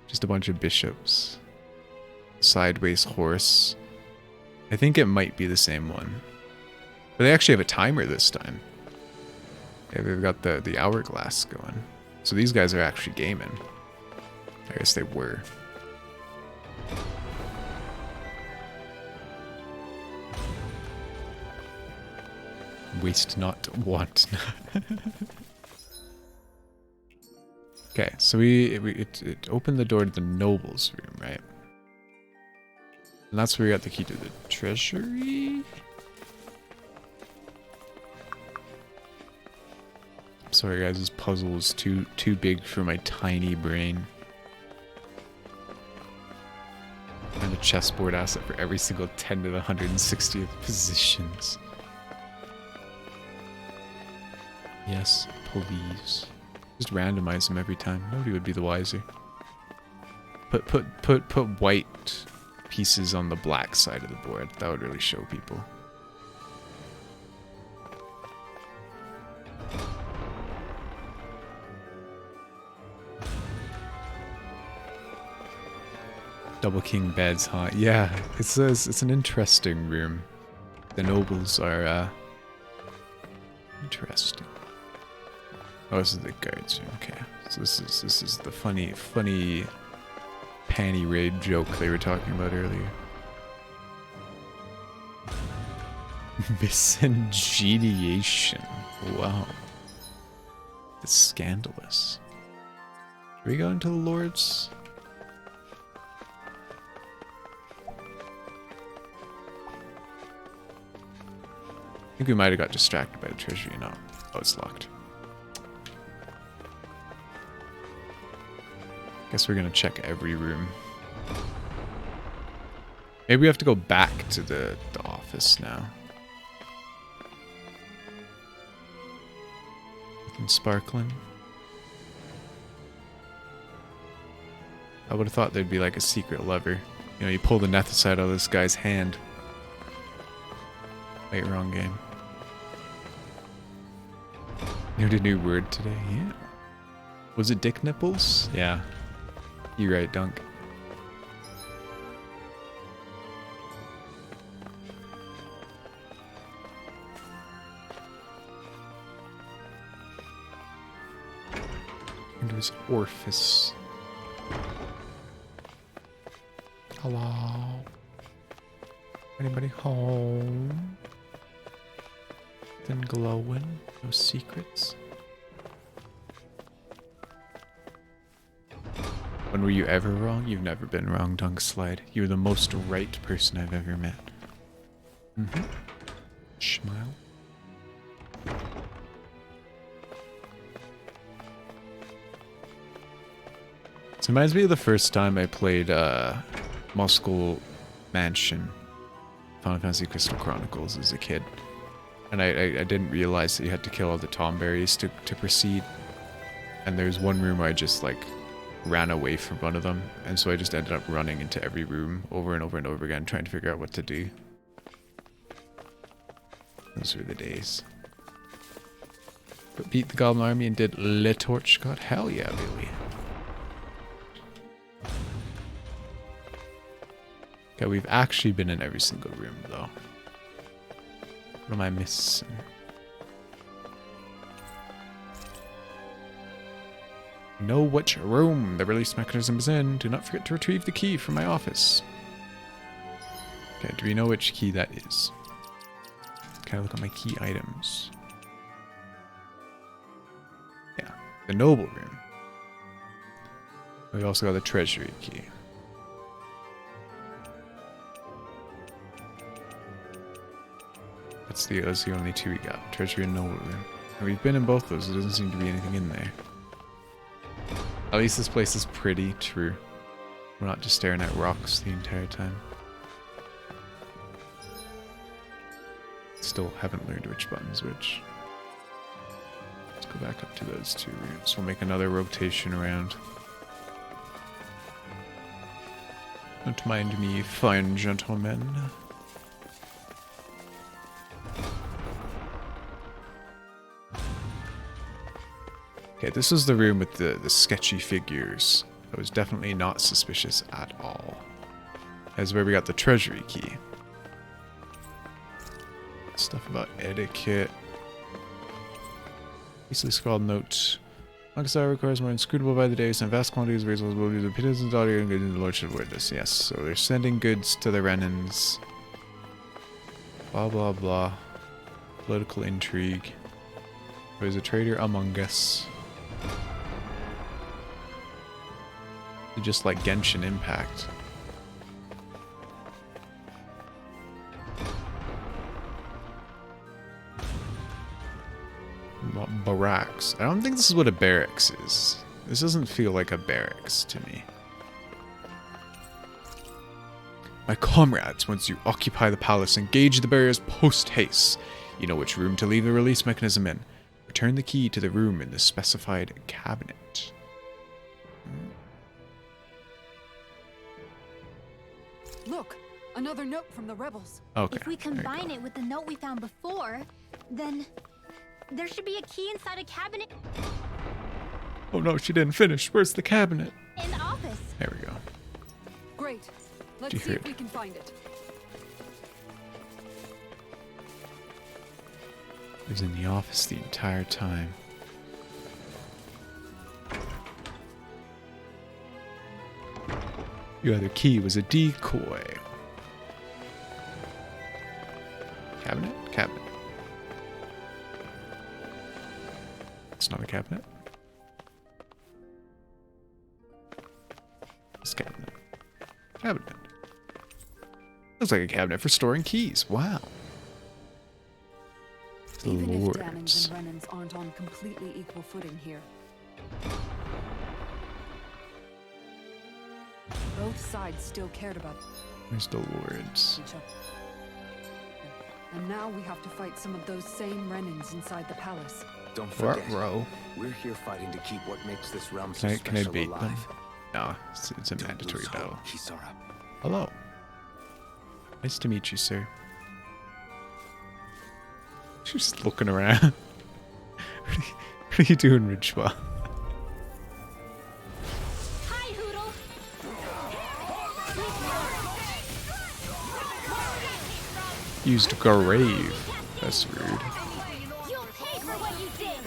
Just a bunch of bishops. Sideways horse. I think it might be the same one. But they actually have a timer this time. Yeah, they've got the hourglass going. So these guys are actually gaming. I guess they were. Waste not, want. Okay, so it opened the door to the noble's room, right? And that's where we got the key to the treasury. Sorry guys, this puzzle is too big for my tiny brain. And a chessboard asset for every single 10 to the 160th positions. Yes, please. Just randomize them every time. Nobody would be the wiser. Put white pieces on the black side of the board. That would really show people. Double king beds, huh? Yeah, it's an interesting room. The nobles are interesting. Oh, this is the guards room. Okay, so this is the funny panty raid joke they were talking about earlier. Miscegenation. Wow, it's scandalous. Are we going to the lords? I think we might have got distracted by the treasury. No. Oh, it's locked. Guess we're gonna check every room. Maybe we have to go back to the office now. Nothing sparkling. I would have thought there'd be like a secret lever. You know, you pull the nethicite out of this guy's hand. Wait, wrong game. Learned a new word today, yeah. Was it dick nipples? Yeah. You're right, Dunk. Into his orifice. Hello? Anybody home? Nothing glowing? No secrets? When were you ever wrong? You've never been wrong, Dunk Slide. You're the most right person I've ever met. Mm-hmm. Smile. This reminds me of the first time I played Moscow Mansion, Final Fantasy Crystal Chronicles as a kid. And I didn't realize that you had to kill all the tomberries to proceed. And there's one room where I just like ran away from one of them, and so I just ended up running into every room over and over and over again, trying to figure out what to do. Those were the days. But beat the Goblin Army and did Le Torch God? Hell yeah, Billy. Okay, we've actually been in every single room, though. What am I missing? Know which room the release mechanism is in. Do not forget to retrieve the key from my office. Okay, do we know which key that is? Can I look at my key items? Yeah, the noble room. We also got the treasury key. That's the only two we got. Treasury and noble room. And we've been in both those. There doesn't seem to be anything in there. At least this place is pretty true. We're not just staring at rocks the entire time. Still haven't learned which button's which. Let's go back up to those two rooms. We'll make another rotation around. Don't mind me, fine gentlemen. Okay, this is the room with the sketchy figures. That was definitely not suspicious at all. That's where we got the treasury key. Stuff about etiquette. Easily scrawled note. Lancashire requires more inscrutable by the day, send vast quantities of resources will be the pittance and daughter and goods in the lordship of this. Yes, so they're sending goods to the Renans. Blah blah blah. Political intrigue. There was a traitor among us. Just like Genshin Impact. Barracks. I don't think this is what a barracks is. This doesn't feel like a barracks to me. My comrades, once you occupy the palace, engage the barriers post-haste. You know which room to leave the release mechanism in. Return the key to the room in the specified cabinet. Look, another note from the rebels. Okay. If we combine it with the note we found before, then there should be a key inside a cabinet Oh no, she didn't finish. Where's the cabinet? in the office. There we go. Great. Let's You see if heard. we can find it. He was in the office the entire time. Your other key was a decoy. Cabinet? Cabinet. It's not a cabinet. It's cabinet. Cabinet. Looks like a cabinet for storing keys. Wow. Even if Lords. Dammons and Renans aren't on completely equal footing here. Both sides still cared about Where's the lords? each other. And now we have to fight some of those same Renans inside the palace. Don't forget, Ruh-roh. we're here fighting to keep what makes this realm so Can I special bait alive. them? No, it's a mandatory lose battle. hope, Kisara. Hello. Nice to meet you, sir. She's just looking around. What are you doing, Ridgewell? Hi, Hoodle. Used grave. That's rude. You'll pay for what you did.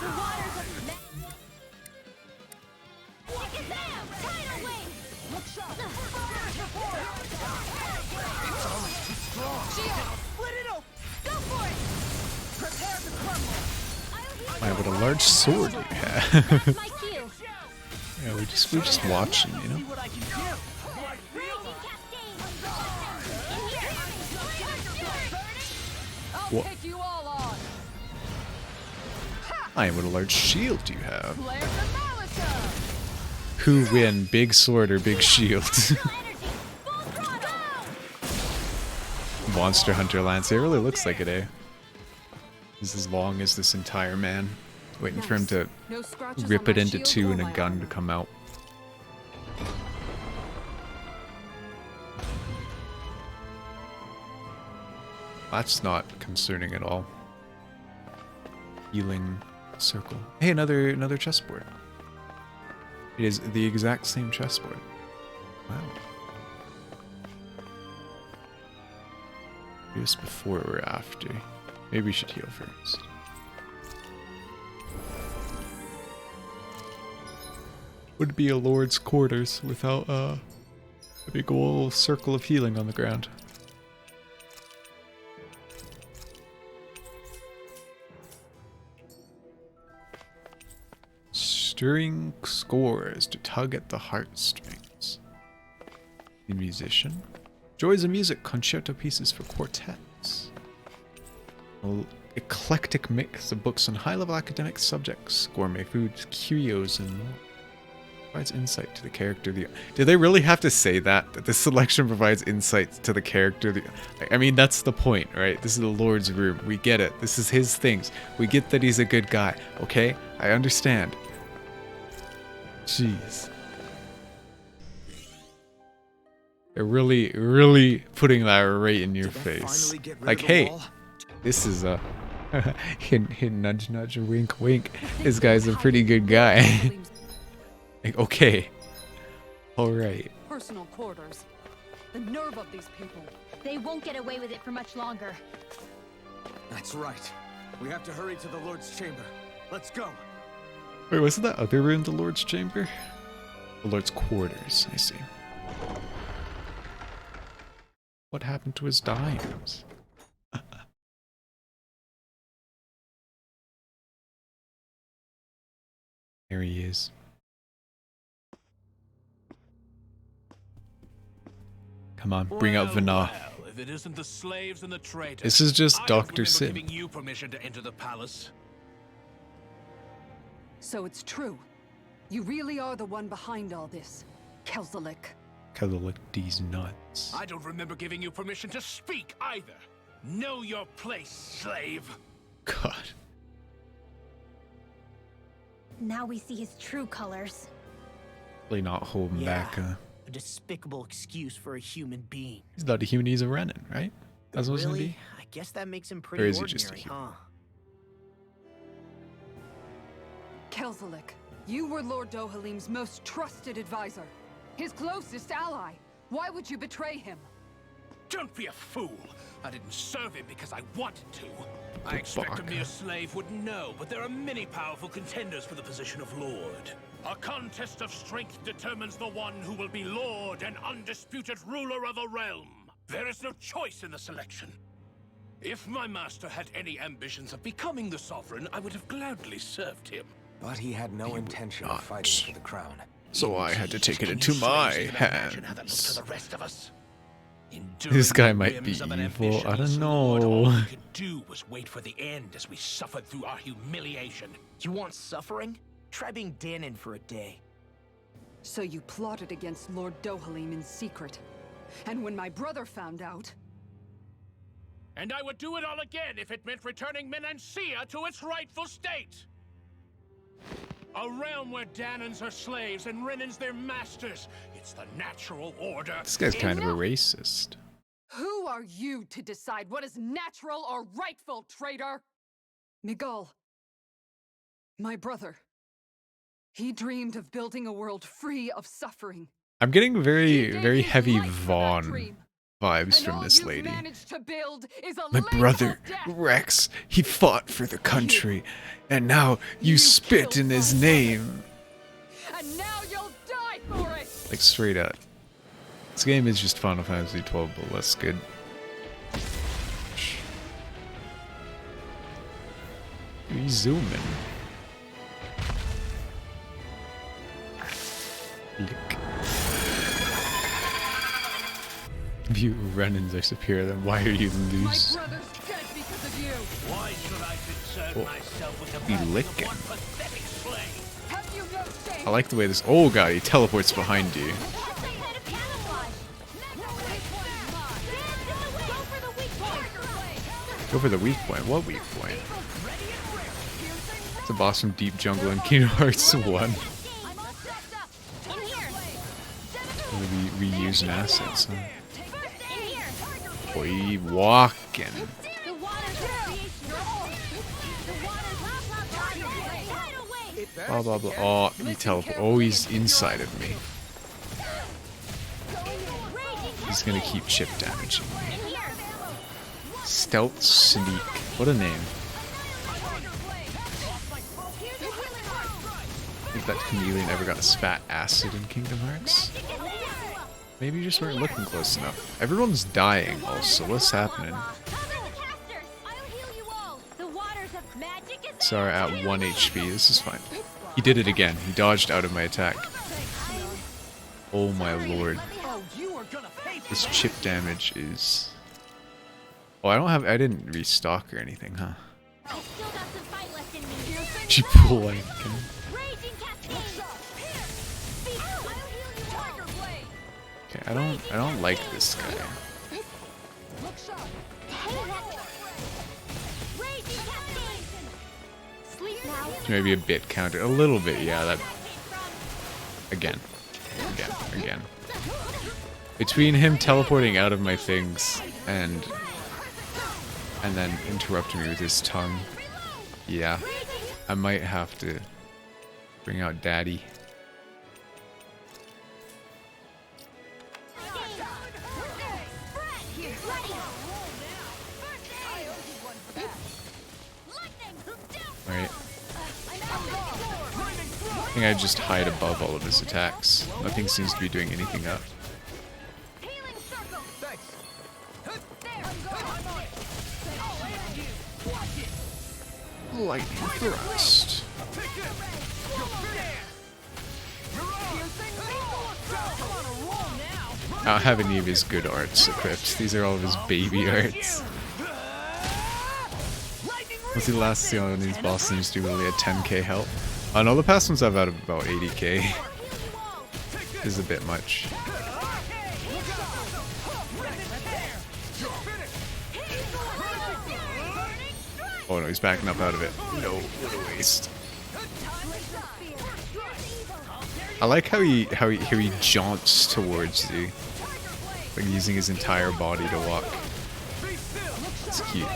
The waters of Shazam! Tidal wave! Look sharp! Shield! Split it open! Go for it! Prepare to crumble! Wow, what a large sword you have. That's my cue. Yeah, we're just watching, you know? Crazy cascade! I'll What? take you all on. Hi, what a large shield you have. Flare the Malachor! Who win, big sword or big shield? Monster Hunter Lance. It really looks like it, eh? He's as long as this entire man. Waiting for him to No scratches rip on it my into shield two or and a my gun to armor. come out. That's not concerning at all. Healing circle. Hey, another chessboard. It is the exact same chessboard. Wow. Just before or after? Maybe we should heal first. Would be a lord's quarters without a big old circle of healing on the ground. Stirring scores to tug at the heartstrings. The musician. Joys of music, concerto pieces for quartets. An eclectic mix of books on high-level academic subjects, gourmet foods, curios, and more. Provides insight to the character. Did they really have to say that? That this selection provides insight to the character? I mean, that's the point, right? This is the Lord's room. We get it. This is his things. We get that he's a good guy. Okay? I understand. Jeez. They're really, really putting that right in your face. Like, hey, this is a hint, nudge, nudge, wink, wink. This guy's a pretty good guy. Like, okay. Alright. Personal quarters. The nerve of these people. They won't get away with it for much longer. That's right. We have to hurry to the Lord's chamber. Let's go. Wait, wasn't that other room the Lord's chamber? The Lord's quarters, I see. What happened to his dimes? There he is. Come on, bring out Vana. Well, if it isn't the slaves and the traitors. This is just I Dr. don't remember Sim. giving you permission to enter the palace. So it's true. You really are the one behind all this, Kelzelik. Kelzelik these nuts. I don't remember giving you permission to speak either. Know your place, slave. God. Now we see his true colors. Really not holding back. A despicable excuse for a human being. He's not a human, he's a Renin, right? That's what it's gonna Really? be? I guess that makes him Or pretty is he ordinary, just a human? huh? Kelzelik, you were Lord Dohalim's most trusted advisor. His closest ally. Why would you betray him? Don't be a fool. I didn't serve him because I wanted to. I expect a mere slave would know, but there are many powerful contenders for the position of Lord. A contest of strength determines the one who will be Lord and undisputed ruler of a realm. There is no choice in the selection. If my master had any ambitions of becoming the sovereign, I would have gladly served him. But he had no intention of fighting for the crown. So I had to take it into my hands. The rest of us. This guy might be evil, I don't All know. we could do was wait for the end as we suffered through our humiliation. You want suffering? Try being Danon for a day. So you plotted against Lord Dohalim in secret. And when my brother found out... And I would do it all again if it meant returning Menancia to its rightful state. A realm where Danons are slaves and Renans their masters. It's the natural order. This guy's kind of a racist. Who are you to decide what is natural or rightful, traitor? Miguel. My brother. He dreamed of building a world free of suffering. I'm getting very heavy Vaughn vibes from this lady. My brother, Rex, he fought for the country, and now you spit in his name. And now you'll die for it. Like straight up. This game is just Final Fantasy 12, but less good. We zooming. Lick. If you Renans are superior, then why are you loose? My brother's dead because of you. Why should I concern myself with Be the licking. one pathetic slave? Have you no shame? I like the way this. Oh god, he teleports behind you. Go for the weak point. What weak point? It's a boss from Deep Jungle in Kingdom Hearts 1. Maybe reusing assets, huh? Boy, walking. Blah blah blah. Oh, he teleport. Oh, he's inside of me. He's gonna keep chip damaging me. Stealth Sneak. What a name. I think that chameleon ever got a spat acid in Kingdom Hearts. Maybe you just weren't looking close enough. Everyone's dying also. What's happening? Sorry, at 1 HP. This is fine. He did it again. He dodged out of my attack. Oh my lord. This chip damage is... Oh, I didn't restock or anything, huh? She blanking. Okay, I don't like this guy. Maybe a bit counter. A little bit, yeah, that... Again. Between him teleporting out of my things and then interrupting me with his tongue, yeah, I might have to bring out Daddy. Alright. I think I just hide above all of his attacks. Nothing seems to be doing anything up. lightning thrust. I don't have any of his good arts equipped. These are all of his baby arts. What's the last thing on these bosses used to do really a 10k help? On all the past ones I've had about 80k. This is a bit much. Oh no, he's backing up out of it. No, what a waste. I like how he jaunts towards you, like using his entire body to walk. It's cute.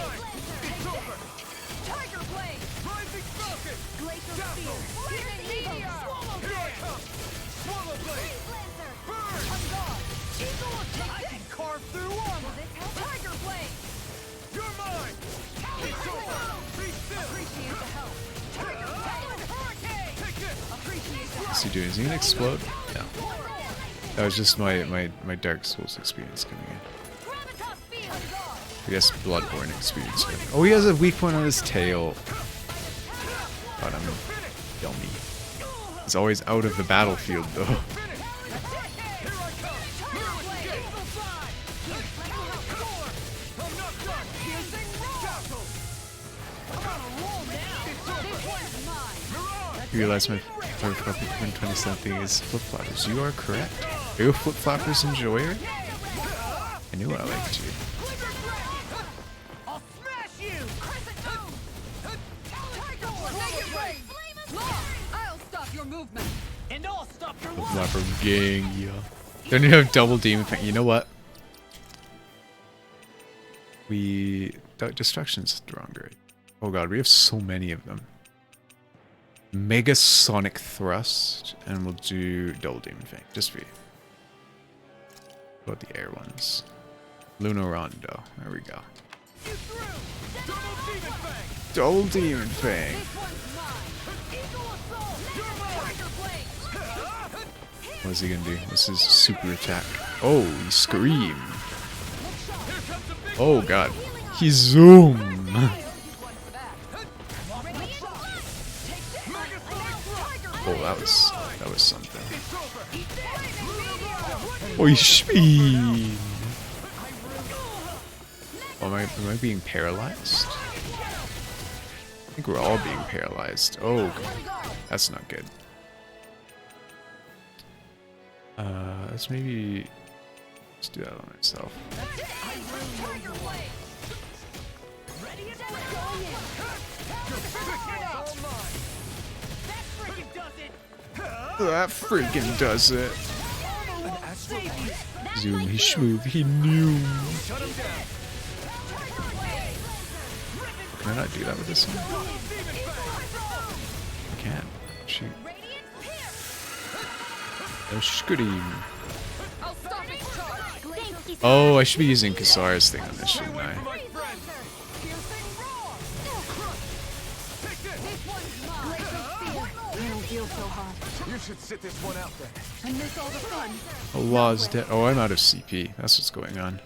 What's he doing? Is he gonna explode? No. That was just my Dark Souls experience coming in. I guess Bloodborne experience. Oh, he has a weak point on his tail. God, I'm dummy. He's always out of the battlefield though. You realize my favorite topic when 20 something is flip floppers. You are correct. Are you a flip floppers enjoyer? I knew I liked you. I'll stop your movement. And I'll stop your Flip flopper gang, yeah. Don't you have double demon thing? You know what? Destruction's stronger. Oh god, we have so many of them. Mega Sonic Thrust, and we'll do Double Demon Fang, just for you. What about the air ones? Lunar Rondo, there we go. Double Demon Fang! What is he gonna do? This is super attack. Oh, he scream! Oh god, he zoom! Oh, that was something. Oh, speed! Oh, am I being paralyzed? I think we're all being paralyzed. Oh, that's not good. Let's maybe let's do that on myself. That freaking does it. Zoom, he schmoove, he knew. Can I not do that with this one? I can. Shoot. Oh, scream. Oh, I should be using Kasara's thing on this, shouldn't I? You should sit this one out then. I miss all the fun. Allah's dead. Oh, I'm out of CP. That's what's going on.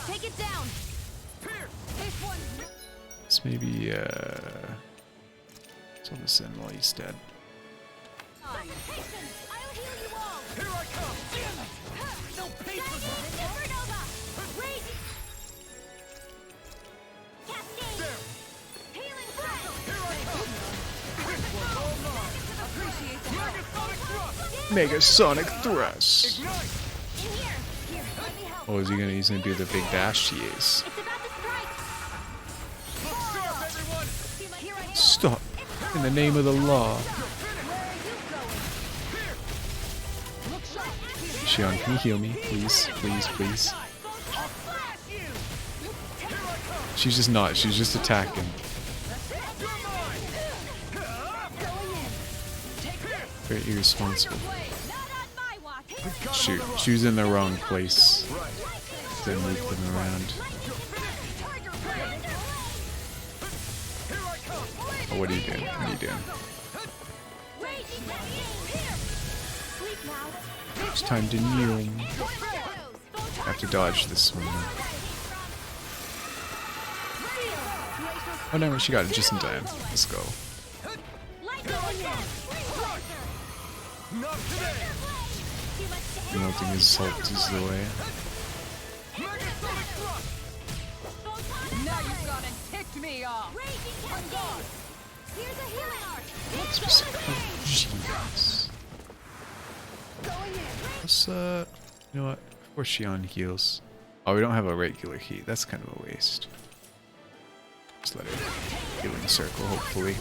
Take it down. Let's maybe let's hold this in while he's dead. Here I come. No patience. Mega Sonic Thrust. Oh, is he gonna? He's gonna do the big dash. He is. Stop! In the name of the law. Shion, can you heal me, please, please, please? She's just not. She's just attacking. Very irresponsible. Shoot, she was in the wrong place. They moved them around. Oh, what are you doing? What are you doing? It's time to kneel. I have to dodge this one. Oh no, she got it just in time. Let's go. Melting his salt is the way. Now you've gone and ticked me off. Here's a healing arc. Let's just jeez. Let's you know what? Before Shion heals. Oh, we don't have a regular heat. That's kind of a waste. Just let it heal in a circle, hopefully.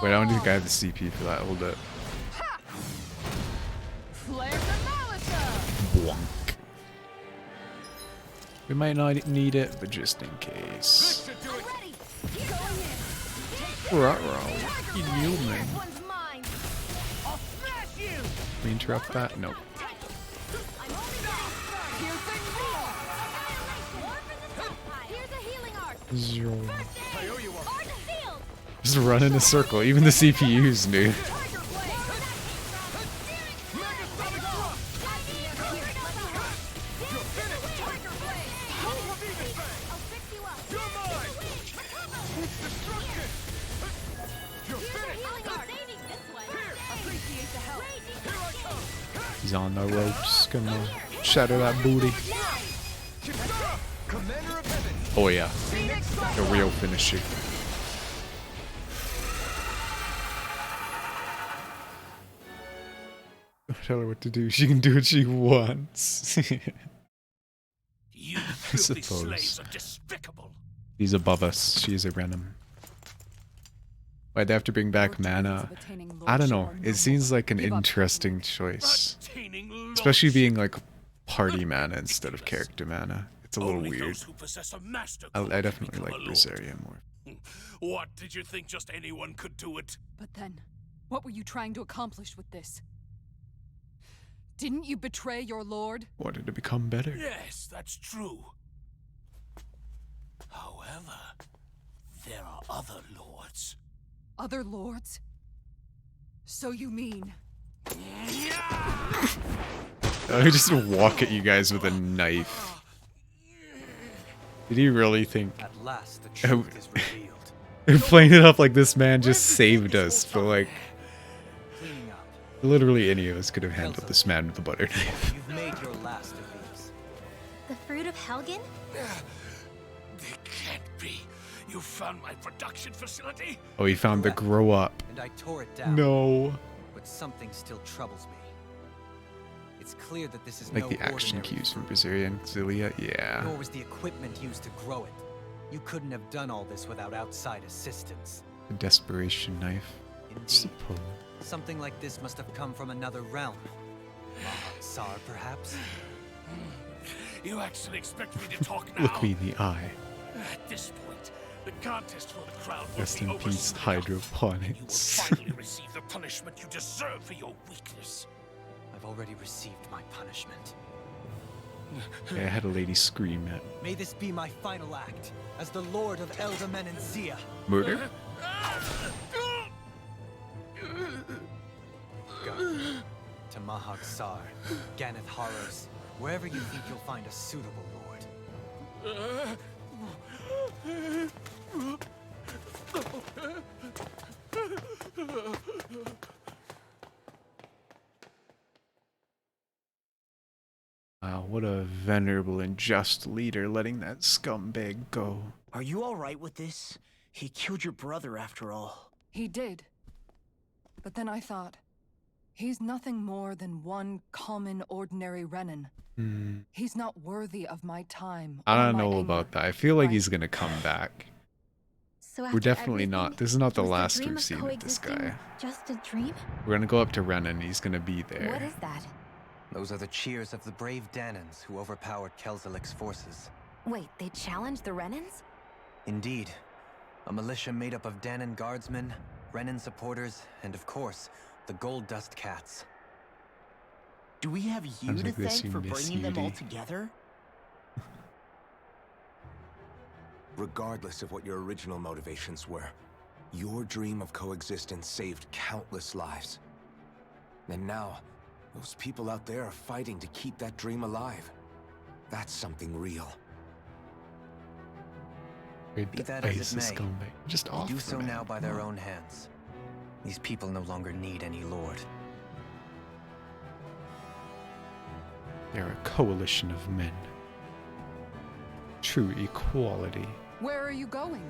Wait, I don't think I have the CP for that. Hold up. Bonk. We might not need it, but just in case. Ruh-roh. You knew me. We interrupt that? Nope. Zero. Just run in a circle. Even the CPUs, dude. He's on the ropes, gonna shatter that booty. Oh yeah, the real finisher. Tell her what to do. She can do what she wants. You I filthy suppose. slaves are despicable. He's above us. She is a Renim. Why'd they have to bring back mana? I don't know. It seems like an interesting choice. Especially being like party mana instead of character mana. It's a little weird. I definitely like Berseria more. What, did you think just anyone could do it? But then, what were you trying to accomplish with this? Didn't you betray your lord? Wanted to become better. Yes, that's true. However, there are other lords. Other lords? So you mean... I just walk at you guys with a knife. Did he really think... At last, the truth is revealed. They're playing it up like this man just saved us, but like... Literally any of us could have handled this man with a butter knife. You've made your last of these. The Fruit of Helgen? They can't be. You found my production facility? Oh, he found the grow up. And I tore it down. No. But something still troubles me. It's clear that this is Like no the action ordinary cues from fruit. Berseria and Xillia, yeah. Nor was the equipment used to grow it. You couldn't have done all this without outside assistance. The desperation knife. I suppose. Something like this must have come from another realm. Tsar, perhaps? You actually expect me to talk now? Look me in the eye. At this point, the contest for the crown will Rest be in over peace, soon enough. hydroponics. You will finally receive the punishment you deserve for your weakness. I've already received my punishment. Yeah, I had a lady scream at May this be my final act as the Lord of Elda Menencia. murder. Go to Mahag Sar, Ganeth Haros, wherever you think you'll find a suitable lord. Wow, what a venerable and just leader letting that scumbag go. Are you alright with this? He killed your brother after all. He did. But then I thought, he's nothing more than one common, ordinary Renin. He's not worthy of my time. I or don't my know anger. about that. I feel like he's gonna come back. So We're after definitely not. everything, This is not the was last dream we've of seen of this coexisting guy. just a dream? We're gonna go up to Renan. He's gonna be What there. is that? Those are the cheers of the brave Danans who overpowered Kelzelik's forces. Wait, they challenged the Renans? Indeed. A militia made up of Danan guardsmen, Renan supporters, and of course, the Gold Dust Cats. Do we have you Sounds to like this thank for you miss bringing them all Yudi. together? Regardless of what your original motivations were, your dream of coexistence saved countless lives. And now, those people out there are fighting to keep that dream alive. That's something real. Be that as it may, Just they off do for so me. now by their own hands. These people no longer need any lord. They're a coalition of men. True equality. Where are you going?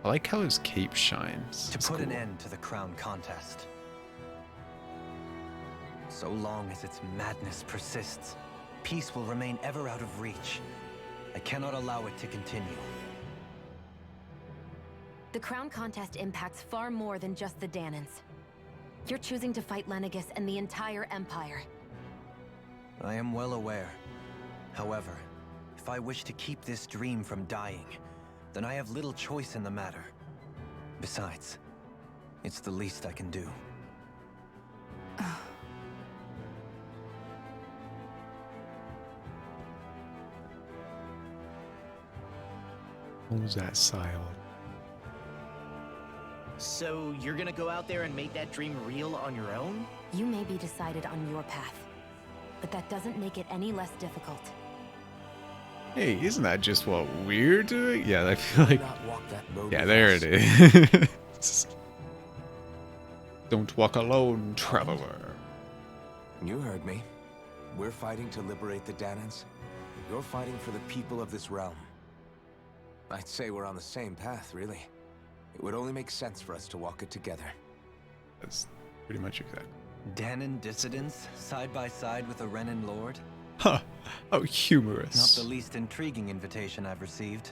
I like how his cape shines. To It's put an cool. end to the crown contest. So long as its madness persists, peace will remain ever out of reach. I cannot allow it to continue. The crown contest impacts far more than just the Danans. You're choosing to fight Lenegus and the entire Empire. I am well aware. However, if I wish to keep this dream from dying, then I have little choice in the matter. Besides, it's the least I can do. What was that, Sile? So you're gonna go out there and make that dream real on your own? You may be decided on your path, but that doesn't make it any less difficult. Hey, isn't that just what we're doing? Yeah, I feel like... Not walk that road Yeah, with there us. it is. Don't walk alone, traveler. You heard me. We're fighting to liberate the Danans. You're fighting for the people of this realm. I'd say we're on the same path, really. It would only make sense for us to walk it together. That's pretty much exact. Danan dissidents, side by side with a Renan lord? Huh. How humorous. Not the least intriguing invitation I've received.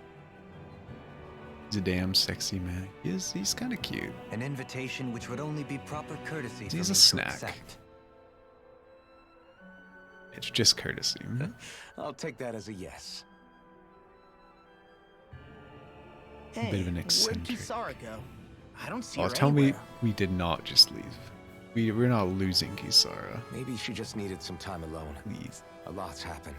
He's a damn sexy man. He's kind of cute. An invitation which would only be proper courtesy for He's me a to snack. accept. It's just courtesy. I'll take that as a yes. Hey, bit of an where'd eccentric. Kisara go? I don't see Oh, her tell anywhere. me we did not just leave. We're not losing Kisara. Maybe she just needed some time alone. Please. A lot's happened.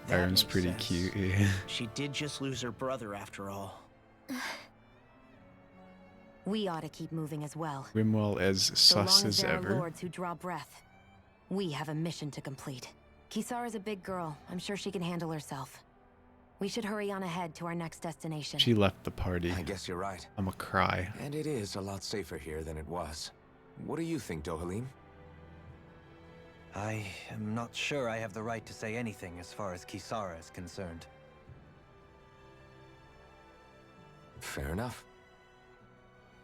That Iron's makes pretty sense. cute. Yeah. She did just lose her brother after all. We ought to keep moving as well. Grimwell as So long sus as as there are ever. lords who draw breath, we have a mission to complete. Kisara's a big girl. I'm sure she can handle herself. We should hurry on ahead to our next destination. She left the party. I guess you're right. I'm a cry. And it is a lot safer here than it was. What do you think, Dohalim? I am not sure I have the right to say anything as far as Kisara is concerned. Fair enough.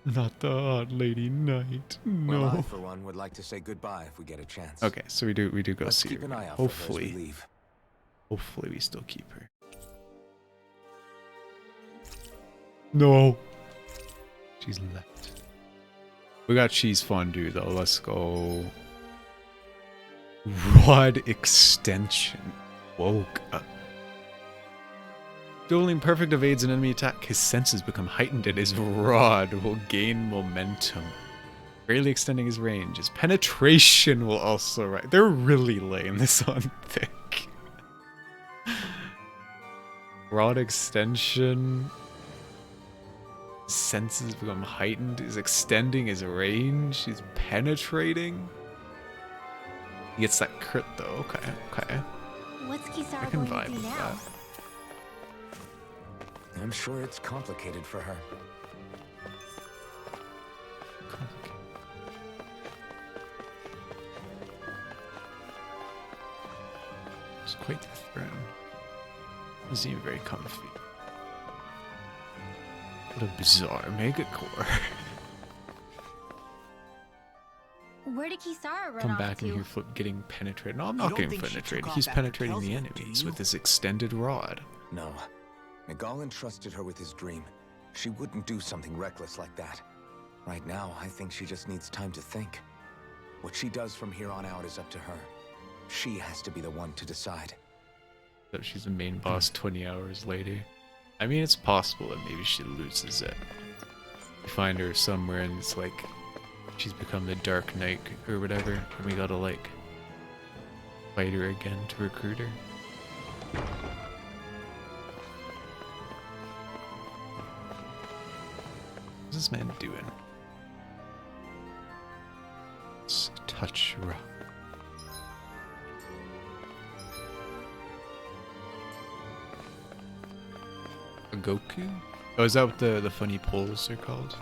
Not the odd lady knight. No. Well, I, for one, would like to say goodbye if we get a chance. Okay, so we do go Let's see keep her. an eye out for her as we Hopefully. leave. Hopefully we still keep her. No. She's left. We got cheese fondue though. Let's go. Rod extension. Woke up. Dueling perfect evades an enemy attack. His senses become heightened and his rod will gain momentum, greatly extending his range. His penetration will also rise. They're really laying this on thick. Rod extension. Senses become heightened. Is extending his range. He's penetrating. He gets that crit though. Okay, okay. What's I Kisara can going to vibe do with now? that. I'm sure it's complicated for her. It's quite the throne. Doesn't seem very comfy. What a bizarre megacore. Where did Kisara run Come off back to? and you're getting penetrated. No, I'm You not don't getting think she took penetrated. off He's after penetrating the Kelsian, do enemies you? with his extended rod. No. Nagal entrusted her with his dream. She wouldn't do something reckless like that. Right now, I think she just needs time to think. What she does from here on out is up to her. She has to be the one to decide. So she's the main boss 20 hours later. I mean, it's possible that maybe she loses it. You find her somewhere and it's like she's become the Dark Knight or whatever, and we gotta like fight her again to recruit her. What's this man doing? Let's touch rock. Goku? Oh, is that what the funny poles are called?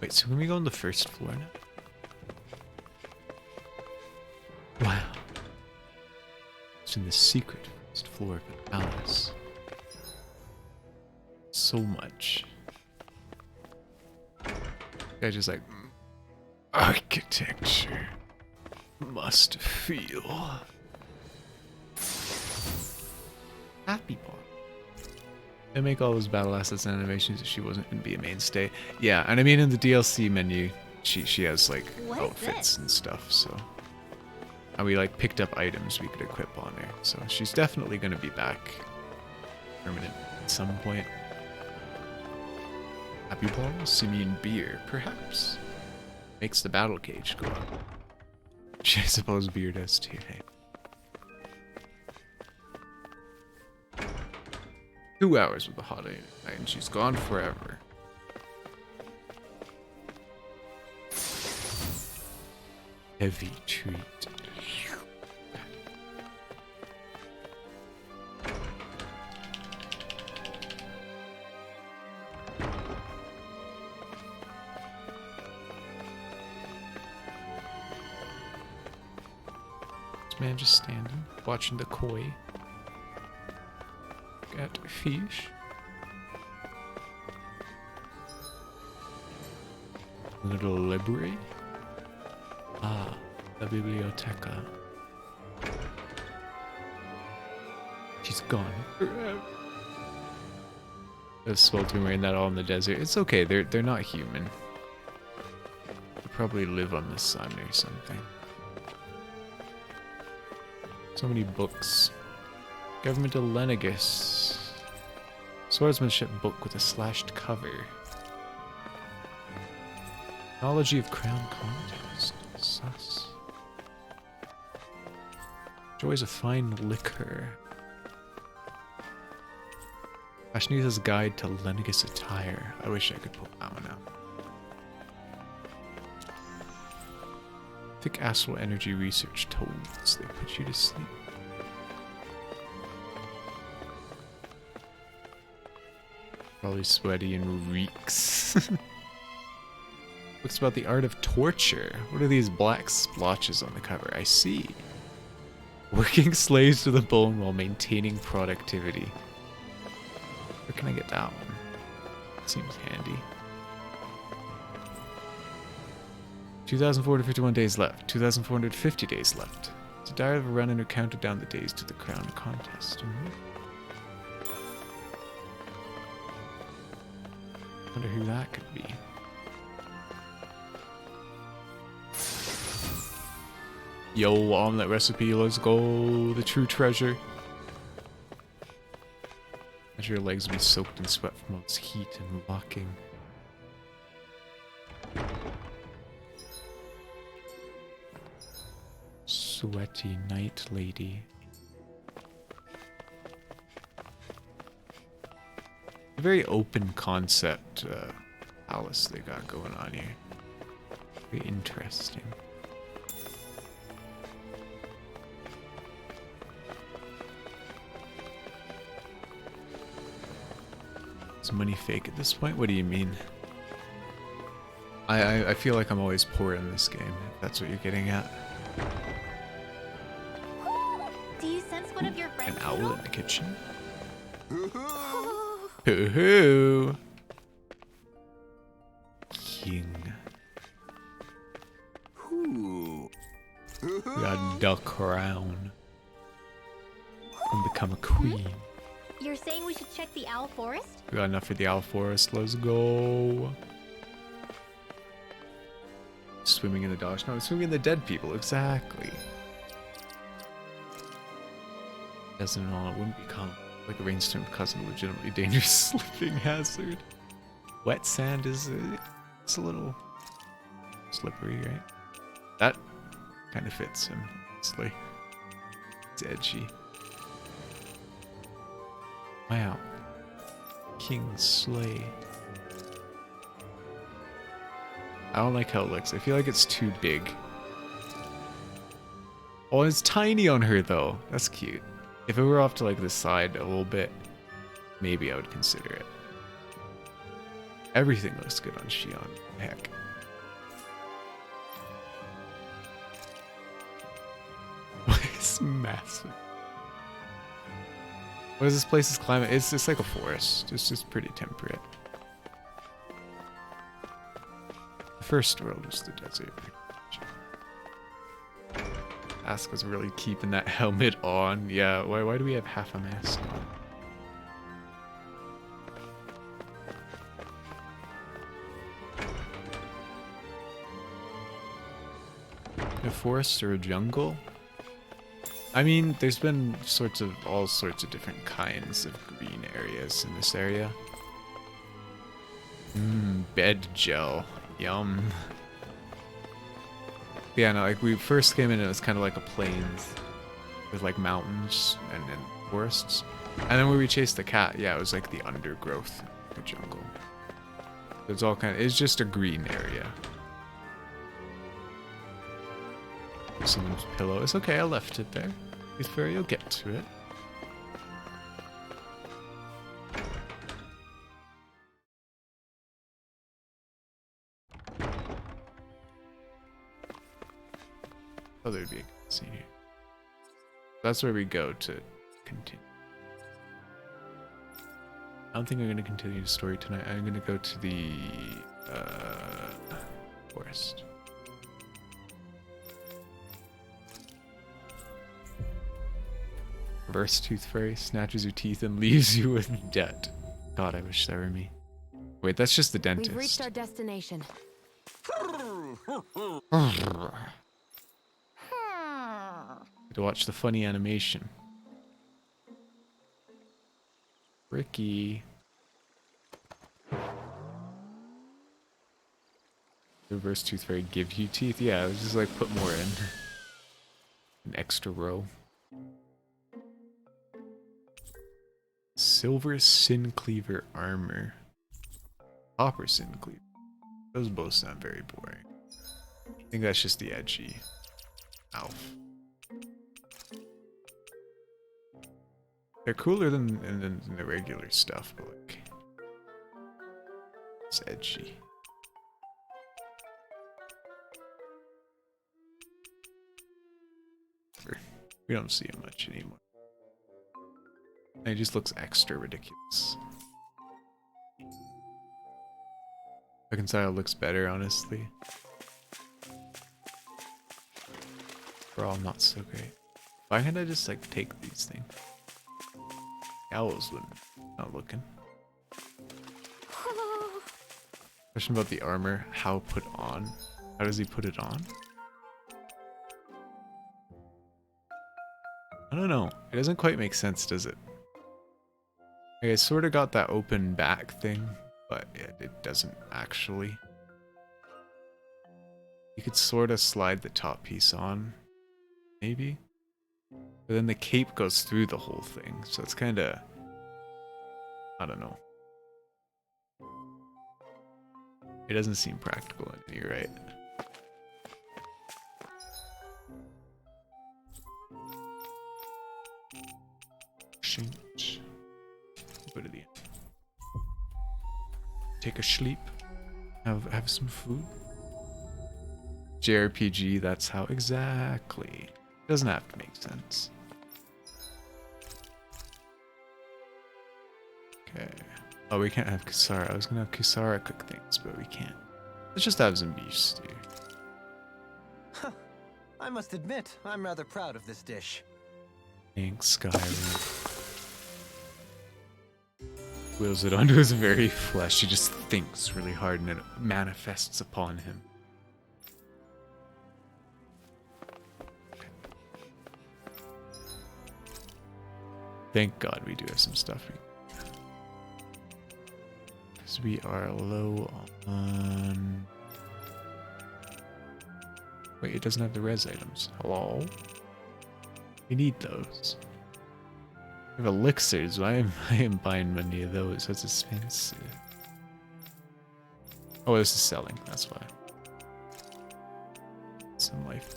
Wait, so can we go on the first floor now? Wow. It's in the secret first floor of the palace. So much. I just like architecture must feel happy part. They make all those battle assets and animations if she wasn't gonna be a mainstay. Yeah, and I mean in the DLC menu, she has like outfits and stuff, so. And we like picked up items we could equip on her, so she's definitely gonna be back permanent at some point. Happy ball, simian beer, perhaps. Makes the battle cage go up. I suppose beer does too, hey. 2 hours with the hot air, and she's gone forever. Heavy treat. This man just standing, watching the koi. Got fish. Little library. Ah, the biblioteca. She's gone forever. The sweltering rain that all in the desert. It's okay, they're not human. They probably live on the sun or something. So many books. Government of Lenegus. Swordsmanship book with a slashed cover. Knowledge of Crown Contest. Sus. Joys of Fine Liquor. Fashionita's Guide to Lenegus Attire. I wish I could pull that one out. Thick Astral Energy Research Toads. They put you to sleep. Probably sweaty and reeks. Books about the art of torture. What are these black splotches on the cover? I see. Working slaves to the bone while maintaining productivity. Where can I get that one? Seems handy. 2,451 days left. 2,450 days left. It's a diary of a runner who counted down the days to the crown contest. Wonder who that could be. Yo, omelet recipe, let's go. The true treasure. Imagine your legs will be soaked in sweat from all this heat and walking. Sweaty night lady. A very open concept palace they got going on here. Very interesting. Is money fake at this point? What do you mean? I feel like I'm always poor in this game, if that's what you're getting at. Do you sense one of your friends? An owl in the kitchen? Hoo-hoo! King. We got the crown. And become a queen. You're saying we should check the owl forest? We got enough for the owl forest. Let's go. Swimming in the dogs. No, swimming in the dead people. Exactly. Doesn't all. It wouldn't be common. Like a rainstorm causing a legitimately dangerous slipping hazard. Wet sand is it's a little slippery, right? That kind of fits him, honestly. It's edgy. Wow. King's Sleigh. I don't like how it looks. I feel like it's too big. Oh, it's tiny on her though. That's cute. If it were off to like the side a little bit, maybe I would consider it. Everything looks good on Shion. Heck. It's massive. What is this place's climate? It's like a forest. It's just pretty temperate. The first world was the desert. Asuka's really keeping that helmet on. Yeah, why do we have half a mask on? A forest or a jungle? I mean, there's been all sorts of different kinds of green areas in this area. Bed gel. Yum. Yeah, no, like we first came in and it was kind of like a plains with like mountains and forests. And then when we chased the cat, yeah, it was like the undergrowth, the jungle. It's all it's just a green area. Someone's pillow. It's okay, I left it there. It's fair, you'll get to it. Oh, there'd be a scene here. That's where we go to continue. I don't think I'm going to continue the story tonight. I'm going to go to the forest. Reverse Tooth Fairy snatches your teeth and leaves you with debt. God, I wish that were me. Wait, that's just the dentist. We've reached our destination. To watch the funny animation. Ricky. Reverse Tooth Fairy give you teeth? Yeah, just like put more in. An extra row. Silver Sin Cleaver armor. Copper Sin Cleaver. Those both sound very boring. I think that's just the edgy Alf. They're cooler than the regular stuff, but like it's edgy. We don't see it much anymore. It just looks extra ridiculous. Reconcile looks better, honestly. Overall, not so great. Why can't I just like take these things? Owls not looking. Question about the armor. How put on? How does he put it on? I don't know. It doesn't quite make sense, does it? Okay, I sort of got that open back thing, but it doesn't actually. You could sort of slide the top piece on, maybe? But then the cape goes through the whole thing, so it's kind of... I don't know. It doesn't seem practical, you're right. Go to the end. Take a sleep. Have some food. JRPG, that's how exactly. Doesn't have to make sense. Okay. Oh, we can't have Kisara. I was gonna have Kisara cook things, but we can't. Let's just have some beef stew. Huh. I must admit, I'm rather proud of this dish. Thanks, Skyrim. Wheels it onto his very flesh. He just thinks really hard and it manifests upon him. Thank God we do have some stuff. Because we are low on... Wait, it doesn't have the res items. Hello? We need those. We have elixirs. Why I am buying many of those? That's expensive. Oh, this is selling. That's why. Some life.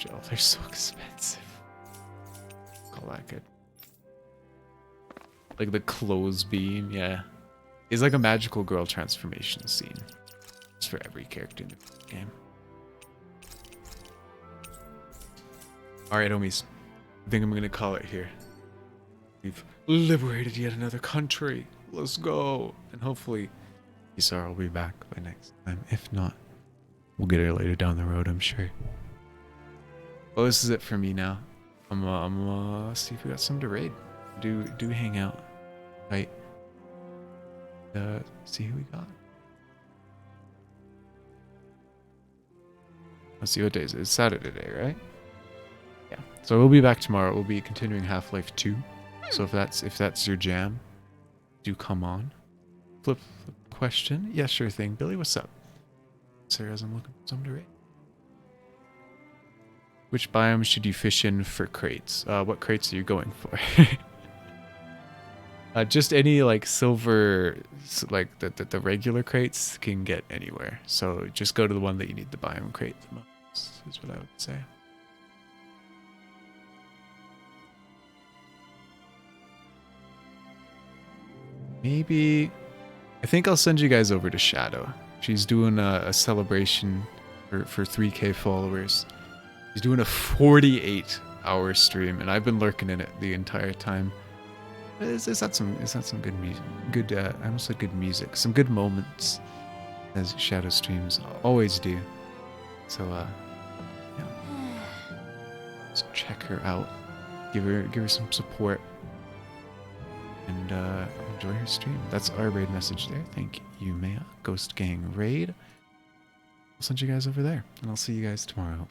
gel. They're so expensive. Call that good. Like the clothes beam, yeah. It's like a magical girl transformation scene. It's for every character in the game. Alright, homies. I think I'm gonna call it here. We've liberated yet another country. Let's go. And hopefully, Isara will be back by next time. If not, we'll get her later down the road, I'm sure. Well, this is it for me now. I'm see if we got some to raid. Do hang out. Right. See who we got. Let's see what day is it. It's Saturday today, right? Yeah. So we'll be back tomorrow. We'll be continuing Half-Life 2. So if that's your jam, do come on. Flip question. Yeah, sure thing. Billy, what's up? Sarah's I'm looking for some to raid. Which biome should you fish in for crates? What crates are you going for? Just any like silver, like the regular crates can get anywhere. So just go to the one that you need the biome crate the most, is what I would say. Maybe, I think I'll send you guys over to Shadow. She's doing a celebration for 3K followers. She's doing a 48-hour stream, and I've been lurking in it the entire time. It's had some good music, good I almost said good music, some good moments, as Shadow streams always do. So yeah, so check her out, give her some support, and enjoy her stream. That's our raid message there. Thank you, Maya. Ghost Gang raid. I'll send you guys over there, and I'll see you guys tomorrow.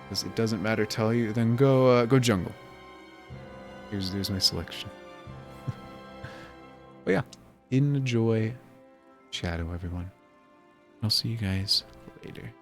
Because it doesn't matter, tell you, then go jungle. There's my selection. But yeah, enjoy Shadow, everyone. I'll see you guys later.